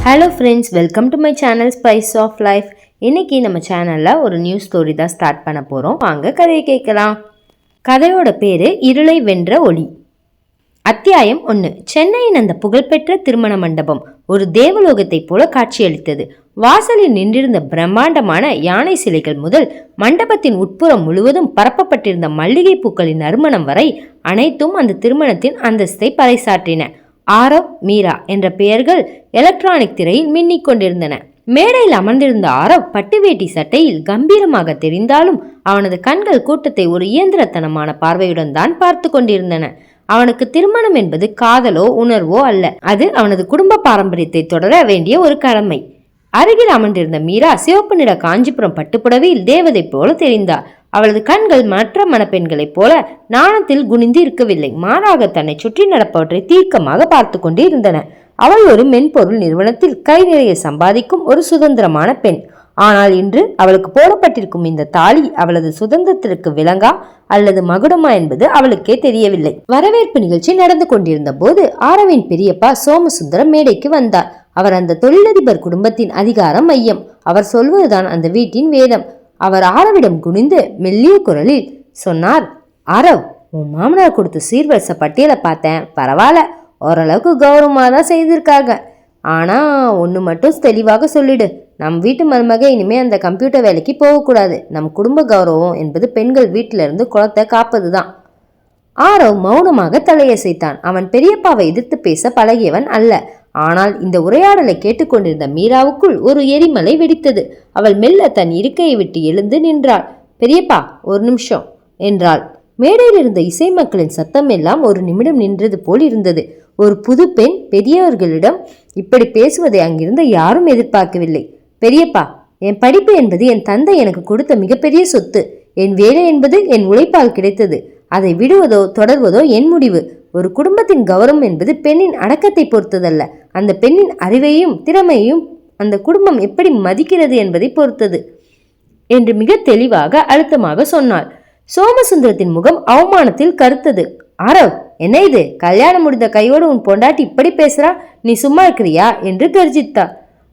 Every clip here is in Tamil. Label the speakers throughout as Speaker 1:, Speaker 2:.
Speaker 1: Hello friends, welcome to my channel spice of life. இன்னைக்கு நம்ம சேனலில் ஒரு நியூ ஸ்டோரி தான் ஸ்டார்ட் பண்ண போகிறோம். வாங்க கதையை கேட்கலாம். கதையோட பேர் இருளை வென்ற ஒளி. அத்தியாயம் 1. சென்னையின் அந்த புகழ்பெற்ற திருமண மண்டபம் ஒரு தேவலோகத்தை போல காட்சியளித்தது. வாசலில் நின்றிருந்த பிரம்மாண்டமான யானை சிலைகள் முதல் மண்டபத்தின் உட்புறம் முழுவதும் பரப்பப்பட்டிருந்த மல்லிகை பூக்களின் நறுமணம் வரை அனைத்தும் அந்த திருமணத்தின் அந்தஸ்தை பறைசாற்றின. ஆரவ், மீரா என்ற பெயர்கள் எலக்ட்ரானிக் திரையில் மின்னிக் கொண்டிருந்தன. மேடையில் அமர்ந்திருந்த ஆரவ் பட்டு வேட்டி சட்டையில் கம்பீரமாக தெரிந்தாலும் அவனது கண்கள் கூட்டத்தை ஒரு இயந்திரத்தனமான பார்வையுடன் தான் பார்த்து கொண்டிருந்தன. அவனுக்கு திருமணம் என்பது காதலோ உணர்வோ அல்ல, அது அவனது குடும்ப பாரம்பரியத்தை தொடர வேண்டிய ஒரு கடமை. அருகில் அமர்ந்திருந்த மீரா சிவப்பு நிற காஞ்சிபுரம் பட்டுப்புடவையில் தேவதை போல தெரிந்தார். அவளது கண்கள் மற்ற மணப்பெண்களைப் போல நாணத்தில் குனிந்து இருக்கவில்லை, மாறாக தன்னை சுற்றி நடப்பவற்றை தீர்க்கமாக பார்த்து கொண்டு இருந்தன. அவள் ஒரு மென்பொருள் நிறுவனத்தில் கை நிறைய சம்பாதிக்கும் ஒரு சுதந்திரமான பெண். ஆனால் இன்று அவளுக்கு போடப்பட்டிருக்கும் இந்த தாலி அவளது சுதந்திரத்திற்கு விலங்கா அல்லது மகுடமா என்பது அவளுக்கே தெரியவில்லை. வரவேற்பு நிகழ்ச்சி நடந்து கொண்டிருந்த போது ஆரவின் பெரியப்பா சோமசுந்தரம் மேடைக்கு வந்தார். அவர் அந்த தொழிலதிபர் குடும்பத்தின் அதிகார மையம். அவர் சொல்வதுதான் அந்த வீட்டின் வேதம். அவர் ஆரவிடம் குனிந்து மெல்லிய குரலில் சொன்னார், ஆரவ், உன் மாமனார் கொடுத்த சீர்வரிச பட்டியலை பார்த்தேன். பரவாயில்ல, ஓரளவுக்கு கௌரவமாக தான் செய்திருக்காங்க. ஆனால் ஒன்று மட்டும் தெளிவாக சொல்லிடு, நம் வீட்டு மருமக இனிமே அந்த கம்ப்யூட்டர் வேலைக்கு போகக்கூடாது. நம் குடும்ப கௌரவம் என்பது பெண்கள் வீட்டிலிருந்து குளத்தை காப்பது தான். ஆரவ் மௌனமாக தலையசைத்தான். அவன் பெரியப்பாவை எதிர்த்து பேச பழகியவன் அல்ல. ஆனால் இந்த உரையாடலை கேட்டுக்கொண்டிருந்த மீராவுக்குள் ஒரு எரிமலை வெடித்தது. அவள் மெல்ல தன் இருக்கையை விட்டு எழுந்து நின்றாள். பெரியப்பா, ஒரு நிமிஷம் என்றாள். மேடையில் இருந்த இசை மக்களின் சத்தம் எல்லாம் ஒரு நிமிடம் நின்றது போல் இருந்தது. ஒரு புது பெண் பெரியவர்களிடம் இப்படி பேசுவதை அங்கிருந்து யாரும் எதிர்பார்க்கவில்லை. பெரியப்பா, என் படிப்பு என்பது என் தந்தை எனக்கு கொடுத்த மிகப்பெரிய சொத்து. என் வேலை என்பது என் உழைப்பால் கிடைத்தது. அதை விடுவதோ தொடர்வதோ என் முடிவு. ஒரு குடும்பத்தின் கௌரவம் என்பது பெண்ணின் அடக்கத்தை பொறுத்ததல்ல, அந்த பெண்ணின் அறிவையும் திறமையையும் அந்த குடும்பம் எப்படி மதிக்கிறது என்பதை பொறுத்தது என்று மிக தெளிவாக அழுத்தமாக சொன்னாள். சோமசுந்தரத்தின் முகம் அவமானத்தில் கருத்தது. ஆரவ், என்ன இது? கல்யாணம் முடிந்த கையோடு உன் பொண்டாட்டி இப்படி பேசுறா, நீ சும்மா இருக்கிறியா என்று கர்ஜித்தார்.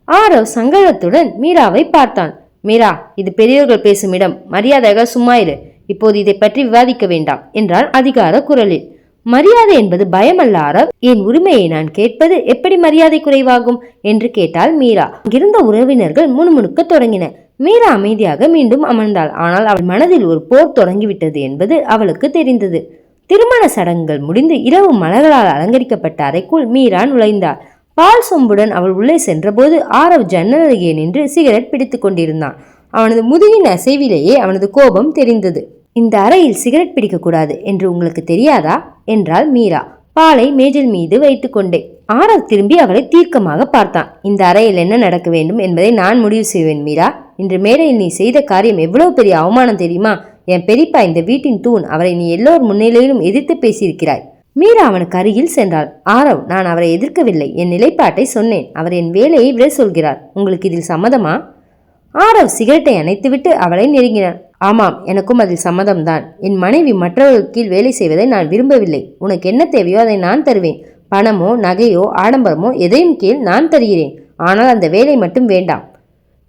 Speaker 1: ஆரவ் சங்கடத்துடன் மீராவை பார்த்தான். மீரா, இது பெரியவர்கள் பேசும் இடம், மரியாதையாக சும்மா இரு. இப்போது இதை பற்றி விவாதிக்க வேண்டாம் என்றான் அதிகார குரலில். மரியாதை என்பது பயமல்ல ஆரவ். என் உரிமையை நான் கேட்பது எப்படி மரியாதை குறைவாகும் என்று கேட்டாள் மீரா. அங்கிருந்த உறவினர்கள் முணுமுணுக்க தொடங்கின. மீரா அமைதியாக மீண்டும் அமர்ந்தாள். ஆனால் அவள் மனதில் ஒரு போர் தொடங்கிவிட்டது என்பது அவளுக்கு தெரிந்தது. திருமண சடங்குகள் முடிந்து இரவு மலர்களால் அலங்கரிக்கப்பட்ட அறைக்குள் மீரா நுழைந்தாள். பால் சொம்புடன் அவள் உள்ளே சென்றபோது ஆரவ் ஜன்னல் அருகே நின்று சிகரெட் பிடித்துக் கொண்டிருந்தான். அவனது முதுகின் அசைவிலேயே அவனது கோபம் தெரிந்தது. இந்த அறையில் சிகரெட் பிடிக்கக்கூடாது என்று உங்களுக்கு தெரியாதா என்றாள் மீரா, பாலை மேஜில் மீது வைத்துக் கொண்டே. ஆரவ் திரும்பி அவளை தீர்க்கமாக பார்த்தான். இந்த அறையில் என்ன நடக்க வேண்டும் என்பதை நான் முடிவு செய்வேன் மீரா. இன்று மேடையில் நீ செய்த காரியம் எவ்வளவு பெரிய அவமானம் தெரியுமா? என் பெரியப்பா இந்த வீட்டின் தூண். அவரை நீ எல்லோர் முன்னிலையிலும் எதிர்த்து பேசியிருக்கிறாய். மீரா அவனுக்கு அருகில் சென்றாள். ஆரவ், நான் அவரை எதிர்க்கவில்லை, என் நிலைப்பாட்டை சொன்னேன். அவர் என் வேலையை விட சொல்கிறார். உங்களுக்கு இதில் சம்மதமா? ஆரவ் சிகரெட்டை அணைத்துவிட்டு அவளை நெருங்கினான். ஆமாம், எனக்கும் அதில் சம்மதம்தான். என் மனைவி மற்றவர்கள் கீழ் வேலை செய்வதை நான் விரும்பவில்லை. உனக்கு என்ன தேவையோ அதை நான் தருவேன். பணமோ நகையோ ஆடம்பரமோ எதையும் கீழ் நான் தருகிறேன். ஆனால் அந்த வேலை மட்டும் வேண்டாம்.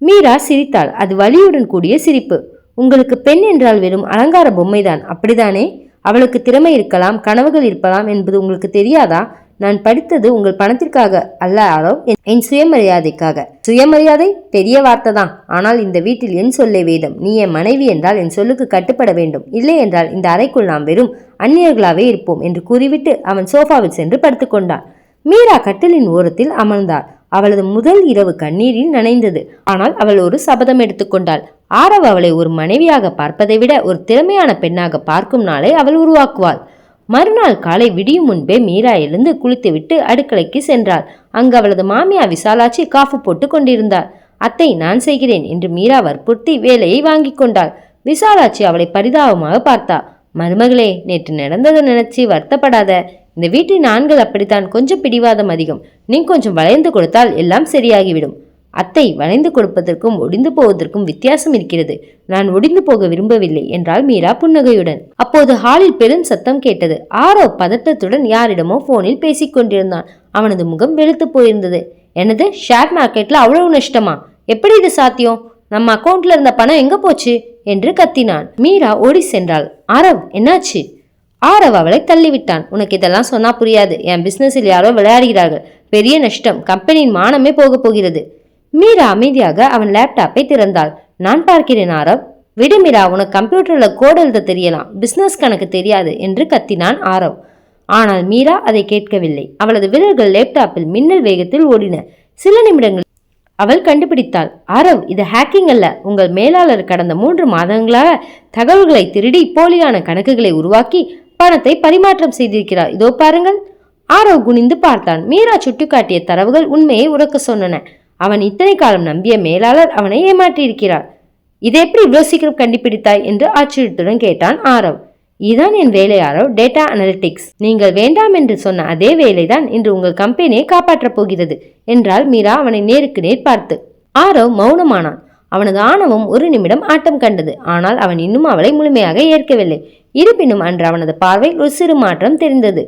Speaker 1: மீரா சிரித்தாள். அது வலியுடன் கூடிய சிரிப்பு. உங்களுக்கு பெண் என்றால் வெறும் அலங்கார பொம்மைதான், அப்படித்தானே? அவளுக்கு திறமை இருக்கலாம், கனவுகள் இருக்கலாம் என்பது உங்களுக்கு தெரியாதா? நான் படித்தது உங்கள் பணத்திற்காக அல்ல ஆரவ், என் சுயமரியாதைக்காக. சுயமரியாதை பெரிய வார்த்தை தான். ஆனால் இந்த வீட்டில் என் சொல்லே வேதம். நீ என் மனைவி என்றால் என் சொல்லுக்கு கட்டுப்பட வேண்டும். இல்லை என்றால் இந்த அறைக்குள் நாம் வெறும் அந்நியர்களாவே இருப்போம் என்று கூறிவிட்டு அவன் சோஃபாவில் சென்று படுத்துக்கொண்டான். மீரா கட்டிலின் ஓரத்தில் அமர்ந்தாள். அவளது முதல் இரவு கண்ணீரில் நனைந்தது. ஆனால் அவள் ஒரு சபதம் எடுத்துக்கொண்டாள். ஆரவ் அவளை ஒரு மனைவியாக பார்ப்பதை விட ஒரு திறமையான பெண்ணாக பார்க்கும் நாளை அவள் உருவாக்குவாள். மறுநாள் காலை விடியும் முன்பே மீரா எழுந்து குளித்துவிட்டு அடுக்கலைக்கு சென்றாள். அங்கு அவளது மாமியா விசாலாட்சி காஃபி போட்டு கொண்டிருந்தாள். அத்தை, நான் செய்கிறேன் என்று மீரா வற்புறுத்தி வேலையை வாங்கி கொண்டாள். விசாலாட்சி அவளை பரிதாபமாக பார்த்தா. மருமகளே, நேற்று நடந்ததை நினைச்சு வருத்தப்படாத. இந்த வீட்டின் ஆண்கள் அப்படித்தான், கொஞ்சம் பிடிவாதம் அதிகம். நீ கொஞ்சம் வளைந்து கொடுத்தால் எல்லாம் சரியாகிவிடும். அத்தை, வளைந்து கொடுப்பதற்கும் ஒடிந்து போவதற்கும் வித்தியாசம் இருக்கிறது. நான் ஒடிந்து போக விரும்பவில்லை என்றாள் மீரா புன்னகையுடன். அப்போது ஹாலில் பெரும் சத்தம் கேட்டது. ஆரவ் பதட்டத்துடன் யாரிடமோ போனில் பேசிக் கொண்டிருந்தான். அவனது முகம் வெளுத்து போயிருந்தது. எனது ஷேர் மார்க்கெட்ல அவ்வளவு நஷ்டமா? எப்படி இது சாத்தியம்? நம்ம அக்கௌண்ட்ல இருந்த பணம் எங்க போச்சு என்று கத்தினான். மீரா ஓடி சென்றாள். ஆரவ், என்னாச்சு? ஆரவ் அவளை தள்ளிவிட்டான். உனக்கு இதெல்லாம் சொன்னா புரியாது. என் பிசினஸில் யாரோ விளையாடுகிறார்கள். பெரிய நஷ்டம். கம்பெனியின் மானமே போக போகிறது. மீரா அமைதியாக அவன் லேப்டாப்பை திறந்தாள். நான் பார்க்கிறேன் ஆரவ். விடு மீரா, உனக்கு கம்ப்யூட்டர்ல கோடு எழுத தெரியலாம், பிசினஸ் கணக்கு தெரியாது என்று கத்தினான் ஆரவ். ஆனால் மீரா அதை கேட்கவில்லை. அவளது விரல்கள் லேப்டாப்பில் மின்னல் வேகத்தில் ஓடின. சில நிமிடங்கள் அவள் கண்டுபிடித்தாள். ஆரவ், இது ஹேக்கிங் அல்ல. உங்கள் மேலாளர் கடந்த 3 மாதங்களாக தகவல்களை திருடி போலியான கணக்குகளை உருவாக்கி பணத்தை பரிமாற்றம் செய்திருக்கிறார். இதோ பாருங்கள். ஆரவ் குனிந்து பார்த்தான். மீரா சுட்டிக்காட்டிய தரவுகள் உண்மையை உறக்க சொன்னன. அவன் இத்தனை காலம் நம்பிய மேலாளர் அவனை ஏமாற்றியிருக்கிறார். இதை எப்படி இவ்வளவு சீக்கிரம் கண்டுபிடித்தாய் என்று ஆச்சரியத்துடன் கேட்டான் ஆரவ். இதுதான் என் வேலை ஆரவ், டேட்டா அனலிட்டிக்ஸ். நீங்கள் வேண்டாம் என்று சொன்ன அதே வேலைதான் இன்று உங்கள் கம்பெனியை காப்பாற்றப் போகிறது என்றாள் மீரா அவனை நேருக்கு நேர் பார்த்து. ஆரவ் மௌனமானான். அவனது ஆணவம் ஒரு நிமிடம் ஆட்டம் கண்டது. ஆனால் அவன் இன்னும் அவளை முழுமையாக ஏற்கவில்லை. இருப்பினும் அன்று அவனது பார்வையில் ஒரு சிறு மாற்றம் தெரிந்தது.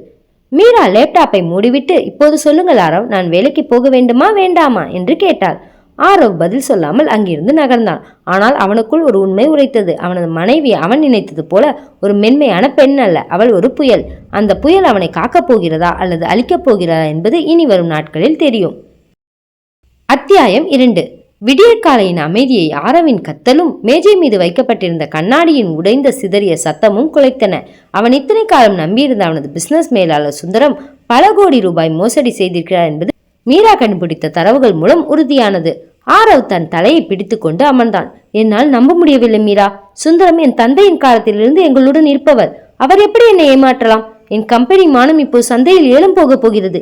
Speaker 1: மீரா லேப்டாப்பை மூடிவிட்டு, இப்போது சொல்லுங்கள் ஆரவ், நான் வேலைக்கு போக வேண்டுமா வேண்டாமா என்று கேட்டாள். ஆரவ் பதில் சொல்லாமல் அங்கிருந்து நகர்ந்தான். ஆனால் அவனுக்குள் ஒரு உண்மை உரைத்தது. அவனது மனைவி அவன் நினைத்தது போல ஒரு மென்மையான பெண் அல்ல. அவள் ஒரு புயல். அந்த புயல் அவனை காக்கப் போகிறதா அல்லது அழிக்கப் போகிறதா என்பது இனி வரும் நாட்களில் தெரியும். அத்தியாயம் 2. விடியற்காலையின் அமைதியை ஆரவின் கத்தலும் மேஜை மீது வைக்கப்பட்டிருந்த கண்ணாடியின் உடைந்த சிதறிய சத்தமும் குலைத்தன. அவன் இத்தனை காலம் நம்பியிருந்த அவனது பிசினஸ் மேலாளர் சுந்தரம் பல கோடி ரூபாய் மோசடி செய்திருக்கிறார் என்பது மீரா கண்டுபிடித்த தரவுகள் மூலம் உறுதியானது. ஆரவ் தன் தலையை பிடித்து கொண்டு அமர்ந்தான். என்னால் நம்ப முடியவில்லை மீரா. சுந்தரம் என் தந்தையின் காலத்திலிருந்து எங்களுடன் இருப்பவர். அவர் எப்படி என்னை ஏமாற்றலாம்? என் கம்பெனி மானம் இப்போ சந்தையில் ஏலம் போக போகிறது.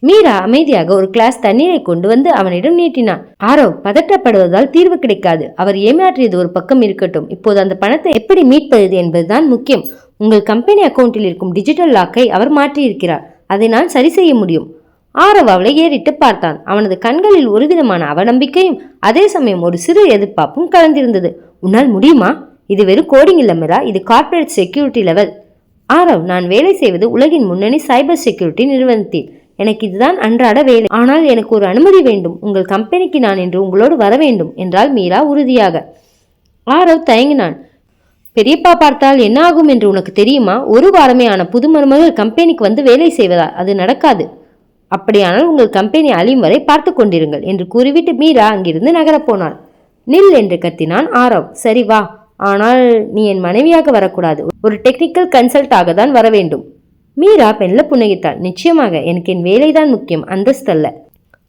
Speaker 1: மீரா அமைதியாக ஒரு கிளாஸ் தண்ணீரை கொண்டு வந்து அவனிடம் நீட்டினான். ஆரவ், பதட்டப்படுவதால் தீர்வு கிடைக்காது. அவர் ஏமாற்றியது ஒரு பக்கம் இருக்கட்டும். இப்போது அந்த பணத்தை எப்படி மீட்பது என்பதுதான் முக்கியம். உங்கள் கம்பெனி அக்கவுண்டில் இருக்கும் டிஜிட்டல் லாக்கை அவர் மாற்றியிருக்கிறார். அதை நான் சரி செய்ய முடியும். ஆரவ் அவளை ஏறிட்டு பார்த்தான். அவனது கண்களில் ஒரு விதமான அவநம்பிக்கையும் அதே சமயம் ஒரு சிறு எதிர்பார்ப்பும் கலந்திருந்தது. உன்னால் முடியுமா? இது வெறும் கோடிங் இல்ல மீரா, இது கார்ப்பரேட் செக்யூரிட்டி லெவல். ஆரவ், நான் வேலை செய்வது உலகின் முன்னணி சைபர் செக்யூரிட்டி நிறுவனத்தில். எனக்கு இதுதான் அன்றாட வேலை. ஆனால் எனக்கு ஒரு அனுமதி வேண்டும். உங்கள் கம்பெனிக்கு நான் இன்று உங்களோடு வர வேண்டும் என்றாள் மீரா உறுதியாக. ஆரவ் தயங்கினான். பெரியப்பா பார்த்தால் என்ன ஆகும் என்று உனக்கு தெரியுமா? ஒரு வாரமே ஆன புது மருமகள் கம்பெனிக்கு வந்து வேலை செய்வதா? அது நடக்காது. அப்படியானால் உங்கள் கம்பெனி அழியும் வரை பார்த்து கொண்டிருங்கள் என்று கூறிவிட்டு மீரா அங்கிருந்து நகரப்போனாள். நில் என்று கத்தினான் ஆரவ். சரி வா, ஆனால் நீ என் மனைவியாக வரக்கூடாது. ஒரு டெக்னிக்கல் கன்சல்டாக தான் வர வேண்டும். மீரா பெண்ல புன்னகித்தாள். நிச்சயமாக, எனக்கு என் வேலைதான் முக்கியம், அந்தஸ்தல்ல.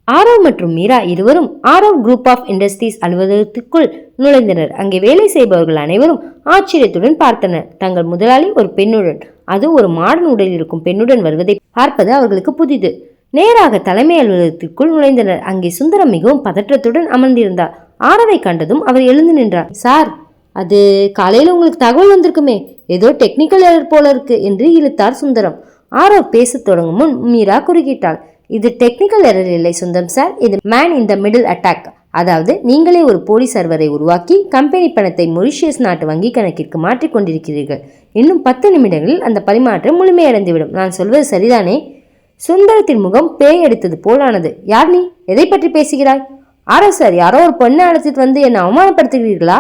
Speaker 1: ஆரவ் மற்றும் மீரா இருவரும் ஆரவ் குரூப் ஆஃப் இண்டஸ்ட்ரீஸ் அலுவலகத்துக்குள் நுழைந்தனர். அங்கே வேலை செய்பவர்கள் அனைவரும் ஆச்சரியத்துடன் பார்த்தனர். தங்கள் முதலாளி ஒரு பெண்ணுடன், அது ஒரு மாடர்ன் உடலில் இருக்கும் பெண்ணுடன் வருவதை பார்ப்பது அவர்களுக்கு புதிது. நேராக தலைமை அலுவலகத்திற்குள் நுழைந்தனர். அங்கே சுந்தரம் மிகவும் பதற்றத்துடன் அமர்ந்திருந்தார். ஆரவை கண்டதும் அவர் எழுந்து நின்றார். சார், அது காலையில் உங்களுக்கு தகவல் வந்திருக்குமே, ஏதோ டெக்னிக்கல் எரர் போல இருக்கு என்று இழுத்தார் சுந்தரம். ஆரவ் பேசத் தொடங்கும் முன் மீரா குறுக்கிட்டாள். இது டெக்னிக்கல் எரர் இல்லை சுந்தரம் சார், இது man in the middle attack. அதாவது நீங்களே ஒரு போலி சர்வரை உருவாக்கி கம்பெனி பணத்தை மொரிஷியஸ் நாட்டு வங்கி கணக்கிற்கு மாற்றிக் கொண்டிருக்கிறீர்கள். இன்னும் 10 நிமிடங்களில் அந்த பரிமாற்றம் முழுமையடைந்துவிடும். நான் சொல்வது சரிதானே? சுந்தரத்தின் முகம் பேய் எடுத்தது போலானது. யார் நீ? எதை பற்றி பேசுகிறாய்? ஆரவ் சார், யாரோ ஒரு பொண்ணை அழைச்சிட்டு வந்து என்னை அவமானப்படுத்துகிறீர்களா?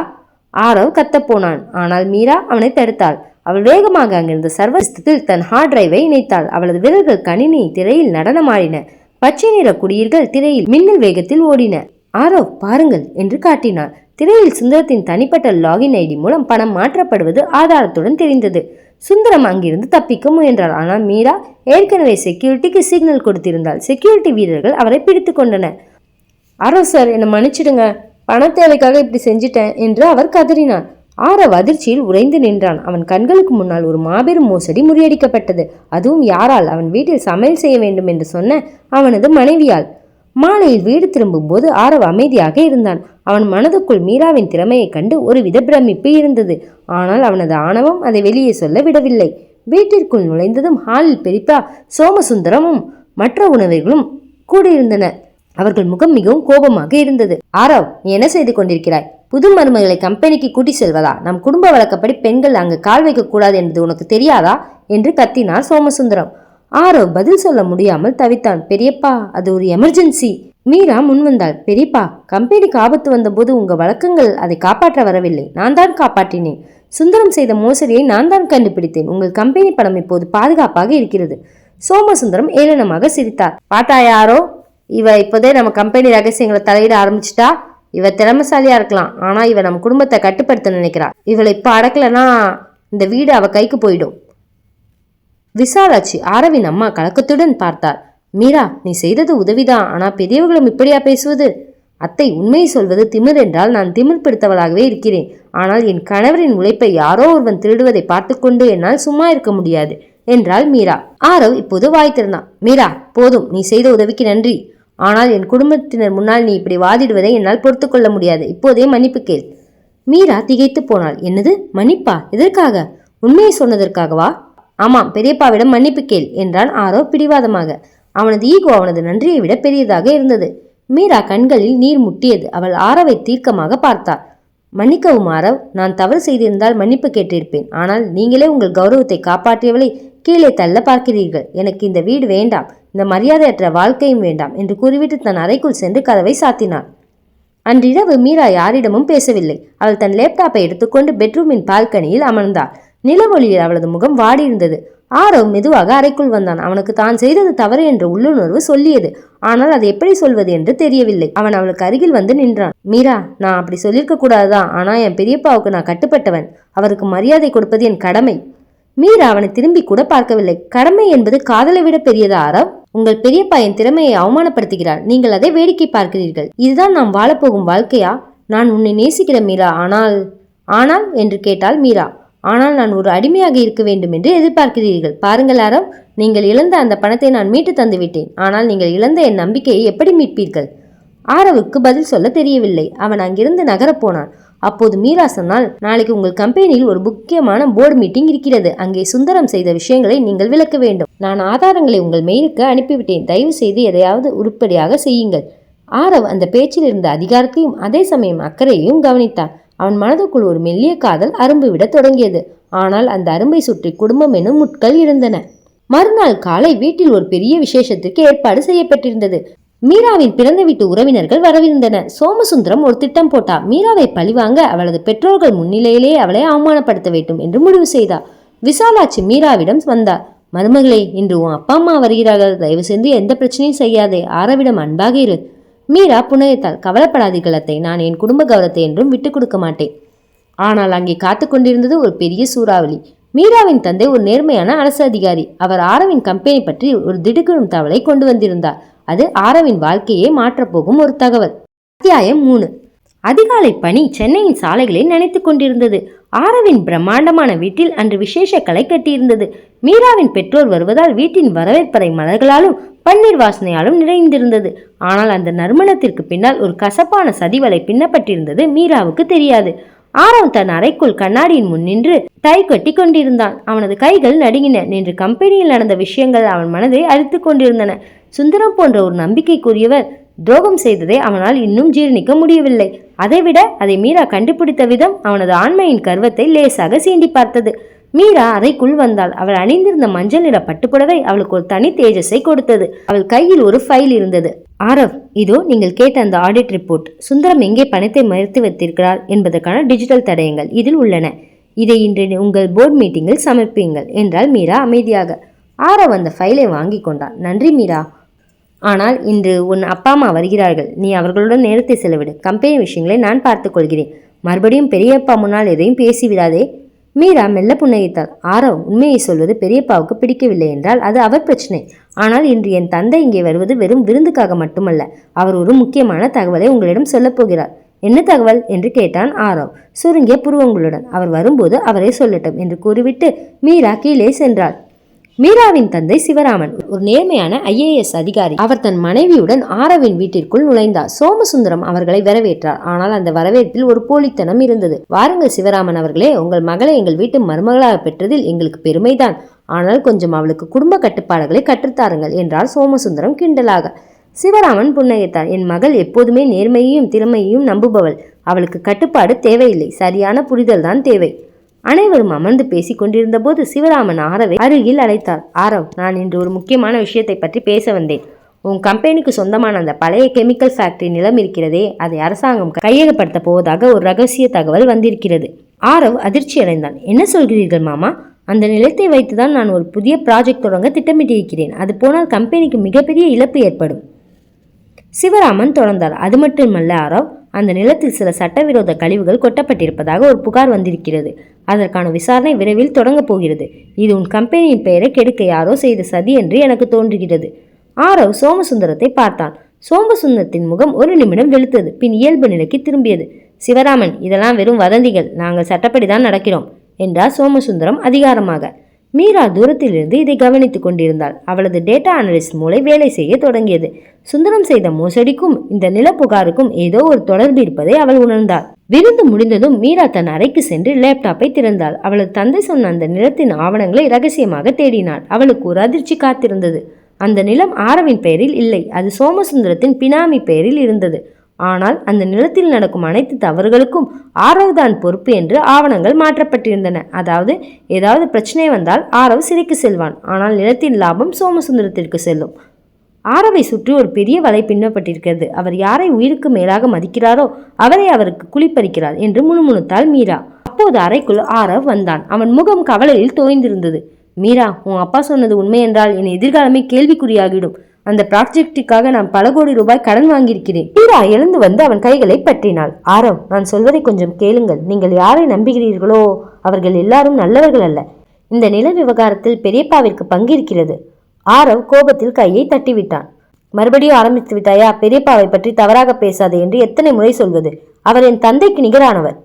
Speaker 1: ஆரவ் கத்தப்போனான். ஆனால் மீரா அவனை தடுத்தாள். அவள் வேகமாக அங்கிருந்த சர்வஸ்தத்தில் தன் ஹார்ட் டிரைவை இணைத்தாள். அவளது விரல்கள் கணினி திரையில் நடனமாடின. பச்சை நிற குடியீர்கள் திரையில் மின்னல் வேகத்தில் ஓடின. ஆரவ், பாருங்கள் என்று காட்டினார். திரையில் சுந்தரத்தின் தனிப்பட்ட லாகின் ஐடி மூலம் பணம் மாற்றப்படுவது ஆதாரத்துடன் தெரிந்தது. சுந்தரம் அங்கிருந்து தப்பிக்க முயன்றார். ஆனால் மீரா ஏற்கனவே செக்யூரிட்டிக்கு சிக்னல் கொடுத்திருந்தாள். செக்யூரிட்டி வீரர்கள் அவரை பிடித்து கொண்டனர். ஆரவ் சார், என்னை மன்னிச்சிடுங்க, பண தேவைக்காக இப்படி செஞ்சிட்டேன் என்று அவர் கதறினார். ஆரவ் அதிர்ச்சியில் உறைந்து நின்றான். அவன் கண்களுக்கு முன்னால் ஒரு மாபெரும் மோசடி முறியடிக்கப்பட்டது. அதுவும் யாரால்? அவன் வீட்டில் சமையல் செய்ய வேண்டும் என்று சொன்ன அவனது மனைவியால். மாலையில் வீடு திரும்பும் போது ஆரவ் அமைதியாக இருந்தான். அவன் மனதுக்குள் மீராவின் திறமையை கண்டு ஒருவித பிரமிப்பு இருந்தது. ஆனால் அவனது ஆணவம் அதை வெளியே சொல்ல விடவில்லை. வீட்டிற்குள் நுழைந்ததும் ஹாலில் பெரியப்பா, சோமசுந்தரமும் மற்ற உணவர்களும் கூடியிருந்தனர். அவர்கள் முகம் மிகவும் கோபமாக இருந்தது. ஆரவ், நீ என்ன செய்து கொண்டிருக்கிறாய்? புது மருமகளை கம்பெனிக்கு கூட்டி செல்வதா? நம் குடும்ப வழக்கப்படி பெண்கள் அங்கு கால் வைக்க கூடாது என்பது உனக்கு தெரியாதா என்று கத்தினார் சோமசுந்தரம். ஆரவ் பதில் சொல்ல முடியாமல் தவித்தான். பெரியப்பா, அது ஒரு எமர்ஜென்சி. மீரா முன்வந்தாள். பெரியப்பா, கம்பெனிக்கு ஆபத்து வந்தபோது உங்க வழக்கங்கள் அதை காப்பாற்ற வரவில்லை, நான் தான் காப்பாற்றினேன். சுந்தரம் செய்த மோசடியை நான் தான் கண்டுபிடித்தேன். உங்கள் கம்பெனி பணம் இப்போது பாதுகாப்பாக இருக்கிறது. சோமசுந்தரம் ஏளனமாக சிரித்தார். பார்த்தா யாரோ, இவ இப்போதே நம்ம கம்பெனி ரகசியங்களை தலையிட ஆரம்பிச்சிட்டா. இவ திறமசாலியா இருக்கலாம், ஆனா இவ நம்ம குடும்பத்தை கட்டுப்படுத்த நினைக்கிறா. இவளை இப்ப அடக்கலன்னா இந்த வீடு அவ கைக்கு போயிடும். விசாலாட்சி ஆரவின் அம்மா கலக்கத்துடன் பார்த்தார். மீரா, நீ செய்தது உதவிதான், ஆனா பெரியவர்களும் இப்படியா பேசுவது? அத்தை, உண்மையை சொல்வது திமிர் என்றால் நான் திமிர் பிடித்தவளாகவே இருக்கிறேன். ஆனால் என் கணவரின் உழைப்பை யாரோ ஒருவன் திருடுவதை பார்த்து கொண்டு என்னால் சும்மா இருக்க முடியாது என்றாள் மீரா. ஆரவ் இப்போது வாய் திறந்தான். மீரா, போதும், நீ செய்த உதவிக்கு நன்றி. ஆனால் என் குடும்பத்தினர் முன்னால் நீ இப்படி வாதிடுவதை என்னால் பொறுத்து கொள்ள முடியாது. இப்போதே மன்னிப்பு கேள். மீரா திகைத்து போனாள். என்னது, மன்னிப்பா? எதற்காக? உண்மையை சொன்னதற்காகவா? ஆமாம், பெரியப்பாவிடம் மன்னிப்பு கேள் என்றான் ஆரவ் பிடிவாதமாக. அவனது ஈகோ அவனது நன்றியை விட பெரியதாக இருந்தது. மீரா கண்களில் நீர் முட்டியது. அவள் ஆரவை தீர்க்கமாக பார்த்தாள். மன்னிக்கவும் ஆரவ், நான் தவறு செய்திருந்தால் மன்னிப்பு கேட்டிருப்பேன். ஆனால் நீங்களே உங்கள் கௌரவத்தை காப்பாற்றியவளை கீழே தள்ள பார்க்கிறீர்கள். எனக்கு இந்த வீடு வேண்டாம், இந்த மரியாதையற்ற வாழ்க்கையும் வேண்டாம் என்று கூறிவிட்டு தன் அறைக்குள் சென்று கதவை சாத்தினாள். அன்றிரவு மீரா யாரிடமும் பேசவில்லை. அவள் தன் லேப்டாப்பை எடுத்துக்கொண்டு பெட்ரூமின் பால்கனியில் அமர்ந்தாள். நிலவொளியில் அவளது முகம் வாடியிருந்தது. ஆரவ் மெதுவாக அறைக்குள் வந்தான். அவனுக்கு தான் செய்தது தவறு என்ற உள்ளுணர்வு சொல்லியது. ஆனால் அதை எப்படி சொல்வது என்று தெரியவில்லை. அவன் அவளுக்கு அருகில் வந்து நின்றான். மீரா, நான் அப்படி சொல்லியிருக்க கூடாதுதான், ஆனா என் பெரியப்பாவுக்கு நான் கட்டுப்பட்டவன். அவருக்கு மரியாதை கொடுப்பது என் கடமை. மீரா அவனை திரும்பி கூட பார்க்கவில்லை. கடமை என்பது காதலை விட பெரியதா ஆரவ்? உங்கள் பெரியப்பா என் திறமையை அவமானப்படுத்துகிறார், நீங்கள் அதை வேடிக்கை பார்க்கிறீர்கள். இதுதான் நாம் வாழப்போகும் வாழ்க்கையா? நான் உன்னை நேசிக்கிறேன் மீரா. ஆனால் என்று கேட்டாள் மீரா. ஆனால் நான் ஒரு அடிமையாக இருக்க வேண்டும் என்று எதிர்பார்க்கிறீர்கள். பாருங்கள் ஆரவ், நீங்கள் இழந்த அந்த பணத்தை நான் மீட்டு தந்து விட்டேன். ஆனால் நீங்கள் இழந்த என் நம்பிக்கையை எப்படி மீட்பீர்கள்? ஆரவுக்கு பதில் சொல்ல தெரியவில்லை. அவன் அங்கிருந்து நகரப்போனான். அப்போது மீரா சொன்னால், நாளைக்கு உங்கள் கம்பெனியில் ஒரு முக்கியமான போர்டு மீட்டிங் இருக்கிறது. அங்கே சுந்தரம் செய்த விஷயங்களை நீங்கள் விளக்க வேண்டும். நான் ஆதாரங்களை உங்கள் மெயிலுக்கு அனுப்பிவிட்டேன். தயவு செய்து எதையாவது உருப்படியாக செய்யுங்கள். ஆரவ் அந்த பேச்சில் இருந்த அதிகாரத்தையும் அதே சமயம் அக்கறையையும் கவனித்தான். அவன் மனதுக்குள் ஒரு மெல்லிய காதல் அரும்பு விட தொடங்கியது. ஆனால் அந்த அரும்பை சுற்றி குடும்பம் எனும் முட்கள் இருந்தன. மறுநாள் காலை வீட்டில் ஒரு பெரிய விசேஷத்திற்கு ஏற்பாடு செய்யப்பட்டிருந்தது. மீராவின் பிறந்த வீட்டு உறவினர்கள் வரவிருந்தனர். சோமசுந்தரம் ஒரு திட்டம் போட்டார். மீராவை பழிவாங்க அவளது பெற்றோர்கள் முன்னிலையிலே அவளை அவமானப்படுத்த வேண்டும் என்று முடிவு செய்தார். விசாலாட்சி மீராவிடம் வந்தார். மருமகளே, இன்று உன் அப்பா அம்மா வருகிறார்கள். தயவு செய்து எந்த பிரச்சனையும் செய்யாதே. ஆரவிடம் அன்பாக இரு. மீரா புன்னகைத்தாள். கவலைப்படாதீர்கள் அத்தை, நான் என் குடும்ப கௌரவத்தை என்றும் விட்டுக் கொடுக்க மாட்டேன். ஆனால் அங்கே காத்து கொண்டிருந்தது ஒரு பெரிய சூறாவளி. மீராவின் தந்தை ஒரு நேர்மையான அரசு அதிகாரி. அவர் ஆரவின் கம்பெனி பற்றி ஒரு திடுக்கிடும் தகவலை கொண்டு வந்திருந்தார். அது ஆரவின் வாழ்க்கையை மாற்றப்போகும் ஒரு தகவல். அத்தியாயம் 3. அதிகாலை பனி சென்னையின் சாலைகளை நினைத்துக் கொண்டிருந்தது. ஆரவின் பிரம்மாண்டமான வீட்டில் அன்று விசேஷ களை கட்டியிருந்தது. மீராவின் பெற்றோர் வருவதால் வீட்டின் வரவேற்பறை மலர்களாலும் பன்னீர் வாசனையாலும் நிறைந்திருந்தது. ஆனால் அந்த நறுமணத்திற்கு பின்னால் ஒரு கசப்பான சதிவலை பின்னப்பட்டிருந்தது மீராவுக்கு தெரியாது. ஆரவ் தன் அறைக்குள் கண்ணாடியின் முன் நின்று டை கட்டி கொண்டிருந்தான். அவனது கைகள் நடுங்கின. நின்று கம்பெனியில் நடந்த விஷயங்கள் அவன் மனதை அரித்து கொண்டிருந்தன. சுந்தரம் போன்ற ஒரு நம்பிக்கைக்குரியவர் துரோகம் செய்ததை அவனால் இன்னும் ஜீர்ணிக்க முடியவில்லை. அதைவிட அதை மீரா கண்டுபிடித்த விதம் அவனது ஆண்மையின் கர்வத்தை லேசாக சீண்டி பார்த்தது. மீரா அறைக்குள் வந்தாள். அவள் அணிந்திருந்த மஞ்சள் நிற பட்டுப்புடவை அவளுக்கு ஒரு தனி தேஜஸை கொடுத்தது. அவள் கையில் ஒரு ஃபைல் இருந்தது. ஆரவ், இதோ நீங்கள் கேட்ட அந்த ஆடிட் ரிப்போர்ட். சுந்தரம் எங்கே பணத்தை மறைத்து வைத்திருக்கிறார் என்பதற்கான டிஜிட்டல் தடயங்கள் இதில் உள்ளன. இதை இன்று உங்கள் போர்டு மீட்டிங்கில் சமர்ப்பியுங்கள் என்றாள் மீரா அமைதியாக. ஆரவ் அந்த ஃபைலை வாங்கி கொண்டான். நன்றி மீரா, ஆனால் இன்று உன் அப்பா அம்மா வருகிறார்கள். நீ அவர்களுடன் நேரத்தை செலவிடு. கம்பெனி விஷயங்களை நான் பார்த்துக் கொள்கிறேன். மறுபடியும் பெரியப்பா முன்னால் எதையும் பேசிவிடாதே. மீரா மெல்ல புன்னகைத்தாள். ஆரவ், உண்மையை சொல்வது பெரியப்பாவுக்கு பிடிக்கவில்லை என்றால் அது அவர் பிரச்சனை. ஆனால் இன்று என் தந்தை இங்கே வருவது வெறும் விருந்துக்காக மட்டுமல்ல. அவர் ஒரு முக்கியமான தகவலை உங்களிடம் சொல்லப்போகிறார். என்ன தகவல் என்று கேட்டான் ஆரவ் சுருங்கிய புருவங்களுடன். அவர் வரும்போது அவரை சொல்லட்டும் என்று கூறிவிட்டு மீரா கீழே சென்றாள். மீராவின் தந்தை சிவராமன் ஒரு நேர்மையான IAS அதிகாரி. அவர் தன் மனைவியுடன் ஆரவின் வீட்டிற்குள் நுழைந்தார். சோமசுந்தரம் அவர்களை வரவேற்றார். ஆனால் அந்த வரவேற்பில் ஒரு போலித்தனம் இருந்தது. வாருங்கள் சிவராமன் அவர்களே, உங்கள் மகளை எங்கள் வீட்டு மருமகளாக பெற்றதில் எங்களுக்கு பெருமைதான். ஆனால் கொஞ்சம் அவளுக்கு குடும்ப கட்டுப்பாடுகளை கற்றுத்தாருங்கள் என்றார் சோமசுந்தரம் கிண்டலாக. சிவராமன் புன்னகைத்தார். என் மகள் எப்போதுமே நேர்மையையும் திறமையையும் நம்புபவள். அவளுக்கு கட்டுப்பாடு தேவையில்லை, சரியான புரிதல் தான் தேவை. அனைவரும் அமர்ந்து பேசிக் கொண்டிருந்த போது சிவராமன் ஆரவை அருகில் அழைத்தார். ஆரவ், நான் இன்று ஒரு முக்கியமான விஷயத்தை பற்றி பேச வந்தேன். உன் கம்பெனிக்கு சொந்தமான அந்த பழைய கெமிக்கல் ஃபேக்டரி நிலம் இருக்கிறதே, அதை அரசாங்கம் கையகப்படுத்த போவதாக ஒரு ரகசிய தகவல் வந்திருக்கிறது. ஆரவ் அதிர்ச்சி அடைந்தான். என்ன சொல்கிறீர்கள் மாமா? அந்த நிலத்தை வைத்துதான் நான் ஒரு புதிய ப்ராஜெக்ட் தொடங்க திட்டமிட்டிருக்கிறேன். அது போனால் கம்பெனிக்கு மிகப்பெரிய இழப்பு ஏற்படும். சிவராமன் தொடர்ந்தார். அது மட்டுமல்ல ஆரவ், அந்த நிலத்தில் சில சட்டவிரோத கழிவுகள் கொட்டப்பட்டிருப்பதாக ஒரு புகார் வந்திருக்கிறது. அதற்கான விசாரணை விரைவில் தொடங்கப் போகிறது. இது உன் கம்பெனியின் பெயரை கெடுக்க யாரோ செய்த சதி என்று எனக்கு தோன்றுகிறது. ஆரவ் சோமசுந்தரத்தை பார்த்தான். சோமசுந்தரத்தின் முகம் ஒரு நிமிடம் வெளுத்தது. பின் இயல்பு நிலைக்கு திரும்பியது. சிவராமன், இதெல்லாம் வெறும் வதந்திகள். நாங்கள் சட்டப்படிதான் நடக்கிறோம் என்றார் சோமசுந்தரம் அதிகாரமாக. மீரா தூரத்திலிருந்து இதை கவனித்துக் கொண்டிருந்தாள். அவளது டேட்டா அனலிஸ்ட் மூளை வேலை செய்ய தொடங்கியது. சுந்தரம் செய்த மோசடிக்கும் இந்த நில புகாருக்கும் ஏதோ ஒரு தொடர்பு இருப்பதை அவள் உணர்ந்தாள். விருந்து முடிந்ததும் மீரா தன் அறைக்கு சென்று லேப்டாப்பை திறந்தாள். அவளது தந்தை சொன்ன அந்த நிலத்தின் ஆவணங்களை ரகசியமாக தேடினாள். அவளுக்கு ஒரு அதிர்ச்சி காத்திருந்தது. அந்த நிலம் ஆரவின் பெயரில் இல்லை, அது சோமசுந்தரத்தின் பினாமி பெயரில் இருந்தது. ஆனால் அந்த நிலத்தில் நடக்கும் அனைத்து தவறுகளுக்கும் ஆரவ் தான் பொறுப்பு என்று ஆவணங்கள் மாற்றப்பட்டிருந்தன. அதாவது ஏதாவது பிரச்சனை வந்தால் ஆரவ் சிறைக்கு செல்வான், ஆனால் நிலத்தின் லாபம் சோமசுந்தரத்திற்கு செல்லும். ஆரவை சுற்றி ஒரு பெரிய வலை பின்னப்பட்டிருக்கிறது. அவர் யாரை உயிருக்கு மேலாக மதிக்கிறாரோ அவரை அவருக்கு குளிப்பறிக்கிறார் என்று முணுமுணுத்தாள் மீரா. அப்போது அறைக்குள் ஆரவ் வந்தான். அவன் முகம் கவலையில் தோய்ந்திருந்தது. மீரா, உன் அப்பா சொன்னது உண்மை என்றால் என் எதிர்காலமே கேள்விக்குறியாகிடும். அந்த ப்ராஜெக்டுக்காக நான் பல கோடி ரூபாய் கடன் வாங்கியிருக்கிறேன். மீரா எழுந்து வந்து அவன் கைகளை பற்றினாள். ஆரவ், நான் சொல்வதை கொஞ்சம் கேளுங்கள். நீங்கள் யாரை நம்புகிறீர்களோ அவர்கள் எல்லாரும் நல்லவர்கள் அல்ல. இந்த நில விவகாரத்தில் பெரியப்பாவிற்கு பங்கு இருக்கிறது. ஆரவ் கோபத்தில் கையை தட்டிவிட்டான். மறுபடியும் ஆரம்பித்து விட்டாயா? பெரியப்பாவை பற்றி தவறாக பேசாதே என்று எத்தனை முறை சொல்வது? அவர் என் தந்தைக்கு நிகரானவர்.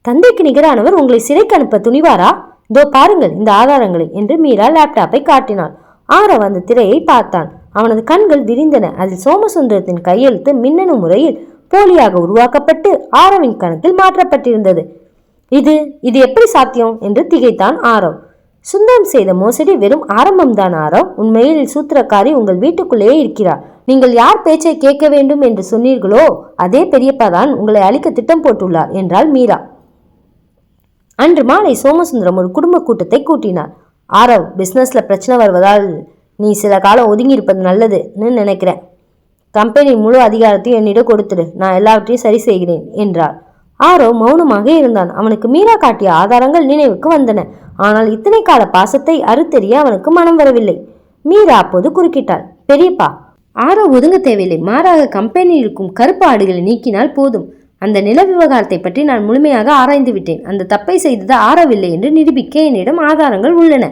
Speaker 1: தந்தைக்கு நிகரானவர் உங்களை சிறைக்கு அனுப்ப துணிவாரா? இதோ பாருங்கள் இந்த ஆதாரங்களை என்று மீரா லேப்டாப்பை காட்டினாள். ஆரவ் அந்த திரையை பார்த்தான். அவனது கண்கள் விரிந்தன. அதில் சோமசுந்தரத்தின் கையெழுத்து மின்னணு முறையில் போலியாக உருவாக்கப்பட்டு ஆரவின் கணக்கில் மாற்றப்பட்டிருந்தது. இது எப்படி சாத்தியம் என்று திகைத்தான் ஆரவ். சுந்தரம் செய்த மோசடி வெறும் ஆரம்பம்தான் ஆரவ். உண்மையில் சூத்திரக்காரி உங்கள் வீட்டுக்குள்ளேயே இருக்கிறார். நீங்கள் யார் பேச்சை கேட்க வேண்டும் என்று சொன்னீர்களோ அதே பெரியப்பா தான் உங்களை அழிக்க திட்டம் போட்டுள்ளார் என்றாள் மீரா. அன்று மாலை சோமசுந்தரம் ஒரு குடும்ப கூட்டத்தை கூட்டினார். ஆரவ், பிசினஸ்ல பிரச்சனை வருவதால் நீ சில காலம் ஒதுங்கி இருப்பது நல்லதுன்னு நினைக்கிறேன். கம்பெனி முழு அதிகாரத்தையும் என்னிடம் கொடுத்துடு, நான் எல்லாவற்றையும் சரி செய்கிறேன் என்றார். ஆரவ் மௌனமாக இருந்தான். அவனுக்கு மீரா காட்டிய ஆதாரங்கள் நினைவுக்கு வந்தன. ஆனால் இத்தனை கால பாசத்தை அறுத்தெறிய அவனுக்கு மனம் வரவில்லை. மீரா அப்போது குறுக்கிட்டாள். பெரியப்பா, ஆரவ் ஒதுங்க தேவையில்லை. மாறாக கம்பெனியில் இருக்கும் கருப்பு ஆடுகளை நீக்கினால் போதும். அந்த நில விவகாரத்தை பற்றி நான் முழுமையாக ஆராய்ந்து விட்டேன். அந்த தப்பை செய்தது ஆரவில்லை என்று நிரூபிக்க என்னிடம் ஆதாரங்கள் உள்ளன.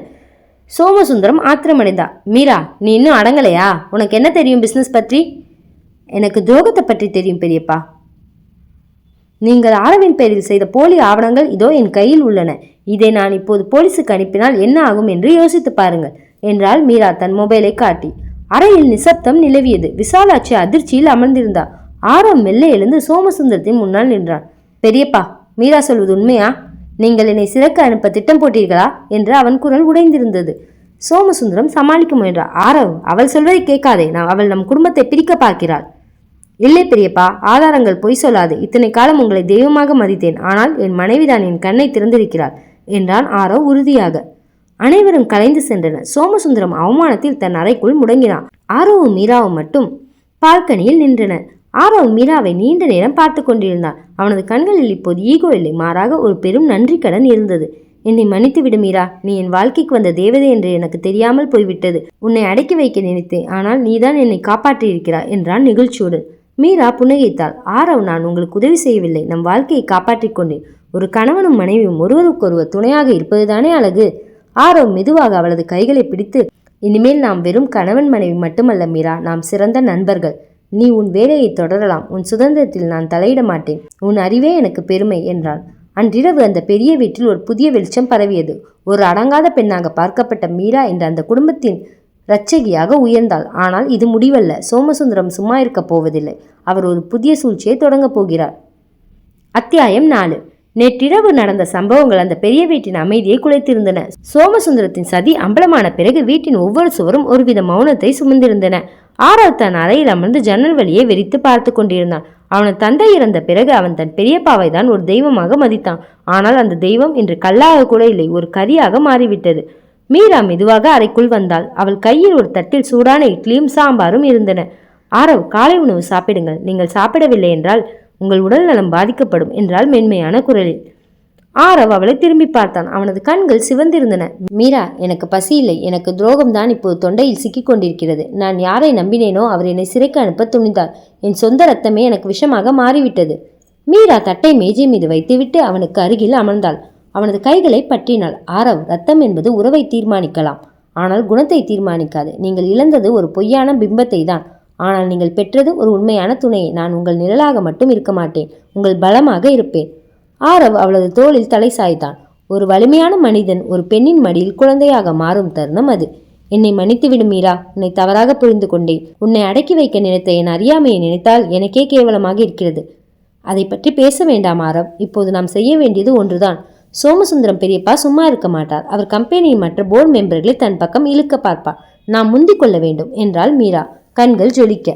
Speaker 1: சோமசுந்தரம் ஆத்திரமடைந்தா. மீரா, நீ இன்னும் அடங்கலையா? உனக்கு என்ன தெரியும் பிசினஸ் பற்றி? எனக்கு துரோகத்தை பற்றி தெரியும் பெரியப்பா. நீங்கள் ஆரவின் பெயரில் செய்த போலி ஆவணங்கள் இதோ என் கையில் உள்ளன. இதை நான் இப்போது போலீஸுக்கு அனுப்பினால் என்ன ஆகும் என்று யோசித்து பாருங்கள் என்றாள் மீரா தன் மொபைலை காட்டி. அறையில் நிசப்தம் நிலவியது. விசாலாட்சி அதிர்ச்சியில் அமர்ந்திருந்தார். ஆரவ் மெல்ல எழுந்து சோமசுந்தரத்தின் முன்னால் நின்றான். பெரியப்பா, மீரா சொல்வது உண்மையா? நீங்கள் என்னை சிறைக்கு அனுப்ப திட்டம் போட்டீர்களா என்று அவன் குரல் உடைந்திருந்தது. சோமசுந்தரம் சமாளிக்க முயன்றார். ஆரவ், அவள் சொல்வதை கேட்காதே. அவள் நம் குடும்பத்தை பிரிக்க பார்க்கிறாள். இல்லை பெரியப்பா, ஆதாரங்கள் பொய் சொல்லாது. இத்தனை காலம் உங்களை தெய்வமாக மதித்தேன். ஆனால் என் மனைவிதான் என் கண்ணை திறந்திருக்கிறாள் என்றான் ஆரவ் உறுதியாக. அனைவரும் கலைந்து சென்றனர். சோமசுந்தரம் அவமானத்தில் தன் அறைக்குள் முடங்கினான். ஆரவும் மீராவும் மட்டும் பால்கனியில் நின்றனர். ஆரவ் மீராவை நீண்ட நேரம் பார்த்து கொண்டிருந்தான். அவனது கண்களில் இப்போது ஈகோ இல்லை, மாறாக ஒரு பெரும் நன்றி கடன் இருந்தது. என்னை மன்னித்து விடு மீரா. நீ என் வாழ்க்கைக்கு வந்த தேவதை என்று எனக்கு தெரியாமல் போய்விட்டது. உன்னை அடக்கி வைக்க நினைத்தேன், ஆனால் நீதான் என்னை காப்பாற்றியிருக்கிறாய் என்றான் நெகிழ்ச்சியுடன். மீரா புன்னகைத்தாள். ஆரவ், நான் உங்களுக்கு உதவி செய்யவில்லை, நம் வாழ்க்கையை காப்பாற்றிக் கொண்டேன். ஒரு கணவனும் மனைவியும் ஒருவருக்கொருவர் துணையாக இருப்பதுதானே அழகு. ஆரவ் மெதுவாக அவளது கைகளை பிடித்து, இனிமேல் நாம் வெறும் கணவன் மனைவி மட்டுமல்ல மீரா, நாம் சிறந்த நண்பர்கள். நீ உன் வேலையை தொடரலாம். உன் சுதந்திரத்தில் நான் தலையிட மாட்டேன். உன் அறிவே எனக்கு பெருமை என்றான். அன்றிரவு அந்த பெரிய வீட்டில் ஒரு புதிய வெளிச்சம் பரவியது. ஒரு அடங்காத பெண்ணாக பார்க்கப்பட்ட மீரா என்ற அந்த குடும்பத்தின் இரட்சகியாக உயர்ந்தாள். ஆனால் இது முடிவல்ல. சோமசுந்தரம் சும்மா இருக்க போவதில்லை. அவர் ஒரு புதிய சூழ்ச்சியை தொடங்கப் போகிறார். அத்தியாயம் 4. நேற்றிரவு நடந்த சம்பவங்கள் அந்த பெரிய வீட்டின் அமைதியை குலைத்திருந்தன. சோமசுந்தரத்தின் சதி அம்பலமான பிறகு வீட்டின் ஒவ்வொரு சுவரும் ஒருவித மௌனத்தை சுமந்திருந்தன. ஆரவ் தன் அறையில் அமர்ந்து ஜன்னல் வழியை வெறித்து பார்த்து கொண்டிருந்தான். அவனது தந்தை இறந்த பிறகு அவன் தன் பெரியப்பாவை தான் ஒரு தெய்வமாக மதித்தான். ஆனால் அந்த தெய்வம் இன்று கல்லாக கூட இல்லை, ஒரு கரியாக மாறிவிட்டது. மீரா மெதுவாக அறைக்குள் வந்தாள். அவள் கையில் ஒரு தட்டில் சூடான இட்லியும் சாம்பாரும் இருந்தன. ஆரவ், காலை உணவு சாப்பிடுங்கள். நீங்கள் சாப்பிடவில்லை என்றால் உங்கள் உடல் நலம் பாதிக்கப்படும் என்றால் மென்மையான குரலில். ஆரவ் அவளை திரும்பி பார்த்தான். அவனது கண்கள் சிவந்திருந்தன. மீரா, எனக்கு பசி இல்லை. எனக்கு துரோகம்தான் இப்போது தொண்டையில் சிக்கிக் கொண்டிருக்கிறது. நான் யாரை நம்பினேனோ அவர் என்னை சிறைக்கு அனுப்ப துணிந்தார். என் சொந்த ரத்தமே எனக்கு விஷமாக மாறிவிட்டது. மீரா தட்டை மேஜை மீது வைத்துவிட்டு அவனுக்கு அருகில் அமர்ந்தாள். அவனது கைகளை பற்றினாள். ஆரவ், ரத்தம் என்பது உறவை தீர்மானிக்கலாம், ஆனால் குணத்தை தீர்மானிக்காது. நீங்கள் இழந்தது ஒரு பொய்யான பிம்பத்தை தான், ஆனால் நீங்கள் பெற்றது ஒரு உண்மையான துணையை. நான் உங்கள் நிழலாக மட்டும் இருக்க மாட்டேன், உங்கள் பலமாக இருப்பேன். ஆரவ் அவளது தோளில் தலை சாய்த்தான். ஒரு வலிமையான மனிதன் ஒரு பெண்ணின் மடியில் குழந்தையாக மாறும் தருணம் அது. என்னை மன்னித்துவிடும் மீரா, உன்னை தவறாக புரிந்து கொண்டேன். உன்னை அடக்கி வைக்க நினைத்த என் அறியாமையை நினைத்தால் எனக்கே கேவலமாக இருக்கிறது. அதை பற்றி பேச வேண்டாம் ஆரவ். இப்போது நாம் செய்ய வேண்டியது ஒன்றுதான். சோமசுந்தரம் பெரியப்பா சும்மா இருக்க மாட்டார். அவர் கம்பெனியின் மற்ற போர்டு மெம்பர்களை தன் பக்கம் இழுக்க பார்ப்பார். நாம் முந்திக் கொள்ள வேண்டும் என்றாள் மீரா, கண்கள் ஜொலிக்க.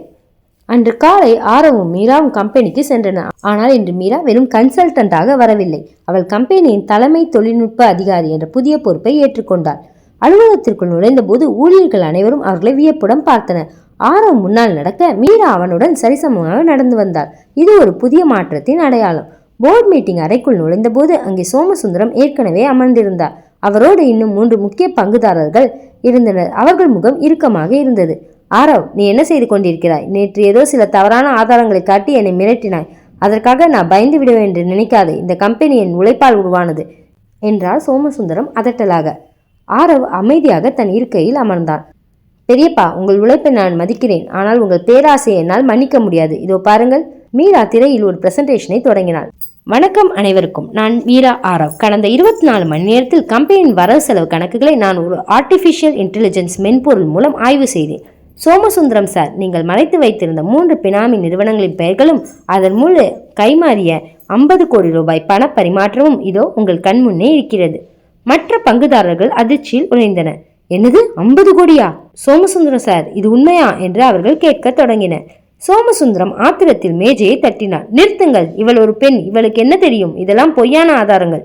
Speaker 1: அன்று காலை ஆரவும் மீராவும் கம்பெனிக்கு சென்றனர். ஆனால் இன்று மீரா வெறும் கன்சல்டன்டாக வரவில்லை. அவள் கம்பெனியின் தலைமை தொழில்நுட்ப அதிகாரி என்ற புதிய பொறுப்பை ஏற்றுக்கொண்டாள். அலுவலகத்திற்குள் நுழைந்த போது ஊழியர்கள் அனைவரும் அவர்களை வியப்புடன் பார்த்தனர். ஆரவ் முன்னால் நடக்க மீரா அவனுடன் சரிசமமாக நடந்து வந்தாள். இது ஒரு புதிய மாற்றத்தின் அடையாளம். போர்டு மீட்டிங் அறைக்குள் நுழைந்த போது அங்கே சோமசுந்தரம் ஏற்கனவே அமர்ந்திருந்தார். அவரோடு இன்னும் 3 முக்கிய பங்குதாரர்கள் இருந்தனர். அவர்கள் முகம் இறுக்கமாக இருந்தது. ஆரவ், நீ என்ன செய்து கொண்டிருக்கிறாய்? நேற்று ஏதோ சில தவறான ஆதாரங்களை காட்டி என்னை மிரட்டினாய். அதற்காக நான் பயந்து விடுவேன் என்று நினைக்காதே. இந்த கம்பெனி என் உழைப்பால் உருவானது என்றார் சோமசுந்தரம் அதட்டலாக. ஆரவ் அமைதியாக தன் இருக்கையில் அமர்ந்தான். பெரியப்பா, உங்கள் உழைப்பை நான் மதிக்கிறேன், ஆனால் உங்கள் பேராசையை என்னால் மன்னிக்க முடியாது. இதோ பாருங்கள். மீரா திரையில் ஒரு பிரசன்டேஷனை தொடங்கினாள். வணக்கம் அனைவருக்கும். நான் மீரா ஆரவ். கடந்த 24 மணி நேரத்தில் கம்பெனியின் வரவு செலவு கணக்குகளை நான் ஒரு ஆர்டிஃபிஷியல் இன்டெலிஜென்ஸ் மென்பொருள் மூலம் ஆய்வு செய்தேன். சோமசுந்தரம் சார், நீங்கள் மறைத்து வைத்திருந்த 3 பினாமி நிறுவனங்களின் பெயர்களும் அதன் மூலம் கைமாறிய 50 கோடி ரூபாய் பண பரிமாற்றமும் இதோ உங்கள் கண் முன்னே இருக்கிறது. மற்ற பங்குதாரர்கள் அதிர்ச்சியில் உழைந்தனர். என்னது, 50 கோடியா? சோமசுந்தரம் சார், இது உண்மையா என்று அவர்கள் கேட்க தொடங்கினர். சோமசுந்தரம் ஆத்திரத்தில் மேஜையை தட்டினார். நிறுத்துங்கள், இவள் ஒரு பெண், இவளுக்கு என்ன தெரியும்? இதெல்லாம் பொய்யான ஆதாரங்கள்.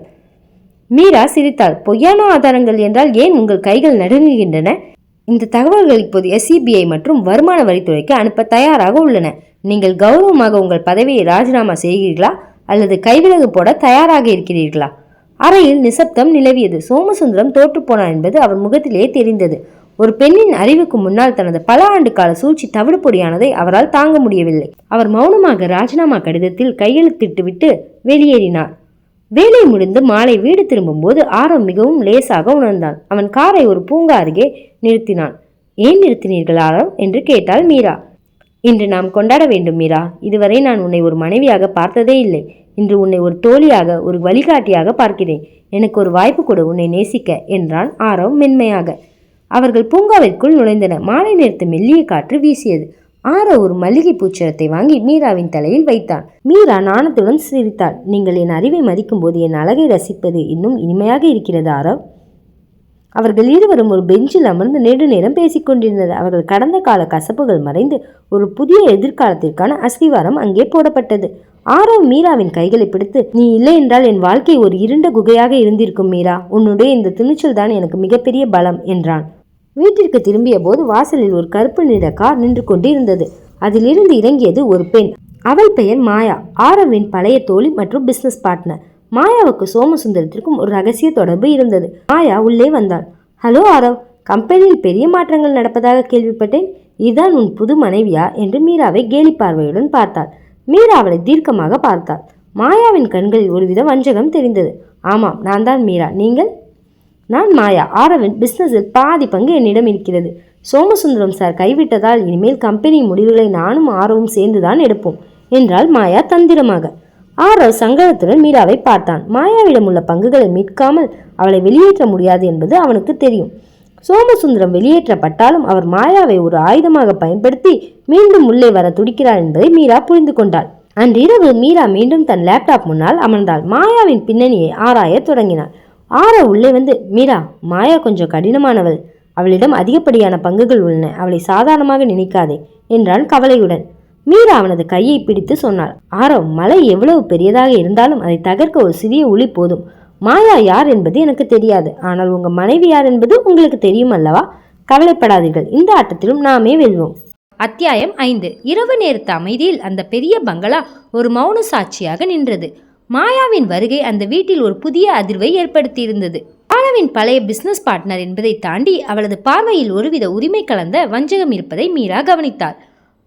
Speaker 1: மீரா சிரித்தாள். பொய்யான ஆதாரங்கள் என்றால் ஏன் உங்கள் கைகள் நடுங்குகின்றன? இந்த தகவல்கள் இப்போது SCBI மற்றும் வருமான வரித்துறைக்கு அனுப்ப தயாராக உள்ளன. நீங்கள் கௌரவமாக உங்கள் பதவியை ராஜினாமா செய்கிறீர்களா அல்லது கைவிலகு போட தயாராக இருக்கிறீர்களா? அறையில் நிசப்தம் நிலவியது. சோமசுந்தரம் தோற்றுப்போனார் என்பது அவர் முகத்திலேயே தெரிந்தது. ஒரு பெண்ணின் அறிவுக்கு முன்னால் தனது பல ஆண்டு கால சூழ்ச்சி தவிடுபொடியானதை அவரால் தாங்க முடியவில்லை. அவர் மௌனமாக ராஜினாமா கடிதத்தில் கையெழுத்திட்டுவிட்டு வெளியேறினார். வேலை முடிந்து மாலை வீடு திரும்பும்போது ஆரவ் மிகவும் லேசாக உணர்ந்தான். அவன் காரை ஒரு பூங்கா அருகே நிறுத்தினான். ஏன் நிறுத்தினீர்கள் ஆரவ் என்று கேட்டாள் மீரா. இன்று நாம் கொண்டாட வேண்டும் மீரா. இதுவரை நான் உன்னை ஒரு மனைவியாக பார்த்ததே இல்லை. இன்று உன்னை ஒரு தோழியாக, ஒரு வழிகாட்டியாக பார்க்கிறேன். எனக்கு ஒரு வாய்ப்பு கொடு உன்னை நேசிக்க என்றான் ஆரவ் மென்மையாக. அவர்கள் பூங்காவிற்குள் நுழைந்தனர். மாலை நேரத்து மெல்லிய காற்று வீசியது. ஆரவ் ஒரு மல்லிகை பூச்சரத்தை வாங்கி மீராவின் தலையில் வைத்தான். மீரா நாணத்துடன் சிரித்தாள். நீங்கள் என் அறிவை மதிக்கும் போது என் அழகை ரசிப்பது இன்னும் இனிமையாக இருக்கிறது ஆரவ். அவர்கள் இருவரும் ஒரு பெஞ்சில் அமர்ந்து நெடுநேரம் பேசிக்கொண்டிருந்தனர். அவர்கள் கடந்த கால கசப்புகள் மறைந்து ஒரு புதிய எதிர்காலத்திற்கான அஸ்திவாரம் அங்கே போடப்பட்டது. ஆரவ் மீராவின் கைகளை பிடித்து, நீ இல்லை என்றால் என் வாழ்க்கை ஒரு இருண்ட குகையாக இருந்திருக்கும் மீரா. உன்னுடைய இந்த துணிச்சல் தான் எனக்கு மிகப்பெரிய பலம் என்றான். வீட்டிற்கு திரும்பிய போது வாசலில் ஒரு கருப்பு நிற கார் நின்று கொண்டு இருந்தது. அதிலிருந்து இறங்கியது ஒரு பெண். அவள் பெயர் மாயா, ஆரவின் பழைய தோழி மற்றும் பிசினஸ் பார்ட்னர். மாயாவுக்கு சோமசுந்தரத்திற்கும் ஒரு ரகசிய தொடர்பு இருந்தது. மாயா உள்ளே வந்தாள். ஹலோ ஆரவ், கம்பெனியில் பெரிய மாற்றங்கள் நடப்பதாக கேள்விப்பட்டேன். இதுதான் உன் புது மனைவியா என்று மீராவை கேலி பார்வையுடன் பார்த்தாள். மீரா அவளை தீர்க்கமாக பார்த்தாள். மாயாவின் கண்களில் ஒருவித வஞ்சகம் தெரிந்தது. ஆமாம், நான் தான் மீரா. நீங்கள்? நான் மாயா. ஆரவின் பிசினஸில் பாதி பங்கு என்னிடம் இருக்கிறது. சோமசுந்தரம் சார் கைவிட்டதால் இனிமேல் கம்பெனி முடிவுகளை நானும் ஆரவும் சேர்ந்துதான் எடுப்போம் என்றாள் மாயா தந்திரமாக. ஆரவ் சங்கடத்துடன் மீராவை பார்த்தான். மாயாவிடம் உள்ள பங்குகளை மீட்காமல் அவளை வெளியேற்ற முடியாது என்பது அவனுக்கு தெரியும். சோமசுந்தரம் வெளியேற்றப்பட்டாலும் அவர் மாயாவை ஒரு ஆயுதமாக பயன்படுத்தி மீண்டும் உள்ளே வர துடிக்கிறார் என்பதை மீரா புரிந்து கொண்டாள். அன்றிரவு மீரா மீண்டும் தன் லேப்டாப் முன்னால் அமர்ந்தாள். மாயாவின் பின்னணியை ஆராய தொடங்கினாள். ஆரவ் உள்ளே வந்து, மீரா, மாயா கொஞ்சம் கடினமானவள். அவளிடம் அதிகப்படியான பங்குகள் உள்ளன. அவளை சாதாரணமாக நினைக்காதே என்றான் கவலையுடன். மீரா அவனது கையை பிடித்து சொன்னாள். ஆரவ், மலை எவ்வளவு பெரியதாக இருந்தாலும் அதை தகர்க்க ஒரு சிறிய உளி போதும். மாயா யார் என்பது எனக்கு தெரியாது, ஆனால் உங்கள் மனைவி யார் என்பது உங்களுக்கு தெரியும் அல்லவா? கவலைப்படாதீர்கள், இந்த ஆட்டத்திலும் நாமே வெல்வோம். அத்தியாயம் 5. இரவு நேரத்து அமைதியில் அந்த பெரிய பங்களா ஒரு மௌன சாட்சியாக நின்றது. மாயாவின் வருகை அந்த வீட்டில் ஒரு புதிய அதிர்வை ஏற்படுத்தியிருந்தது. மாயாவின் பழைய பிசினஸ் பார்ட்னர் என்பதை தாண்டி அவளது பார்வையில் ஒருவித உரிமை கலந்த வஞ்சகம் இருப்பதை மீரா கவனித்தாள்.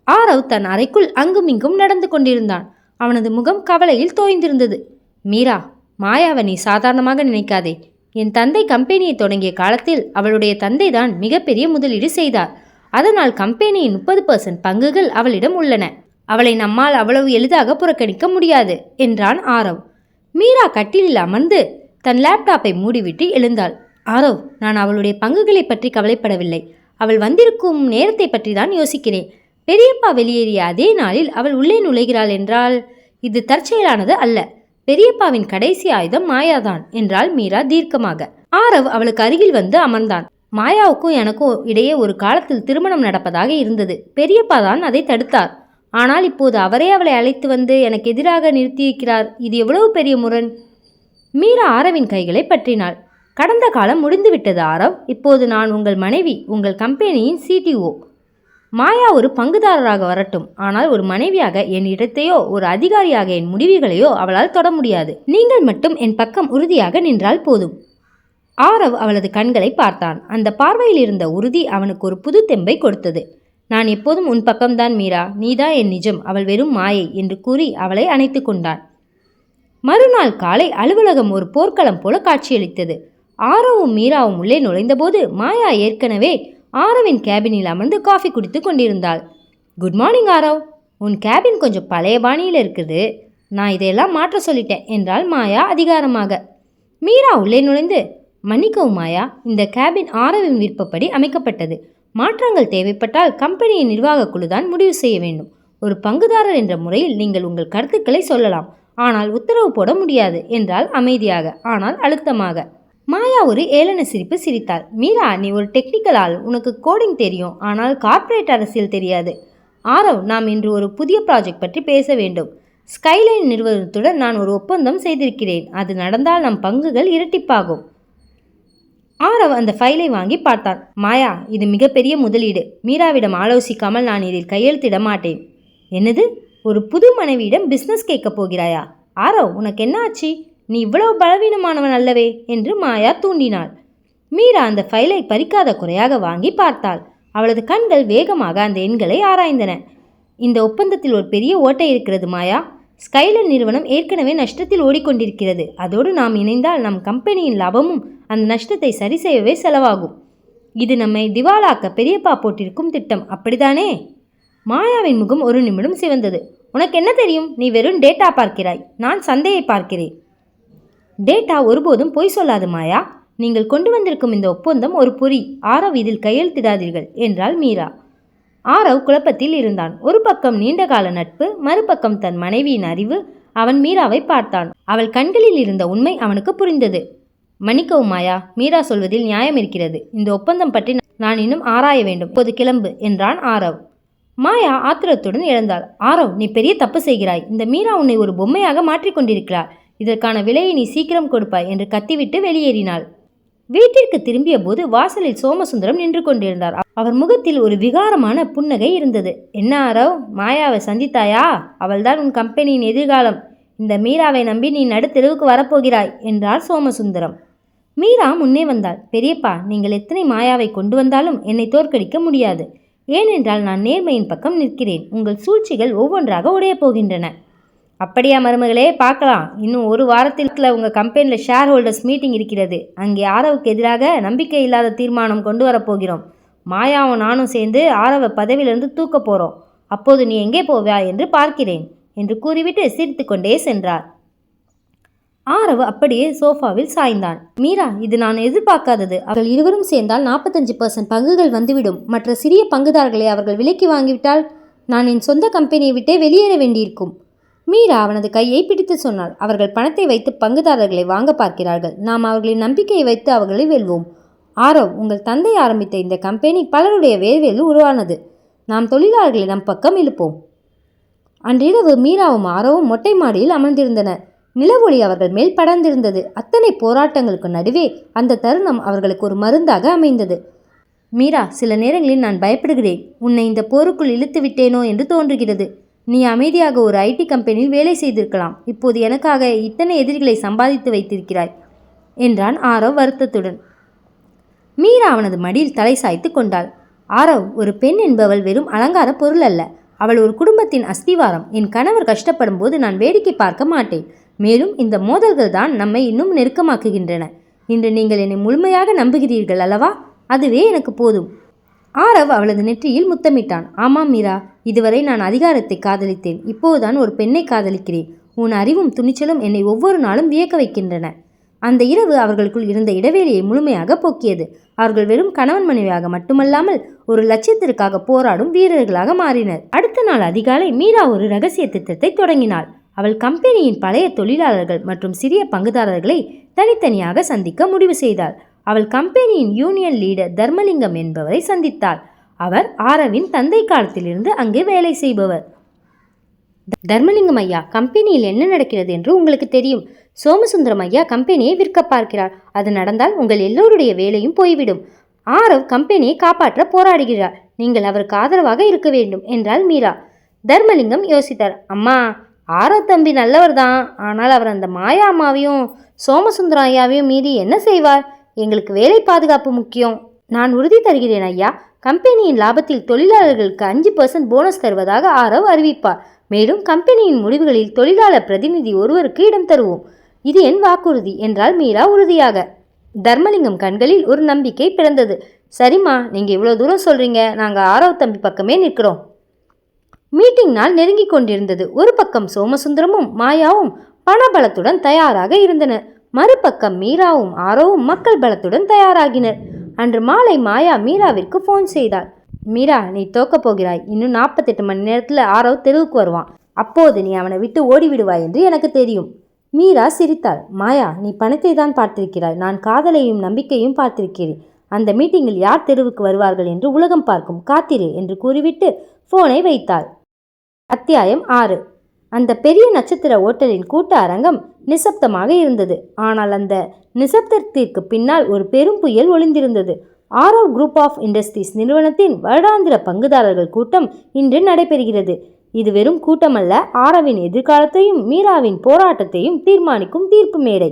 Speaker 1: ஆரவ் தன் அறைக்குள் அங்குமிங்கும் நடந்து கொண்டிருந்தான். அவனது முகம் கவலையில் தோய்ந்திருந்தது. மீரா, மாயாவை நீ சாதாரணமாக நினைக்காதே. என் தந்தை கம்பெனியை தொடங்கிய காலத்தில் அவளுடைய தந்தை தான் மிகப்பெரிய முதலீடு செய்தார். அதனால் கம்பெனியின் 30% பங்குகள் அவளிடம் உள்ளன. அவளை நம்மால் அவ்வளவு எளிதாக புறக்கணிக்க முடியாது என்றான் ஆரவ். மீரா கட்டிலில் அமர்ந்து தன் லேப்டாப்பை மூடிவிட்டு எழுந்தாள். ஆரவ், நான் அவளுடைய பங்குகளை பற்றி கவலைப்படவில்லை. அவள் வந்திருக்கும் நேரத்தை பற்றி தான் யோசிக்கிறேன். பெரியப்பா வெளியேறிய அதே நாளில் அவள் உள்ளே நுழைகிறாள் என்றால் இது தற்செயலானது அல்ல. பெரியப்பாவின் கடைசி ஆயுதம் மாயாதான் என்றாள் மீரா தீர்க்கமாக. ஆரவ் அவளுக்கு அருகில் வந்து அமர்ந்தான். மாயாவுக்கும் எனக்கும் இடையே ஒரு காலத்தில் திருமணம் நடப்பதாக இருந்தது. பெரியப்பா தான் அதை தடுத்தார். ஆனால் இப்போது அவரே அவளை அழைத்து வந்து எனக்கு எதிராக நிறுத்தியிருக்கிறார். இது எவ்வளவு பெரிய முரண். மீரா ஆரவின் கைகளை பற்றினாள். கடந்த காலம் முடிந்துவிட்டது ஆரவ். இப்போது நான் உங்கள் மனைவி, உங்கள் கம்பெனியின் CTO. மாயா ஒரு பங்குதாரராக வரட்டும், ஆனால் ஒரு மனைவியாக என் இடத்தையோ ஒரு அதிகாரியாக என் முடிவுகளையோ அவளால் தொட முடியாது. நீங்கள் மட்டும் என் பக்கம் உறுதியாக நின்றால் போதும். ஆரவ் அவளது கண்களை பார்த்தான். அந்த பார்வையில் இருந்த உறுதி அவனுக்கு ஒரு புது தெம்பை கொடுத்தது. நான் எப்போதும் உன் பக்கம்தான் மீரா, நீதான் என் நிஜம், அவள் வெறும் மாயை என்று கூறி அவளை அணைத்து கொண்டான். மறுநாள் காலை அலுவலகம் ஒரு போர்க்களம் போல காட்சியளித்தது. ஆரவும் மீராவும் உள்ளே நுழைந்தபோது மாயா ஏற்கனவே ஆரவின் கேபினில் அமர்ந்து காஃபி குடித்து கொண்டிருந்தாள். குட் மார்னிங் ஆரவ், உன் கேபின் கொஞ்சம் பழைய பாணியில் இருக்குது. நான் இதையெல்லாம் மாற்ற சொல்லிட்டேன் என்றாள் மாயா அதிகாரமாக. மீரா உள்ளே நுழைந்து, மன்னிக்கவும் மாயா, இந்த கேபின் ஆரவின் விருப்பப்படி அமைக்கப்பட்டது. மாற்றங்கள் தேவைப்பட்டால் கம்பெனியின் நிர்வாக குழுதான் முடிவு செய்ய வேண்டும். ஒரு பங்குதாரர் என்ற முறையில் நீங்கள் உங்கள் கருத்துக்களை சொல்லலாம், ஆனால் உத்தரவு போட முடியாது என்றால் அமைதியாக, ஆனால் அழுத்தமாக. மாயா ஒரு ஏளன சிரிப்பு சிரித்தாள். மீரா, நீ ஒரு டெக்னிக்கல் ஆள், உனக்கு கோடிங் தெரியும், ஆனால் கார்ப்பரேட் அரசியல் தெரியாது. ஆரவ், நாம் இன்று ஒரு புதிய ப்ராஜெக்ட் பற்றி பேச வேண்டும். ஸ்கைலைன் நிறுவனத்துடன் நான் ஒரு ஒப்பந்தம் செய்திருக்கிறேன். அது நடந்தால் நம் பங்குகள் இரட்டிப்பாகும். ஆரவ் அந்த ஃபைலை வாங்கி பார்த்தான். மாயா, இது மிகப்பெரிய முதலீடு. மீராவிடம் ஆலோசிக்காமல் நான் இதில் கையெழுத்திட மாட்டேன். என்னது, ஒரு புது மனைவியிடம் பிஸ்னஸ் கேட்கப் போகிறாயா? ஆரவ், உனக்கு என்ன ஆச்சு? நீ இவ்வளவு பலவீனமானவன் அல்லவே என்று மாயா தூண்டினாள். மீரா அந்த ஃபைலை பறிக்காத குறையாக வாங்கி பார்த்தாள். அவளது கண்கள் வேகமாக அந்த எண்களை ஆராய்ந்தன. இந்த ஒப்பந்தத்தில் ஒரு பெரிய ஓட்டை இருக்கிறது மாயா. ஸ்கைலைன் நிறுவனம் ஏற்கனவே நஷ்டத்தில் ஓடிக்கொண்டிருக்கிறது. அதோடு நாம் இணைந்தால் நம் கம்பெனியின் லாபமும் அந்த நஷ்டத்தை சரி செய்யவே செலவாகும். இது நம்மை திவாலாக்க பெரியப்பா போட்டிருக்கும் திட்டம், அப்படித்தானே? மாயாவின் முகம் ஒரு நிமிடம் சிவந்தது. உனக்கு என்ன தெரியும்? நீ வெறும் டேட்டா பார்க்கிறாய், நான் சந்தையை பார்க்கிறேன். டேட்டா ஒருபோதும் பொய் சொல்லாது மாயா. நீங்கள் கொண்டு வந்திருக்கும் இந்த ஒப்பந்தம் ஒரு பொறி. ஆரவ், இதில் கையெழுத்திடாதீர்கள் என்றாள் மீரா. ஆரவ் குழப்பத்தில் இருந்தான். ஒரு பக்கம் நீண்டகால நட்பு, மறுபக்கம் தன் மனைவியின் அறிவு. அவன் மீராவை பார்த்தான். அவள் கண்களில் இருந்த உண்மை அவனுக்கு புரிந்தது. மன்னிக்கவும் மாயா, மீரா சொல்வதில் நியாயம் இருக்கிறது. இந்த ஒப்பந்தம் பற்றி நான் இன்னும் ஆராய வேண்டும். இப்போது கிளம்பு என்றான் ஆரவ். மாயா ஆத்திரத்துடன் எழுந்தாள். ஆரவ், நீ பெரிய தப்பு செய்கிறாய். இந்த மீரா உன்னை ஒரு பொம்மையாக மாற்றிக்கொண்டிருக்கிறாள். இதற்கான விலையை நீ சீக்கிரம் கொடுப்பாய் என்று கத்திவிட்டு வெளியேறினாள். வீட்டிற்கு திரும்பிய போது வாசலில் சோமசுந்தரம் நின்று கொண்டிருந்தார். அவர் முகத்தில் ஒரு விகாரமான புன்னகை இருந்தது. என்ன ஆரவ், மாயாவை சந்தித்தாயா? அவள்தான் உன் கம்பெனியின் எதிர்காலம். இந்த மீராவை நம்பி நீ நடுத்தெருவுக்கு வரப்போகிறாய் என்றார் சோமசுந்தரம். மீரா முன்னே வந்தாள். பெரியப்பா, நீங்கள் எத்தனை மாயாவை கொண்டு வந்தாலும் என்னை தோற்கடிக்க முடியாது. ஏனென்றால் நான் நேர்மையின் பக்கம் நிற்கிறேன். உங்கள் சூழ்ச்சிகள் ஒவ்வொன்றாக உடையப் போகின்றன. அப்படியா மருமகளே, பார்க்கலாம். இன்னும் ஒரு வாரத்தில் உங்கள் கம்பெனியில் ஷேர் ஹோல்டர்ஸ் மீட்டிங் இருக்கிறது. அங்கே ஆரவுக்கு எதிராக நம்பிக்கை இல்லாத தீர்மானம் கொண்டு வரப்போகிறோம். மாயாவும் நானும் சேர்ந்து ஆரவை பதவியிலிருந்து தூக்க போகிறோம். அப்போது நீ எங்கே போவா என்று பார்க்கிறேன் என்று கூறிவிட்டு சிரித்து கொண்டே சென்றார். ஆரவ் அப்படியே சோஃபாவில் சாய்ந்தான். மீரா, இது நான் எதிர்பார்க்காதது. அவர்கள் இருவரும் சேர்ந்தால் 45% பங்குகள் வந்துவிடும். மற்ற சிறிய பங்குதாரர்களை அவர்கள் விலைக்கு வாங்கிவிட்டால் நான் என் சொந்த கம்பெனியை விட்டே வெளியேற வேண்டியிருக்கும். மீரா அவனது கையை பிடித்து சொன்னாள். அவர்கள் பணத்தை வைத்து பங்குதாரர்களை வாங்க பார்க்கிறார்கள். நாம் அவர்களின் நம்பிக்கையை வைத்து அவர்களை வெல்வோம். ஆரவ், உங்கள் தந்தை ஆரம்பித்த இந்த கம்பெனி பலருடைய வேர்வையில் உருவானது. நாம் தொழிலாளர்களை நம் பக்கம் இழுப்போம். அன்றிரவு மீராவும் ஆரவும் மொட்டை மாடியில் அமர்ந்திருந்தனர். நிலவொளி அவர்கள் மேல் படர்ந்திருந்தது. அத்தனை போராட்டங்களுக்கு நடுவே அந்த தருணம் அவர்களுக்கு ஒரு மருந்தாக அமைந்தது. மீரா, சில நேரங்களில் நான் பயப்படுகிறேன். உன்னை இந்த போருக்குள் இழுத்து விட்டேனோ என்று தோன்றுகிறது. நீ அமைதியாக ஒரு ஐடி கம்பெனியில் வேலை செய்திருக்கலாம். இப்போது எனக்காக இத்தனை எதிரிகளை சம்பாதித்து வைத்திருக்கிறாய் என்றான் ஆரவ் வருத்தத்துடன். மீரா அவனது மடியில் தலை சாய்த்து கொண்டாள். ஆரவ், ஒரு பெண் என்பவள் வெறும் அலங்கார பொருள் அல்ல. அவள் ஒரு குடும்பத்தின் அஸ்திவாரம். என் கணவர் கஷ்டப்படும் போது நான் வேடிக்கை பார்க்க மாட்டேன். மேலும் இந்த மோதல்கள் தான் நம்மை இன்னும் நெருக்கமாக்குகின்றன. இன்று நீங்கள் என்னை முழுமையாக நம்புகிறீர்கள் அல்லவா? அதுவே எனக்கு போதும். ஆரவ் அவளது நெற்றியில் முத்தமிட்டான். ஆமாம் மீரா, இதுவரை நான் அதிகாரத்தை காதலித்தேன். இப்போதுதான் ஒரு பெண்ணை காதலிக்கிறேன். உன் அறிவும் துணிச்சலும் என்னை ஒவ்வொரு நாளும் வியக்க வைக்கின்றன. அந்த இரவு அவர்களுக்குள் இருந்த இடைவேளையை முழுமையாக போக்கியது. அவர்கள் வெறும் கணவன் மனைவியாக மட்டுமல்லாமல் ஒரு லட்சியத்திற்காக போராடும் வீரர்களாக மாறினர். அடுத்த நாள் அதிகாலை மீரா ஒரு இரகசிய திட்டத்தை தொடங்கினாள். அவள் கம்பெனியின் பழைய தொழிலாளர்கள் மற்றும் சிறிய பங்குதாரர்களை தனித்தனியாக சந்திக்க முடிவு செய்தாள். அவள் கம்பெனியின் யூனியன் லீடர் தர்மலிங்கம் என்பவரை சந்தித்தாள். அவர் ஆரவின் தந்தை காலத்திலிருந்து அங்கே வேலை செய்பவர். தர்மலிங்கம் ஐயா, கம்பெனியில் என்ன நடக்கிறது என்று உங்களுக்கு தெரியும். சோமசுந்தரம் ஐயா கம்பெனியை விற்க பார்க்கிறார். அது நடந்தால் உங்கள் எல்லோருடைய வேலையும் போய்விடும். ஆரவ் கம்பெனியை காப்பாற்ற போராடுகிறார். நீங்கள் அவருக்கு ஆதரவாக இருக்க வேண்டும் என்றாள் மீரா. தர்மலிங்கம் யோசித்தார். அம்மா, ஆரவ் தம்பி நல்லவர் தான். ஆனால் அவர் அந்த மாயா அம்மாவையும் சோமசுந்தரம் ஐயாவையும் மீறி என்ன செய்வார்? எங்களுக்கு வேலை பாதுகாப்பு முக்கியம். நான் உறுதி தருகிறேன் ஐயா, கம்பெனியின் லாபத்தில் தொழிலாளர்களுக்கு 5% போனஸ் தருவதாக ஆரவ் அறிவிப்பார். மேலும் கம்பெனியின் முடிவுகளில் தொழிலாளர் பிரதிநிதி ஒருவருக்கு இடம் தருவோம். இது என் வாக்குறுதி என்றாள் மீரா உறுதியாக. தர்மலிங்கம் கண்களில் ஒரு நம்பிக்கை பிறந்தது. சரிம்மா, நீங்க இவ்வளவு தூரம் சொல்றீங்க, நாங்க ஆரவ் தம்பி பக்கமே நிற்கிறோம். மீட்டிங் நாள் நெருங்கி கொண்டிருந்தது. ஒரு பக்கம் சோமசுந்தரமும் மாயாவும் பணபலத்துடன் தயாராக இருந்தனர். மறுபக்கம் மீராவும் ஆரவும் மக்கள் பலத்துடன் தயாராகினர். அன்று மாலை மாயா மீராவிற்கு போன் செய்தாள். மீரா, நீ தோக்கப் போகிறாய். இன்னும் 48 மணி நேரத்தில் ஆரவ் தெருவுக்கு வருவான். அப்போது நீ அவனை விட்டு ஓடிவிடுவாய் என்று எனக்கு தெரியும். மீரா சிரித்தாள். மாயா, நீ பணத்தை தான் பார்த்திருக்கிறாய். நான் காதலையும் நம்பிக்கையும் பார்த்திருக்கிறேன். அந்த மீட்டிங்கில் யார் தெருவுக்கு வருவார்கள் என்று உலகம் பார்க்கும். காத்திரு என்று கூறிவிட்டு போனை வைத்தாள். அத்தியாயம் 6. அந்த பெரிய நட்சத்திர ஓட்டலின் கூட்ட அரங்கம் நிசப்தமாக இருந்தது. ஆனால் அந்த நிசப்தத்திற்கு பின்னால் ஒரு பெரும் புயல் ஒளிந்திருந்தது. ஆரவ் குரூப் ஆஃப் இண்டஸ்ட்ரீஸ் நிறுவனத்தின் வருடாந்திர பங்குதாரர்கள் கூட்டம் இன்று நடைபெறுகிறது. இது வெறும் கூட்டமல்ல, ஆரவின் எதிர்காலத்தையும் மீராவின் போராட்டத்தையும் தீர்மானிக்கும் தீர்ப்பு மேடை.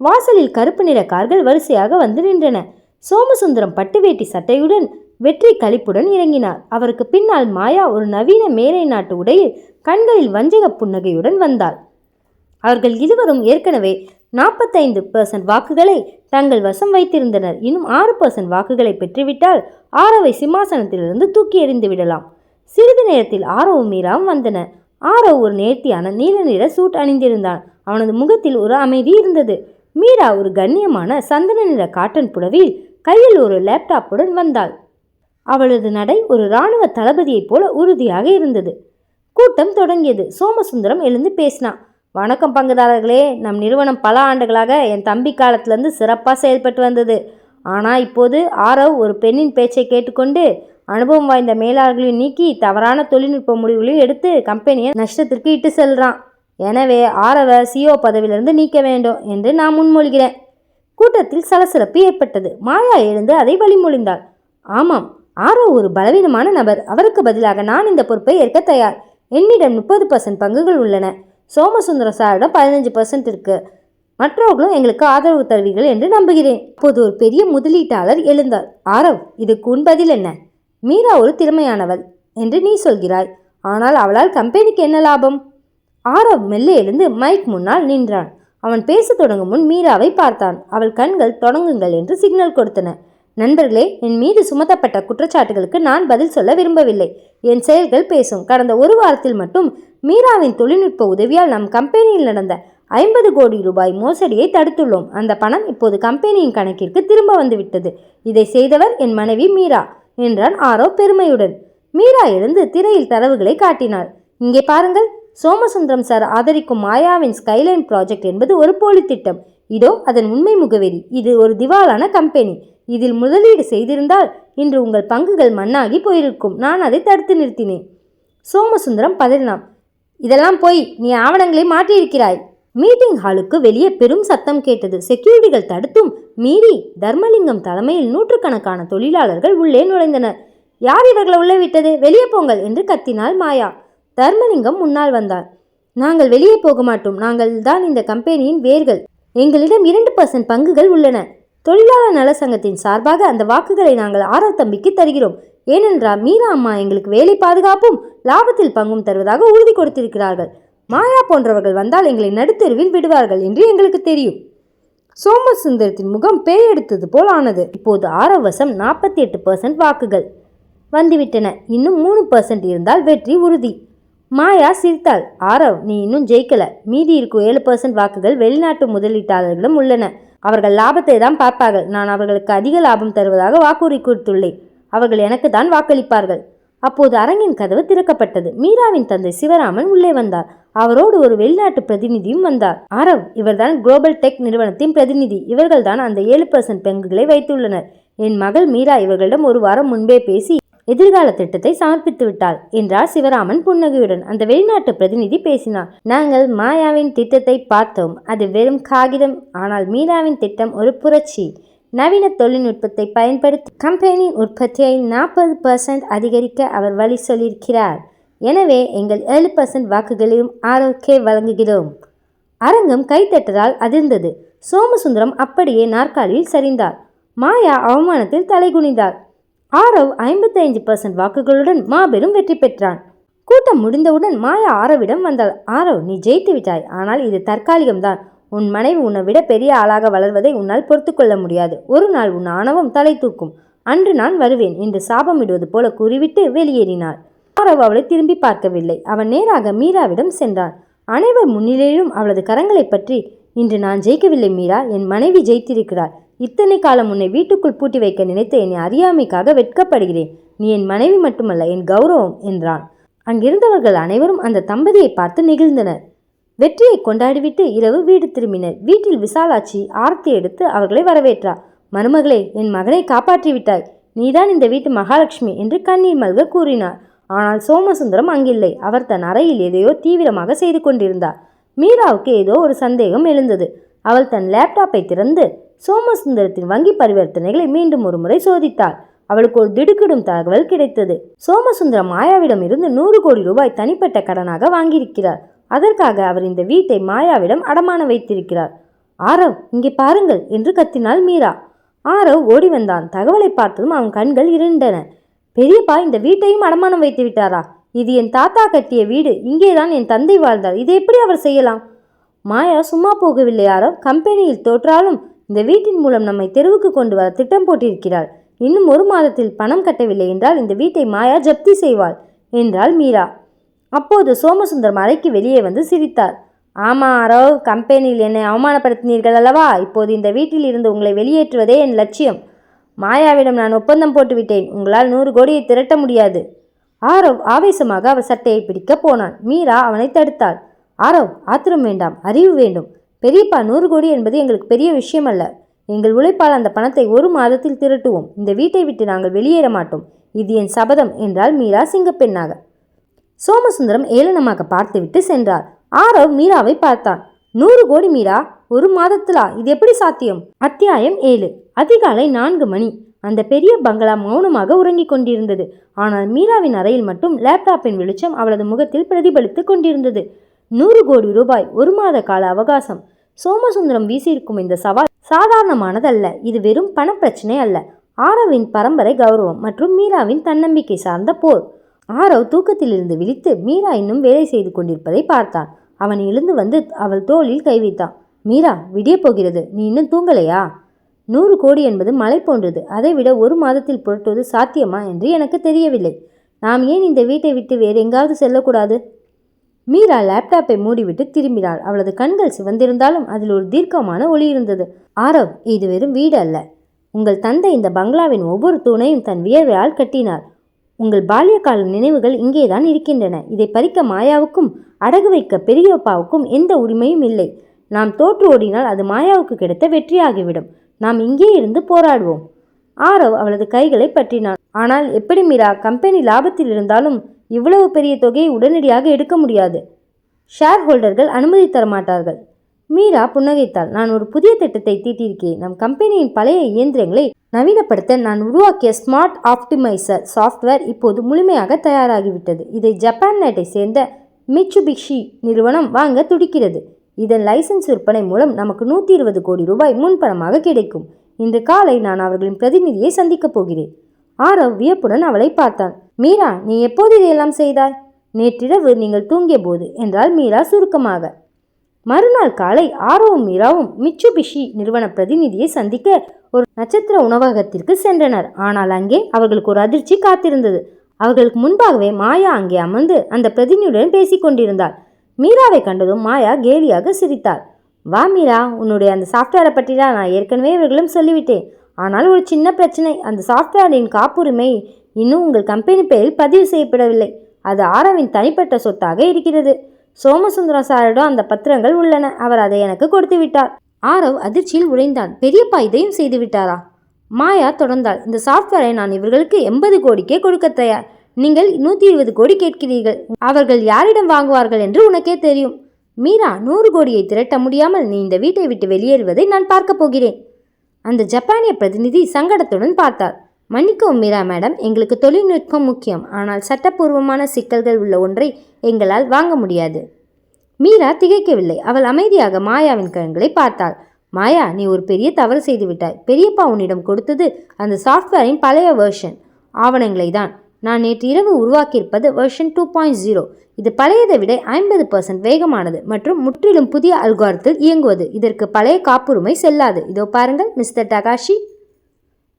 Speaker 1: வாசலில் கருப்பு நிற கார்கள் வரிசையாக வந்து நின்றன. சோமசுந்தரம் பட்டு வேட்டி சட்டையுடன் வெற்றி களிப்புடன் இறங்கினார். அவருக்கு பின்னால் மாயா ஒரு நவீன மேலை நாட்டு உடையில் கண்களில் வஞ்சக புன்னகையுடன் வந்தாள். அவர்கள் இருவரும் ஏற்கனவே 45% வாக்குகளை தங்கள் வசம் வைத்திருந்தனர். இன்னும் 6% வாக்குகளை பெற்றுவிட்டால் ஆரவை சிம்மாசனத்திலிருந்து தூக்கி எறிந்து விடலாம். சிறிது நேரத்தில் ஆரவும் மீராவும் வந்தனர். ஆரவ் ஒரு நேர்த்தியான நீல நிற சூட் அணிந்திருந்தான். அவனது முகத்தில் ஒரு அமைதி இருந்தது. மீரா ஒரு கண்ணியமான சந்தன நிற காட்டன் புடவையில் கையில் ஒரு லேப்டாப்புடன் வந்தாள். அவளது நடை ஒரு இராணுவ தளபதியைப் போல உறுதியாக இருந்தது. கூட்டம் தொடங்கியது. சோமசுந்தரம் எழுந்து பேசினான். வணக்கம் பங்குதாரர்களே, நம் நிறுவனம் பல ஆண்டுகளாக என் தம்பி காலத்திலேருந்து சிறப்பாக செயல்பட்டு வந்தது. ஆனால் இப்போது ஆரவ் ஒரு பெண்ணின் பேச்சை கேட்டுக்கொண்டு அனுபவம் வாய்ந்த மேலாளர்களையும் நீக்கி தவறான தொழில்நுட்ப முடிவுகளையும் எடுத்து கம்பெனியை நஷ்டத்திற்கு இட்டு செல்கிறான். எனவே ஆரவை சிஓ பதவியிலிருந்து நீக்க வேண்டும் என்று நான் முன்மொழிகிறேன். கூட்டத்தில் சலசலப்பு ஏற்பட்டது. மாயா எழுந்து அதை வழிமொழிந்தாள். ஆமாம், ஆரவ் ஒரு பலவீனமான நபர். அவருக்கு பதிலாக நான் இந்த பொறுப்பை ஏற்க தயார். என்னிடம் 30% பங்குகள் உள்ளன. சோமசுந்தரம் சாரிடம் 15% இருக்கு. மற்றவர்களும் எங்களுக்கு ஆதரவு தருவீர்கள் என்று நம்புகிறேன். அப்போது ஒரு பெரிய முதலீட்டாளர் எழுந்தார். ஆரவ், இதுக்கு உன் பதில் என்ன? மீரா ஒரு திறமையானவள் என்று நீ சொல்கிறாய். ஆனால் அவளால் கம்பெனிக்கு என்ன லாபம்? ஆரவ் மெல்ல எழுந்து மைக் முன்னால் நின்றான். அவன் பேச தொடங்கும் முன் மீராவை பார்த்தான். அவள் கண்கள் தொடங்குங்கள் என்று சிக்னல் கொடுத்தன. நண்பர்களே, என் மீது சுமத்தப்பட்ட குற்றச்சாட்டுகளுக்கு நான் பதில் சொல்ல விரும்பவில்லை. என் செயல்கள் பேசும். கடந்த ஒரு வாரத்தில் மட்டும் மீராவின் தொழில்நுட்ப உதவியால் நம் கம்பெனியில் நடந்த 50 கோடி ரூபாய் மோசடியை தடுத்துள்ளோம். அந்த பணம் இப்போது கம்பெனியின் கணக்கிற்கு திரும்ப வந்துவிட்டது. இதை செய்தவர் என் மனைவி மீரா என்றான் ஆரவ் பெருமையுடன். மீரா எழுந்து திரையில் தரவுகளை காட்டினாள். இங்கே பாருங்கள், சோமசுந்தரம் சார் ஆதரிக்கும் மாயாவின் ஸ்கைலைன் ப்ராஜெக்ட் என்பது ஒரு போலி திட்டம். இதோ அதன் உண்மை முகவரி. இது ஒரு திவாலான கம்பெனி. இதில் முதலீடு செய்திருந்தால் இன்று உங்கள் பங்குகள் மண்ணாகி போயிருக்கும். நான் அதை தடுத்து நிறுத்தினேன். சோமசுந்தரம் பதறினான். இதெல்லாம் போய், நீ ஆவணங்களை மாற்றியிருக்கிறாய். மீட்டிங் ஹாலுக்கு வெளியே பெரும் சத்தம் கேட்டது. செக்யூரிட்டிகள் தடுத்தும் மீறி தர்மலிங்கம் தலைமையில் நூற்றுக்கணக்கான தொழிலாளர்கள் உள்ளே நுழைந்தனர். யார் இவர்களை உள்ளே விட்டது? வெளியே போங்கள் என்று கத்தினாள் மாயா. தர்மலிங்கம் முன்னால் வந்தார். நாங்கள் வெளியே போக மாட்டோம். நாங்கள் தான் இந்த கம்பெனியின் வேர்கள். எங்களிடம் 2% பங்குகள் உள்ளன. தொழிலாளர் நல சங்கத்தின் சார்பாக அந்த வாக்குகளை நாங்கள் ஆரவ் தம்பிக்கு தருகிறோம். ஏனென்றால் மீரா அம்மா எங்களுக்கு வேலை பாதுகாப்பும் லாபத்தில் பங்கும் தருவதாக உறுதி கொடுத்திருக்கிறார்கள். மாயா போன்றவர்கள் வந்தால் எங்களை நடுத்தெருவில் விடுவார்கள் என்று எங்களுக்கு தெரியும். சோமசுந்தரத்தின் முகம் பேயெடுத்தது போல் ஆனது. இப்போது ஆரவ் வசம் 48% வாக்குகள் வந்துவிட்டன. இன்னும் 3% இருந்தால் வெற்றி உறுதி. மாயா சிரித்தாள். ஆரவ், நீ இன்னும் ஜெயிக்கல. மீதி இருக்கும் 7% வாக்குகள் வெளிநாட்டு முதலீட்டாளர்களிடம் உள்ளன. அவர்கள் லாபத்தை தான் பார்ப்பார்கள். நான் அவர்களுக்கு அதிக லாபம் தருவதாக வாக்குறுதி கொடுத்துள்ளேன். அவர்கள் எனக்கு தான் வாக்களிப்பார்கள். அப்போது அரங்கின் கதவு திறக்கப்பட்டது. மீராவின் தந்தை சிவராமன் உள்ளே வந்தார். அவரோடு ஒரு வெளிநாட்டு பிரதிநிதியும் வந்தார். ஆரவ், இவர்தான் குளோபல் டெக் நிறுவனத்தின் பிரதிநிதி. இவர்கள்தான் அந்த 7% பங்குகளை வைத்துள்ளனர். என் மகள் மீரா இவர்களிடம் ஒரு வாரம் முன்பே பேசி எதிர்கால திட்டத்தை சமர்ப்பித்து விட்டாள் என்றார் சிவராமன் புன்னகையுடன். அந்த வெளிநாட்டு பிரதிநிதி பேசினார். நாங்கள் மாயாவின் திட்டத்தை பார்த்தோம். அது வெறும் காகிதம். ஆனால் மீராவின் திட்டம் ஒரு புரட்சி. நவீன தொழில்நுட்பத்தை பயன்படுத்தி கம்பெனியின் உற்பத்தியை 40% அதிகரிக்க அவர் வழி சொல்லியிருக்கிறார். எனவே எங்கள் 7% வாக்குகளையும் ஆரோக்கே வழங்குகிறோம். அரங்கம் கைத்தட்டதால் அதிர்ந்தது. சோமசுந்தரம் அப்படியே நாற்காலியில் சரிந்தார். மாயா அவமானத்தில் தலைகுனிந்தார். ஆரவ் 55% வாக்குகளுடன் மாபெரும் வெற்றி பெற்றான். கூட்டம் முடிந்தவுடன் மாயா ஆரவிடம் வந்தாள். ஆரவ், நீ ஜெயித்து விட்டாய். ஆனால் இது தற்காலிகம்தான். உன் மனைவி உன்னை விட பெரிய ஆளாக வளர்வதை உன்னால் பொறுத்து கொள்ள முடியாது. ஒரு நாள் உன் ஆணவம் தலை தூக்கும். அன்று நான் வருவேன் என்று சாபமிடுவது போல கூறிவிட்டு வெளியேறினாள். ஆரவ் அவளை திரும்பி பார்க்கவில்லை. அவன் நேராக மீராவிடம் சென்றான். அனைவர் முன்னிலையிலும் அவளது கரங்களை பற்றி, இன்று நான் ஜெயிக்கவில்லை மீரா, என் மனைவி ஜெயித்திருக்கிறார். இத்தனை காலம் உன்னை வீட்டுக்குள் பூட்டி வைக்க நினைத்த என்னை அறியாமைக்காக வெட்கப்படுகிறேன். நீ என் மனைவி மட்டுமல்ல, என் கௌரவம் என்றான். அங்கிருந்தவர்கள் அனைவரும் அந்த தம்பதியை பார்த்து நெகிழ்ந்தனர். வெற்றியை கொண்டாடிவிட்டு இரவு வீடு திரும்பினர். வீட்டில் விசாலாட்சி ஆர்த்தி எடுத்து அவர்களை வரவேற்றார். மருமகளே, என் மகனை காப்பாற்றிவிட்டாய். நீதான் இந்த வீட்டு மகாலட்சுமி என்று கண்ணீர் மல்க கூறினார். ஆனால் சோமசுந்தரம் அங்கில்லை. அவர் தன் அறையில் எதையோ தீவிரமாக செய்து கொண்டிருந்தார். மீராவுக்கு ஏதோ ஒரு சந்தேகம் எழுந்தது. அவள் தன் லேப்டாப்பை திறந்து சோமசுந்தரத்தின் வங்கி பரிவர்த்தனைகளை மீண்டும் ஒரு முறை சோதித்தாள். அவளுக்கு ஒரு திடுக்கிடும் தகவல் கிடைத்தது. சோமசுந்தரம் மாயாவிடம் இருந்து 100 கோடி ரூபாய் தனிப்பட்ட கடனாக வாங்கியிருக்கிறார். அதற்காக அவர் இந்த வீட்டை மாயாவிடம் அடமான வைத்திருக்கிறார். ஆரவ், இங்கே பாருங்கள் என்று கத்தினாள் மீரா. ஆரவ் ஓடி வந்தான். தகவலை பார்த்ததும் அவன் கண்கள் இருண்டன. பெரியப்பா இந்த வீட்டையும் அடமானம் வைத்து விட்டாரா? இது என் தாத்தா கட்டிய வீடு. இங்கேதான் என் தந்தை வாழ்ந்தார். இதை எப்படி அவர் செய்யலாம்? மாயா சும்மா போகவில்லை ஆரவ். கம்பெனியில் தோற்றாலும் இந்த வீட்டின் மூலம் நம்மை தெருவுக்கு கொண்டு வர திட்டம் போட்டிருக்கிறாள். இன்னும் 1 மாதத்தில் பணம் கட்டவில்லை என்றால் இந்த வீட்டை மாயா ஜப்தி செய்வாள் என்றாள் மீரா. அப்போது சோமசுந்தரம் அறைக்கு வெளியே வந்து சிரித்தார். ஆமா ஆரவ், கம்பெனியில் என்னை அவமானப்படுத்தினீர்கள் அல்லவா? இப்போது இந்த வீட்டில் இருந்து உங்களை வெளியேற்றுவதே என் லட்சியம். மாயாவிடம் நான் ஒப்பந்தம் போட்டுவிட்டேன். உங்களால் 100 கோடியை திரட்ட முடியாது. ஆரவ் ஆவேசமாக அவர் சட்டையை பிடிக்க போனான். மீரா அவனை தடுத்தாள். ஆரவ், ஆத்திரம் வேண்டாம், அறிவு வேண்டும். பெரியப்பா, 100 கோடி என்பது எங்களுக்கு பெரிய விஷயம் அல்ல. எங்கள் உழைப்பால் அந்த பணத்தை 1 மாதத்தில் திரட்டுவோம். இந்த வீட்டை விட்டு நாங்கள் வெளியேற மாட்டோம். இது என் சபதம் என்றாள் மீரா சிங்கப்பெண்ணாக. சோமசுந்தரம் ஏளனமாக பார்த்துவிட்டு சென்றார். ஆரவ் மீராவை பார்த்தான். 100 கோடி மீரா, 1 மாதத்திலா? இது எப்படி சாத்தியம்? அத்தியாயம் 7. அதிகாலை 4 மணி. அந்த பெரிய பங்களா மௌனமாக உறங்கிக் கொண்டிருந்தது. ஆனால் மீராவின் அறையில் மட்டும் லேப்டாப்பின் வெளிச்சம் அவளது முகத்தில் பிரதிபலித்துக் கொண்டிருந்தது. 100 கோடி ரூபாய், 1 மாத கால அவகாசம். சோமசுந்தரம் வீசியிருக்கும் இந்த சவால் சாதாரணமானதல்ல. இது வெறும் பண பிரச்சனை அல்ல. ஆரவின் பரம்பரை கௌரவம் மற்றும் மீராவின் தன்னம்பிக்கை சார்ந்த போர். ஆரவ் தூக்கத்திலிருந்து விழித்து மீரா இன்னும் வேலை செய்து கொண்டிருப்பதை பார்த்தான். அவன் எழுந்து வந்து அவள் தோளில் கை வைத்தான். மீரா, விடிய போகிறது. நீ இன்னும் தூங்கலையா? 100 கோடி என்பது மலை போன்றது. அதைவிட 1 மாதத்தில் புரட்டுவது சாத்தியமா என்று எனக்கு தெரியவில்லை. நாம் ஏன் இந்த வீட்டை விட்டு வேறு எங்காவது செல்லக்கூடாது? மீரா லேப்டாப்பை மூடிவிட்டு திரும்பினாள். அவளது கண்கள் சிவந்திருந்தாலும் அதில் ஒரு தீர்க்கமான ஒளி இருந்தது. ஆரவ், இது வெறும் வீடு அல்ல. உங்கள் தந்தை இந்த பங்களாவின் ஒவ்வொரு தூணையும் தன் வியர்வையால் கட்டினார். உங்கள் பால்யகால நினைவுகள் இங்கேதான் இருக்கின்றன. இதை பறிக்க மாயாவுக்கும் அடகு வைக்க பெரியப்பாவுக்கும் எந்த உரிமையும் இல்லை. நாம் தோற்று ஓடினால் அது மாயாவுக்கு கிடைத்த வெற்றியாகிவிடும். நாம் இங்கே இருந்து போராடுவோம். ஆரவ் அவளது கைகளை பற்றினான். ஆனால் எப்படி மீரா? கம்பெனி லாபத்தில் இருந்தாலும் இவ்வளவு பெரிய தொகையை உடனடியாக எடுக்க முடியாது. ஷேர் ஹோல்டர்கள் அனுமதி தரமாட்டார்கள். மீரா புன்னகைத்தாள். நான் ஒரு புதிய திட்டத்தை தீட்டியிருக்கிறேன். நம் கம்பெனியின் பழைய இயந்திரங்களை நவீனப்படுத்த நான் உருவாக்கிய ஸ்மார்ட் ஆப்டிமைசர் சாஃப்ட்வேர் இப்போது முழுமையாக தயாராகிவிட்டது. இதை ஜப்பான் நாட்டை சேர்ந்த மிட்சுபிஷி நிறுவனம் வாங்க துடிக்கிறது. இதன் லைசன்ஸ் விற்பனை மூலம் நமக்கு 120 கோடி ரூபாய் முன்பணமாக கிடைக்கும். இன்று காலை நான் அவர்களின் பிரதிநிதியை சந்திக்கப் போகிறேன். ஆரவ் வியப்புடன் அவளை பார்த்தான். மீரா, நீ எப்போது இதையெல்லாம் செய்தாய்? நேற்றிரவு நீங்கள் தூங்கிய போது என்றாள் மீரா சுருக்கமாக. மறுநாள் காலை ஆரவும் மீராவும் மிட்சுபிஷி நிறுவன பிரதிநிதியை சந்திக்க ஒரு நட்சத்திர உணவகத்திற்கு சென்றனர். ஆனால் அங்கே அவர்களுக்கு ஒரு அதிர்ச்சி காத்திருந்தது. அவர்களுக்கு முன்பாகவே மாயா அங்கே அமர்ந்து அந்த பிரதிநிதியுடன் பேசிக் கொண்டிருந்தாள். மீராவை கண்டதும் மாயா கேலியாக சிரித்தாள். வா மீரா, உன்னுடைய அந்த சாஃப்ட்வேரை பற்றி தான் நான் ஏற்கனவே இவர்களும் சொல்லிவிட்டேன். ஆனால் ஒரு சின்ன பிரச்சனை. அந்த சாஃப்ட்வேரின் காப்புரிமை இன்னும் உங்கள் கம்பெனி பெயரில் பதிவு செய்யப்படவில்லை. அது ஆரவின் தனிப்பட்ட சொத்தாக இருக்கிறது. சோமசுந்தரம் சாரிடம் அந்த பத்திரங்கள் உள்ளன. அவர் அதை எனக்கு கொடுத்து விட்டார். ஆரவ் அதிர்ச்சியில் உறைந்தான். பெரியப்பா இதையும் செய்து விட்டாரா? மாயா தொடர்ந்தாள். இந்த சாஃப்ட்வேரை நான் இவர்களுக்கு 80 கோடிக்கே கொடுக்க தயார். நீங்கள் 120 கோடி கேட்கிறீர்கள். அவர்கள் யாரிடம் வாங்குவார்கள் என்று உனக்கே தெரியும். மீரா, 100 கோடியை திரட்ட முடியாமல் நீ இந்த வீட்டை விட்டு வெளியேறுவதை நான் பார்க்க போகிறேன். அந்த ஜப்பானிய பிரதிநிதி சங்கடத்துடன் பார்த்தார். மன்னிக்கவும் மீரா மேடம், எங்களுக்கு தொழில்நுட்பம் முக்கியம். ஆனால் சட்டப்பூர்வமான சிக்கல்கள் உள்ள ஒன்றை எங்களால் வாங்க முடியாது. மீரா திகைக்கவில்லை. அவள் அமைதியாக மாயாவின் கண்களை பார்த்தாள். மாயா, நீ ஒரு பெரிய தவறு செய்துவிட்டாய். பெரியப்பா உன்னிடம் கொடுத்தது அந்த சாஃப்ட்வேரின் பழைய வெர்ஷன் ஆவணங்களை தான். நான் நேற்று இரவு உருவாக்கியிருப்பது வெர்ஷன் 2.0. இது பழையதை விட 50% வேகமானது மற்றும் முற்றிலும் புதிய அல்காரத்தில் இயங்குவது. இதற்கு பழைய காப்புரிமை செல்லாது. இதோ பாருங்கள் மிஸ்டர் டகாஷி.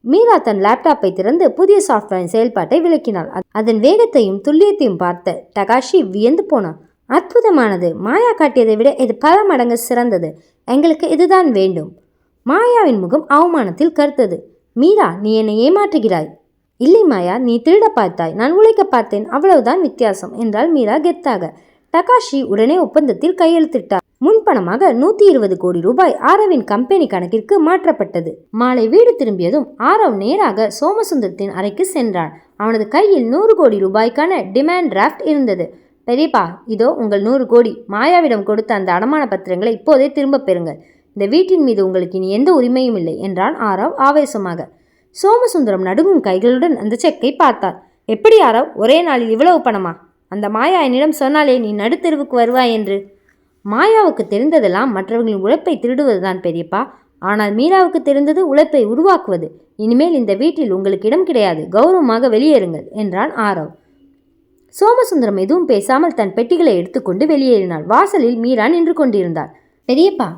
Speaker 1: மீரா தன் லேப்டாப்பை திறந்து புதிய சாஃப்ட்வேரின் செயல்பாட்டை விளக்கினாள். அதன் வேகத்தையும் துல்லியத்தையும் பார்த்த டகாஷி வியந்து போனான். அற்புதமானது. மாயா காட்டியதை விட இது பல மடங்கு சிறந்தது. எங்களுக்கு இதுதான் வேண்டும். மாயாவின் முகம் அவமானத்தில் கருத்தது. மீரா, நீ என்னை ஏமாற்றுகிறாய். இல்லை மாயா, நீ திருட பார்த்தாய், நான் உழைக்க பார்த்தேன், அவ்வளவுதான் வித்தியாசம் என்றாள் மீரா கெத்தாக. டகாஷி உடனே ஒப்பந்தத்தில் கையெழுத்திட்டார். முன்பணமாக 120 கோடி ரூபாய் ஆரவின் கம்பெனி கணக்கிற்கு மாற்றப்பட்டது. மாலை வீடு திரும்பியதும் ஆரவ் நேராக சோமசுந்தரத்தின் அறைக்கு சென்றான். அவனது கையில் 100 கோடி ரூபாய்க்கான டிமாண்ட் டிராஃப்ட் இருந்தது. பெரியப்பா, இதோ உங்கள் 100 கோடி. மாயாவிடம் கொடுத்த அந்த அடமான பத்திரங்களை இப்போதே திரும்ப பெறுங்கள். இந்த வீட்டின் மீது உங்களுக்கு இனி எந்த உரிமையும் இல்லை என்றான் ஆரவ் ஆவேசமாக. சோமசுந்தரம் நடுங்கும் கைகளுடன் அந்த செக்கை பார்த்தார். எப்படி ஆரவ், ஒரே நாளில் இவ்வளவு பணமா? அந்த மாயா என்னிடம் சொன்னாலே நீ நடுத்தெருவுக்கு வருவாய் என்று. மாயாவுக்கு தெரிந்ததெல்லாம் மற்றவர்களின் உழைப்பை திருடுவதுதான் பெரியப்பா. ஆனால் மீராவுக்கு தெரிந்தது உழைப்பை உருவாக்குவது. இனிமேல் இந்த வீட்டில் உங்களுக்கு இடம் கிடையாது. கௌரவமாக வெளியேறுங்கள் என்றான் ஆரவ். சோமசுந்தரம் எதுவும் பேசாமல் தன் பெட்டிகளை எடுத்துக்கொண்டு வெளியேறினாள். வாசலில் மீரா நின்று கொண்டிருந்தாள். பெரியப்பா,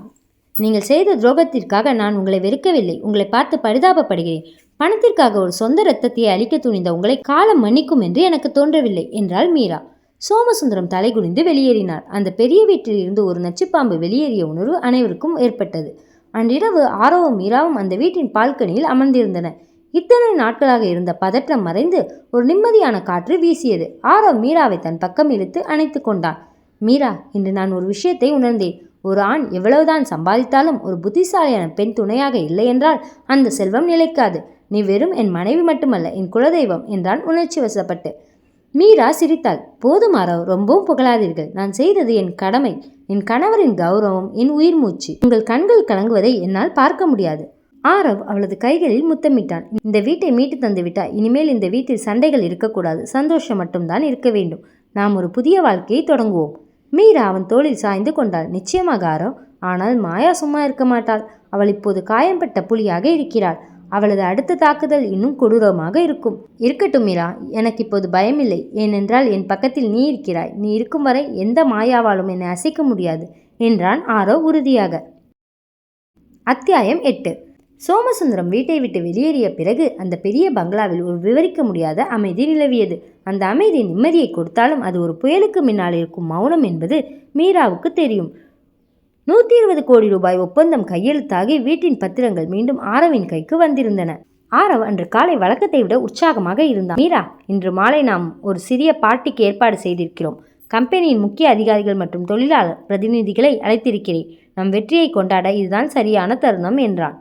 Speaker 1: நீங்கள் செய்த துரோகத்திற்காக நான் உங்களை வெறுக்கவில்லை. உங்களை பார்த்து பரிதாபப்படுகிறேன். பணத்திற்காக ஒரு சொந்த இரத்தத்தை அழிக்க துணிந்த உங்களை காலம் மன்னிக்கும் என்று எனக்கு தோன்றவில்லை என்றாள் மீரா. சோமசுந்தரம் தலைகுனிந்து வெளியேறினார். அந்த பெரிய வீட்டில் இருந்து ஒரு நச்சுப்பாம்பு வெளியேறிய உணர்வு அனைவருக்கும் ஏற்பட்டது. அன்றிரவு ஆரவும் மீராவும் அந்த வீட்டின் பால்கனியில் அமர்ந்திருந்தனர். இத்தனை நாட்களாக இருந்த பதற்றம் மறைந்து ஒரு நிம்மதியான காற்று வீசியது. ஆரவ் மீராவை தன் பக்கம் இழுத்து அணைத்து கொண்டான். மீரா, இன்று நான் ஒரு விஷயத்தை உணர்ந்தேன். ஒரு ஆண் எவ்வளவுதான் சம்பாதித்தாலும் ஒரு புத்திசாலியான பெண் துணையாக இல்லை என்றால் அந்த செல்வம் நிலைக்காது. நீ வெறும் என் மனைவி மட்டுமல்ல, என் குலதெய்வம் என்றான் உணர்ச்சி வசப்பட்டு. மீரா சிரித்தாள். போதும் ஆரவ், ரொம்பவும் புகழாதீர்கள். நான் செய்தது என் கடமை. என் கணவரின் கௌரவம் என் உயிர் மூச்சு. உங்கள் கண்கள் கலங்குவதை என்னால் பார்க்க முடியாது. ஆரவ் அவளது கைகளில் முத்தமிட்டான். இந்த வீட்டை மீட்டு தந்துவிட்டாய். இனிமேல் இந்த வீட்டில் சண்டைகள் இருக்கக்கூடாது. சந்தோஷம் மட்டும்தான் இருக்க வேண்டும். நாம் ஒரு புதிய வாழ்க்கையை தொடங்குவோம். மீரா அவன் தோளில் சாய்ந்து கொண்டாள். நிச்சயமாக ஆரவ். ஆனால் மாயா சும்மா இருக்க மாட்டாள். அவள் இப்போது காயம்பட்ட புலியாக இருக்கிறாள். அவளது அடுத்த தாக்குதல் இன்னும் கொடூரமாக இருக்கும். இருக்கட்டும் மீரா, எனக்கு இப்போது பயமில்லை. ஏனென்றால் என் பக்கத்தில் நீ இருக்கிறாய். நீ இருக்கும் வரை எந்த மாயாவாலும் என்னை அசைக்க முடியாது என்றான் ஆரவ் உறுதியாக. அத்தியாயம் 8. சோமசுந்தரம் வீட்டை விட்டு வெளியேறிய பிறகு அந்த பெரிய பங்களாவில் ஒரு விவரிக்க முடியாத அமைதி நிலவியது. அந்த அமைதி நிம்மதியை கொடுத்தாலும் அது ஒரு புயலுக்கு முன்னால் இருக்கும் மௌனம் என்பது மீராவுக்கு தெரியும். 120 கோடி ரூபாய் ஒப்பந்தம் கையெழுத்தாகி வீட்டின் பத்திரங்கள் மீண்டும் ஆரவின் கைக்கு வந்திருந்தன. ஆரவ் அன்று காலை வழக்கத்தை விட உற்சாகமாக இருந்தான். மீரா, இன்று மாலை நாம் ஒரு சிறிய பார்ட்டிக்கு ஏற்பாடு செய்திருக்கிறோம். கம்பெனியின் முக்கிய அதிகாரிகள் மற்றும் தொழிலாளர் பிரதிநிதிகளை அழைத்திருக்கிறேன். நம் வெற்றியை கொண்டாட இதுதான் சரியான தருணம் என்றான்.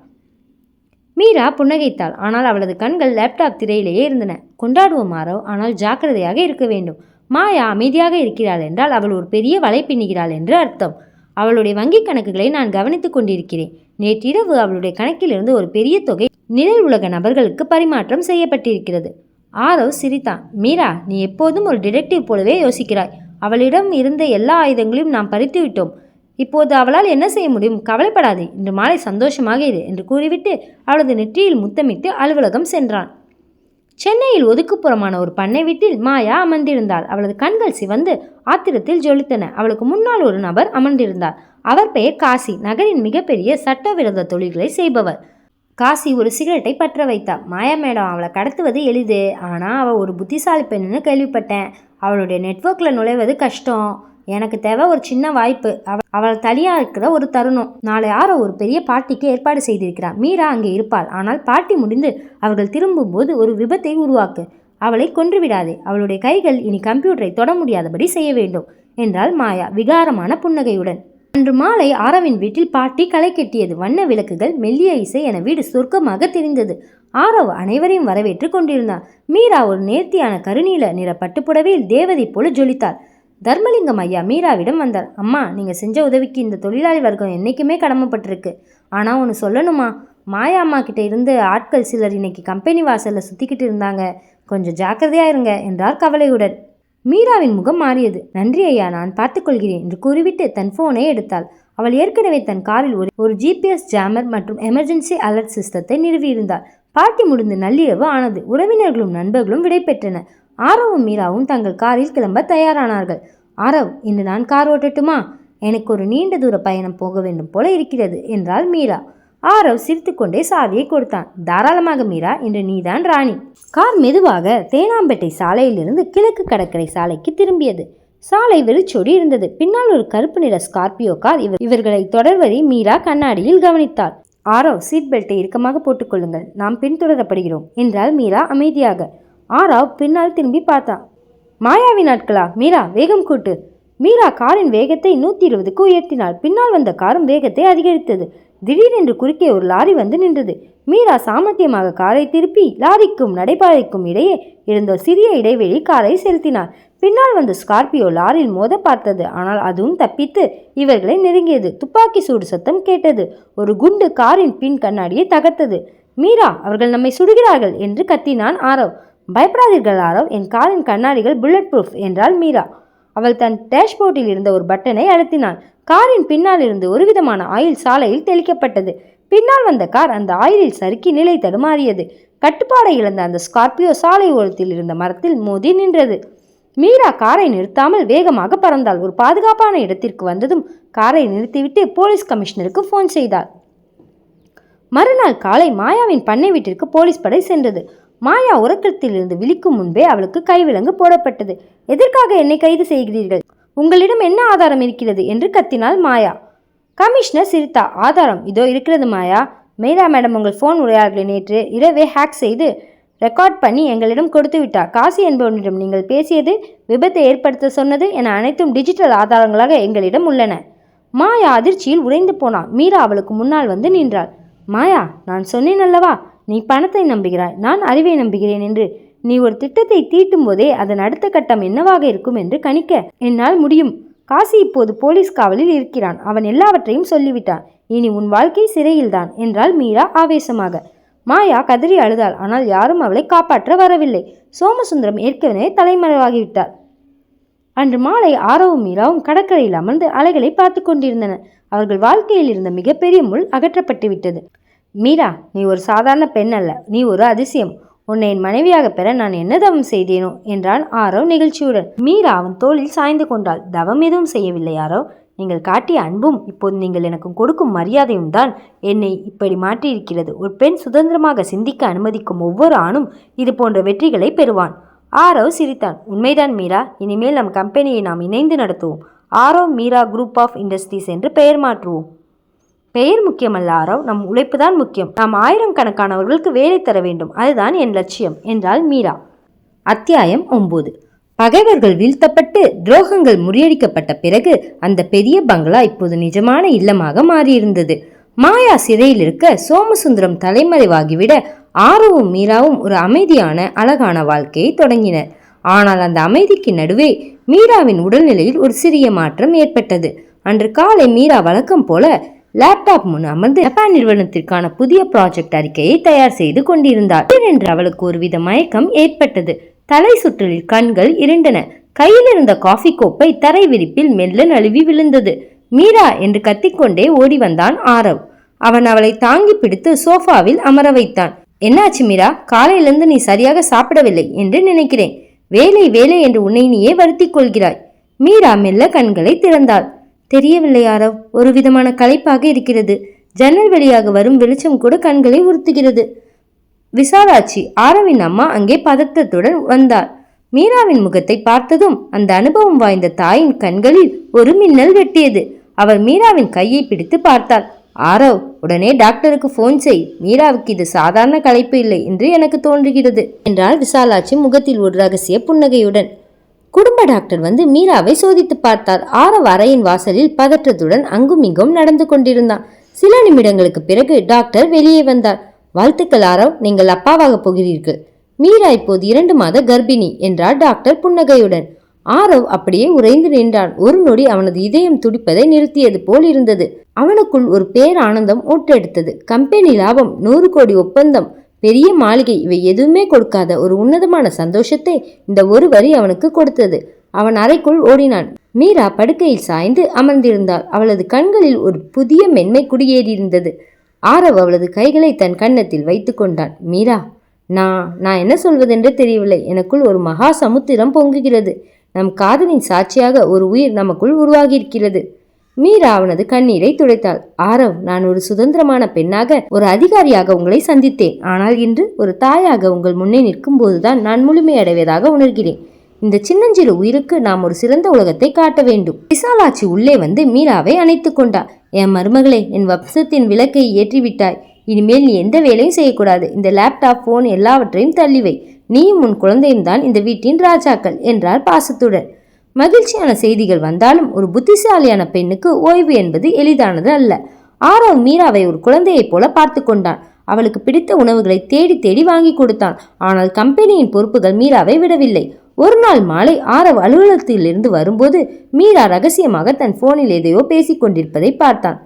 Speaker 1: மீரா புன்னகைத்தாள். ஆனால் அவளது கண்கள் லேப்டாப் திரையிலேயே இருந்தன. கொண்டாடுவோம் ஆரவ், ஆனால் ஜாக்கிரதையாக இருக்க வேண்டும். மாயா அமைதியாக இருக்கிறாள் என்றால் அவள் ஒரு பெரிய வலை பின்னுகிறாள் என்று அர்த்தம். அவளுடைய வங்கி கணக்குகளை நான் கவனித்துக் கொண்டிருக்கிறேன். நேற்றிரவு அவளுடைய கணக்கிலிருந்து ஒரு பெரிய தொகை நிழல் உலக நபர்களுக்கு பரிமாற்றம் செய்யப்பட்டிருக்கிறது. ஆரவ் சிரித்தான். மீரா, நீ எப்போதும் ஒரு டிடெக்டிவ் போலவே யோசிக்கிறாய். அவளிடம் இருந்த எல்லா ஆயுதங்களையும் நாம் பறித்து விட்டோம். இப்போது அவளால் என்ன செய்ய முடியும்? கவலைப்படாதே, இன்று மாலை சந்தோஷமாக இரு என்று கூறிவிட்டு அவளது நெற்றியில் முத்தமிட்டு அலுவலகம் சென்றான். சென்னையில் ஒதுக்குப்புறமான ஒரு பண்ணை வீட்டில் மாயா அமர்ந்திருந்தாள். அவளது கண்கள் சிவந்து ஆத்திரத்தில் ஜொலித்தன. அவளுக்கு முன்னால் ஒரு நபர் அமர்ந்திருந்தார். அவர் பெயர் காசி. நகரின் மிகப்பெரிய சட்டவிரோத தொழில்களை செய்பவர். காசி ஒரு சிகரெட்டை பற்ற வைத்தாள். மாயா மேடம், அவளை கடத்துவது எளிது, ஆனால் அவள் ஒரு புத்திசாலி பெண்ணுன்னு கேள்விப்பட்டேன். அவளுடைய நெட்வொர்க்கில் நுழைவது கஷ்டம். எனக்கு தேவை ஒரு சின்ன வாய்ப்பு. அவள் தனியாக இருக்கிற ஒரு தருணம். நாளை யாரோ ஒரு பெரிய பார்ட்டிக்கு ஏற்பாடு செய்திருக்கிறார். மீரா அங்கே இருப்பாள். ஆனால் பார்ட்டி முடிந்து அவர்கள் திரும்பும்போது ஒரு விபத்தை உருவாக்கு. அவளை கொன்றுவிடாதே. அவளுடைய கைகள் இனி கம்ப்யூட்டரை தொட முடியாதபடி செய்ய வேண்டும் என்றாள் மாயா விகாரமான புன்னகையுடன். அன்று மாலை ஆரவின் வீட்டில் பார்ட்டி களை கட்டியது. வண்ண விளக்குகள், மெல்லிய இசை என வீடு சொர்க்கமாக தெரிந்தது. ஆரவ் அனைவரையும் வரவேற்று கொண்டிருந்தார். மீரா ஒரு நேர்த்தியான கருநீல நிற பட்டுப்புடவையில் தேவதை போல ஜொலித்தாள். தர்மலிங்கம் ஐயா மீராவிடம் வந்தார். அம்மா, நீங்கள் செஞ்ச உதவிக்கு இந்த தொழிலாளி வர்க்கம் என்றைக்குமே கடமைப்பட்டிருக்கு. ஆனால் ஒன்று சொல்லணுமா, மாயா அம்மா கிட்ட இருந்து ஆட்கள் சிலர் இன்னைக்கு கம்பெனி வாசலில் சுற்றிக்கிட்டு இருந்தாங்க. கொஞ்சம் ஜாக்கிரதையாக இருங்க என்றார் கவலையுடன். மீராவின் முகம் மாறியது. நன்றி ஐயா, நான் பார்த்துக்கொள்கிறேன் என்று கூறிவிட்டு தன் ஃபோனை எடுத்தாள். அவள் ஏற்கனவே தன் காரில் ஒரு ஜிபிஎஸ் ஜாமர் மற்றும் எமர்ஜென்சி அலர்ட் சிஸ்டத்தை நிறுவியிருந்தாள். பார்ட்டி முடிந்து நள்ளிரவு ஆனது. உறவினர்களும் நண்பர்களும் விடை பெற்றனர். ஆரவும் மீராவும் தங்கள் காரில் கிளம்ப தயாரானார்கள். ஆரவ், இன்று நான் கார் ஓட்டட்டுமா? எனக்கு ஒரு நீண்ட தூர பயணம் போக வேண்டும் போல இருக்கிறது என்றாள் மீரா. ஆரவ் சிரித்துக்கொண்டே சாவியை கொடுத்தான். தாராளமாக மீரா, இன்று நீதான் ராணி. கார் மெதுவாக தேனாம்பேட்டை சாலையிலிருந்து கிழக்கு கடற்கரை சாலைக்கு திரும்பியது. சாலை வெறிச்சோடி இருந்தது. பின்னால் ஒரு கருப்பு நிற ஸ்கார்பியோ கார் இவர்களை தொடர்வதை மீரா கண்ணாடியில் கவனித்தாள். ஆரவ், சீட் பெல்ட்டை இறுக்கமாக போட்டுக்கொள்ளுங்கள், நாம் பின்தொடரப்படுகிறோம் என்றாள் மீரா அமைதியாக. ஆரவ் பின்னால் திரும்பி பார்த்தான். மாயாவின் ஆட்களா? மீரா, வேகம் கூட்டு. மீரா காரின் வேகத்தை 120க்கு உயர்த்தினாள். பின்னால் வந்த காரும் வேகத்தை அதிகரித்தது. திடீரென்று குறுக்கே ஒரு லாரி வந்து நின்றது. மீரா சாமர்த்தியமாக காரை திருப்பி லாரிக்கும் நடைபாதைக்கும் இடையே இருந்த சிறிய இடைவெளி காரை செலுத்தினார். பின்னால் வந்த ஸ்கார்பியோ லாரியில் மோத பார்த்தது. ஆனால் அதுவும் தப்பித்து இவர்களை நெருங்கியது. துப்பாக்கி சூடு சத்தம் கேட்டது. ஒரு குண்டு காரின் பின் கண்ணாடியை தகர்த்தது. மீரா, அவர்கள் நம்மை சுடுகிறார்கள் என்று கத்தினான் ஆரவ். பயப்படாதீர்கள் ஆரவ், என் காரின் கண்ணாடிகள் புல்லட் ப்ரூஃப் என்றாள் மீரா. அவள் தன் டேஷ்போர்டில் இருந்த ஒரு பட்டனை அழுத்தினாள். காரின் பின்னால் இருந்து ஒரு விதமான ஆயில் சாலையில் தெளிக்கப்பட்டது. பின்னால் வந்த கார் அந்த ஆயிலில் சறுக்கி நிலை தடுமாறியது. கட்டுப்பாடை இழந்த அந்த ஸ்கார்பியோ சாலை ஓரத்தில் இருந்த மரத்தில் மோதி நின்றது. மீரா காரை நிறுத்தாமல் வேகமாக பறந்தாள். ஒரு பாதுகாப்பான இடத்திற்கு வந்ததும் காரை நிறுத்திவிட்டு போலீஸ் கமிஷனருக்கு ஃபோன் செய்தாள். மறுநாள் காலை மாயாவின் பண்ணை வீட்டிற்கு போலீஸ் படை சென்றது. மாயா உறக்கத்திலிருந்து விழிக்கும் முன்பே அவளுக்கு கைவிலங்கு போடப்பட்டது. எதற்காக என்னை கைது செய்கிறீர்கள்? உங்களிடம் என்ன ஆதாரம் இருக்கிறது என்று கத்தினாள் மாயா. கமிஷனர் சிரித்தா. ஆதாரம் இதோ இருக்கிறது மாயா. மீரா மேடம் உங்கள் ஃபோன் உரையாடலை நேற்று இரவே ஹேக் செய்து ரெக்கார்ட் பண்ணி எங்களிடம் கொடுத்து விட்டார். காசி என்பவனிடம் நீங்கள் பேசியது, விபத்தை ஏற்படுத்த சொன்னது என அனைத்தும் டிஜிட்டல் ஆதாரங்களாக எங்களிடம் உள்ளன. மாயா அதிர்ச்சியில் உறைந்து போனாள். மீரா அவளுக்கு முன்னால் வந்து நின்றாள். மாயா, நான் சொன்னேன் அல்லவா, நீ பணத்தை நம்புகிறாய், நான் அறிவை நம்புகிறேன் என்று. நீ ஒரு திட்டத்தை தீட்டும் போதே அதன் அடுத்த கட்டம் என்னவாக இருக்கும் என்று கணிக்க என்னால் முடியும். காசி இப்போது போலீஸ் காவலில் இருக்கிறான். அவன் எல்லாவற்றையும் சொல்லிவிட்டான். இனி உன் வாழ்க்கை சிறையில்தான் என்றாள் மீரா ஆவேசமாக. மாயா கதறி அழுதாள். ஆனால் யாரும் அவளை காப்பாற்ற வரவில்லை. சோமசுந்தரம் ஏற்கனவே தலைமறைவாகிவிட்டார். அன்று மாலை ஆரவும் மீராவும் கடற்கரையில் அமர்ந்து அலைகளை பார்த்து கொண்டிருந்தனர். அவர்கள் வாழ்க்கையில் இருந்த மிகப்பெரிய முள் அகற்றப்பட்டு விட்டது. மீரா, நீ ஒரு சாதாரண பெண் அல்ல, நீ ஒரு அதிசயம். உன்னை என் மனைவியாக பெற நான் என்ன தவம் செய்தேனோ என்றான் ஆரவ் நிகழ்ச்சியுடன். மீரா அவன் தோளில் சாய்ந்து கொண்டாள். தவம் எதுவும் செய்யவில்லை ஆரவ். நீங்கள் காட்டிய அன்பும் இப்போது நீங்கள் எனக்கு கொடுக்கும் மரியாதையும் தான் என்னை இப்படி மாற்றியிருக்கிறது. ஒரு பெண் சுதந்திரமாக சிந்திக்க அனுமதிக்கும் ஒவ்வொரு ஆணும் இது போன்ற வெற்றிகளை பெறுவான். ஆரவ் சிரித்தான். உண்மைதான் மீரா, இனிமேல் நம் கம்பெனியை நாம் இணைந்து நடத்துவோம். Aarav Meera group of industries என்று பெயர் மாற்றுவோம். பெயர் முக்கியமல்ல ஆரவ், நம் உழைப்பு தான் முக்கியம். நாம் 1000 கணக்கானவர்களுக்கு வேலை தர வேண்டும், அதுதான் என் லட்சியம் என்றாள் மீரா. அத்தியாயம் 9. பகைவர்கள் வீழ்த்தப்பட்டு துரோகங்கள் முறியடிக்கப்பட்ட பிறகு அந்த பெரிய பங்களா இப்போது நிஜமான இல்லமாக மாறியிருந்தது. மாயா சிறையில் இருக்க சோமசுந்தரம் தலைமறைவாகிவிட ஆரவும் மீராவும் ஒரு அமைதியான அழகான வாழ்க்கையை தொடங்கினர். ஆனால் அந்த அமைதிக்கு நடுவே மீராவின் உடல்நிலையில் ஒரு சிறிய மாற்றம் ஏற்பட்டது. அன்று காலை மீரா வழக்கம் போல லேப்டாப் முன் அமர்ந்து ஜப்பான் நிறுவனத்திற்கான புதிய ப்ராஜெக்ட் அறிக்கையை தயார் செய்து கொண்டிருந்தார். திடீரென்று அவளுக்கு ஒருவித மயக்கம் ஏற்பட்டது. தலை சுற்றலில் கண்கள் இருண்டன. கையில் இருந்த காஃபி கோப்பை தரை விரிப்பில் மெல்ல நழுவி விழுந்தது. மீரா என்று கத்திக்கொண்டே ஓடி வந்தான் ஆரவ். அவன் அவளை தாங்கி பிடித்து சோஃபாவில் அமர வைத்தான். என்னாச்சு மீரா? காலையிலிருந்து நீ சரியாக சாப்பிடவில்லை என்று நினைக்கிறேன். வேலை வேலை என்று உன்னை நீயே வருத்திக் கொள்கிறாய். மீரா மெல்ல கண்களை திறந்தாள். தெரியவில்லை ஆரவ், ஒரு விதமான களைப்பாக இருக்கிறது. ஜன்னல் வழியாக வரும் வெளிச்சம் கூட கண்களை உறுத்துகிறது. விசாலாட்சி, ஆரவின் அம்மா, அங்கே பதற்றத்துடன் வந்தாள். மீராவின் முகத்தை பார்த்ததும் அந்த அனுபவம் வாய்ந்த தாயின் கண்களில் ஒரு மின்னல் வெட்டியது. அவள் மீராவின் கையை பிடித்து பார்த்தாள். ஆரவ், உடனே டாக்டருக்கு போன் செய். மீராவுக்கு இது சாதாரண களைப்பு இல்லை என்று எனக்கு தோன்றுகிறது என்றாள் விசாலாட்சி முகத்தில் ஒரு ரகசிய புன்னகையுடன். குடும்ப டாக்டர் வந்து மீராவை சோதித்து பார்த்தார். ஆரவ் அறையின் வாசலில் பதற்றத்துடன் அங்கும் இங்கும் நடந்து கொண்டிருந்தான். சில நிமிடங்களுக்கு பிறகு டாக்டர் வெளியே வந்தார். வாழ்த்துக்கள் ஆரவ், நீங்கள் அப்பாவாக போகிறீர்கள். மீரா இப்போது 2 மாத கர்ப்பிணி என்றார் டாக்டர் புன்னகையுடன். ஆரவ் அப்படியே உறைந்து நின்றான். ஒரு நொடி அவனது இதயம் துடிப்பதை நிறுத்தியது போல் இருந்தது. அவனுக்குள் ஒரு பேரானந்தம் ஊற்றெடுத்தது. கம்பெனி லாபம், 100 கோடி ஒப்பந்தம், பெரிய மாளிகை, இவை எதுவுமே கொடுக்காத ஒரு உன்னதமான சந்தோஷத்தை இந்த ஒரு வரி அவனுக்கு கொடுத்தது. அவன் அறைக்குள் ஓடினான். மீரா படுக்கையில் சாய்ந்து அமர்ந்திருந்தாள். அவளது கண்களில் ஒரு புதிய மென்மை குடியேறியிருந்தது. ஆரவ் அவளது கைகளை தன் கன்னத்தில் வைத்து கொண்டான். மீரா, நான் என்ன சொல்வதென்று தெரியவில்லை. எனக்குள் ஒரு மகா சமுத்திரம் பொங்குகிறது. நம் காதலின் சாட்சியாக ஒரு உயிர் நமக்குள் உருவாகியிருக்கிறது. மீரா அவனது கண்ணீரை துடைத்தாள். ஆரவ், நான் ஒரு சுதந்திரமான பெண்ணாக, ஒரு அதிகாரியாக உங்களை சந்தித்தேன். ஆனால் இன்று ஒரு தாயாக உங்கள் முன்னே நிற்கும் போதுதான் நான் முழுமையடைவதாக உணர்கிறேன். இந்த சின்னஞ்சிறு உயிருக்கு நாம் ஒரு சிறந்த உலகத்தை காட்ட வேண்டும். விசாலாட்சி உள்ளே வந்து மீராவை அணைத்து கொண்டா. என் மருமகளே, என் வம்சத்தின் விளக்கை ஏற்றிவிட்டாய். இனிமேல் நீ எந்த வேலையும் செய்யக்கூடாது. இந்த லேப்டாப், போன் எல்லாவற்றையும் தள்ளிவை. நீயும் உன் குழந்தையும் தான் இந்த வீட்டின் ராஜாக்கள் என்றார் பாசத்துடன். மகிழ்ச்சியான செய்திகள் வந்தாலும் ஒரு புத்திசாலியான பெண்ணுக்கு ஓய்வு என்பது எளிதானது அல்ல. ஆரவ் மீராவை ஒரு குழந்தையைப் போல பார்த்து கொண்டான். அவளுக்கு பிடித்த உணவுகளை தேடி தேடி வாங்கி கொடுத்தான். ஆனால் கம்பெனியின் பொறுப்புகள் மீராவை விடவில்லை. ஒரு நாள் மாலை ஆரவ் அலுவலகத்திலிருந்து வரும்போது மீரா ரகசியமாக தன் போனில் எதையோ பேசிக் கொண்டிருப்பதை பார்த்தான்.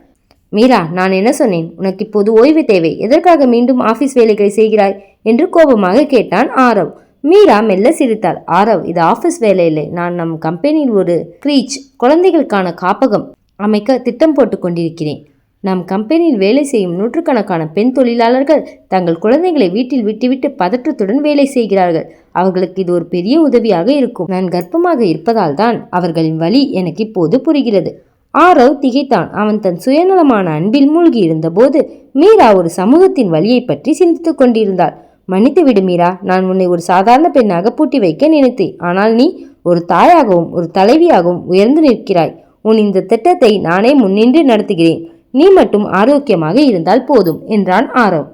Speaker 1: மீரா, நான் என்ன சொன்னேன்? உனக்கு இப்போது ஓய்வு தேவை. எதற்காக மீண்டும் ஆபீஸ் வேலைகளை செய்கிறாய் என்று கோபமாக கேட்டான் ஆரவ். மீரா மெல்ல சிரித்தாள். ஆரவ், இது ஆபீஸ் வேலை இல்லை. நான் நம் கம்பெனியில் ஒரு கிரீச், குழந்தைகளுக்கான காப்பகம் அமைக்க திட்டம் போட்டு கொண்டிருக்கிறேன். நம் கம்பெனியில் வேலை செய்யும் 100கணக்கான பெண் தொழிலாளர்கள் தங்கள் குழந்தைகளை வீட்டில் விட்டுவிட்டு பதற்றத்துடன் வேலை செய்கிறார்கள். அவர்களுக்கு இது ஒரு பெரிய உதவியாக இருக்கும். நான் கர்ப்பமாக இருப்பதால் தான் அவர்களின் வலி எனக்கு இப்போது புரிகிறது. ஆரவ் திகைத்தான். அவன் தன் சுயநலமான அன்பில் மூழ்கி இருந்த போது மீரா ஒரு சமூகத்தின் வலியை பற்றி சிந்தித்துக் கொண்டிருந்தாள். மன்னித்து விடு மீரா, நான் உன்னை ஒரு சாதாரண பெண்ணாக பூட்டி வைக்க நினைத்தேன். ஆனால் நீ ஒரு தாயாகவும் ஒரு தலைவியாகவும் உயர்ந்து நிற்கிறாய். உன் இந்த திட்டத்தை நானே முன்னின்று நடத்துகிறேன். நீ மட்டும் ஆரோக்கியமாக இருந்தால் போதும் என்றான் ஆரவ்.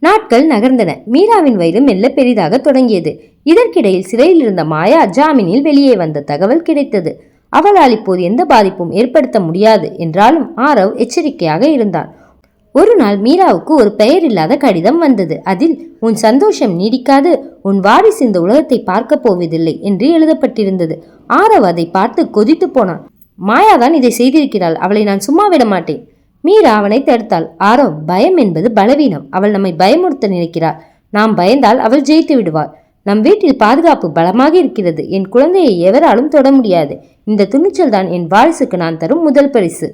Speaker 1: நாட்கள் நகர்ந்தன. மீராவின் வயிறு மெல்ல பெரிதாக தொடங்கியது. இதற்கிடையில் சிறையில் இருந்த மாயா ஜாமீனில் வெளியே வந்த தகவல் கிடைத்தது. அவளால் இப்போது எந்த பாதிப்பும் ஏற்படுத்த முடியாது என்றாலும் ஆரவ் எச்சரிக்கையாக இருந்தான். ஒரு நாள் மீராவுக்கு ஒரு பெயர் இல்லாத கடிதம் வந்தது. அதில் உன் சந்தோஷம் நீடிக்காது, உன் வாரிசு இந்த உலகத்தை பார்க்க போவதில்லை என்று எழுதப்பட்டிருந்தது. ஆரவ் அதை பார்த்து கொதித்து போனான். மாயாதான் இதை செய்திருக்கிறாள். அவளை நான் சும்மா விட மாட்டேன். மீரா அவனை தடுத்தாள். ஆரவ், பயம் என்பது பலவீனம். அவள் நம்மை பயமுறுத்த நினைக்கிறாள். நாம் பயந்தால் அவள் ஜெயித்து விடுவாள். நம் வீட்டில் பாதுகாப்பு பலமாக இருக்கிறது. என் குழந்தையை எவராலும் தொட முடியாது. இந்த துணிச்சல் தான் என் வாரிசுக்கு நான் தரும் முதல் பரிசு.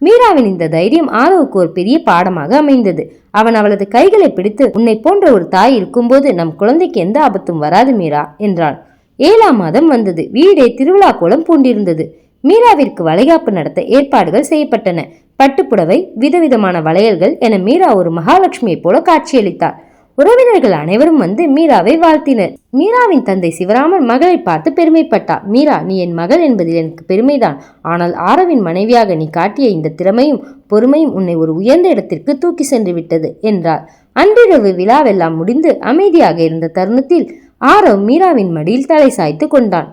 Speaker 1: மீராவின் இந்த தைரியம் ஆரவுக்கு ஒரு பெரிய பாடமாக அமைந்தது. அவன் அவளது கைகளை பிடித்து, உன்னை போன்ற ஒரு தாய் இருக்கும்போது நம் குழந்தைக்கு எந்த ஆபத்தும் வராது மீரா என்றான். 7ஆம் மாதம் வந்தது. வீடே திருவிழா கோலம் பூண்டிருந்தது. மீராவிற்கு வளைகாப்பு நடத்த ஏற்பாடுகள் செய்யப்பட்டன. பட்டுப்புடவை, விதவிதமான வளையல்கள் என மீரா ஒரு மகாலட்சுமியை போல காட்சியளித்தார். உறவினர்கள் அனைவரும் வந்து மீராவை வாழ்த்தினர். மீராவின் தந்தை சிவராமன் மகளை பார்த்து பெருமைப்பட்டார். மீரா, நீ என் மகள் என்பதில் எனக்கு பெருமைதான். ஆனால் ஆரவின் மனைவியாக நீ காட்டிய இந்த திறமையும் பொறுமையும் உன்னை ஒரு உயர்ந்த இடத்திற்கு தூக்கி சென்று விட்டது என்றார். அன்றிரவு விழாவெல்லாம் முடிந்து அமைதியாக இருந்த தருணத்தில் ஆரவ் மீராவின் மடியில் தலை சாய்த்து கொண்டான்.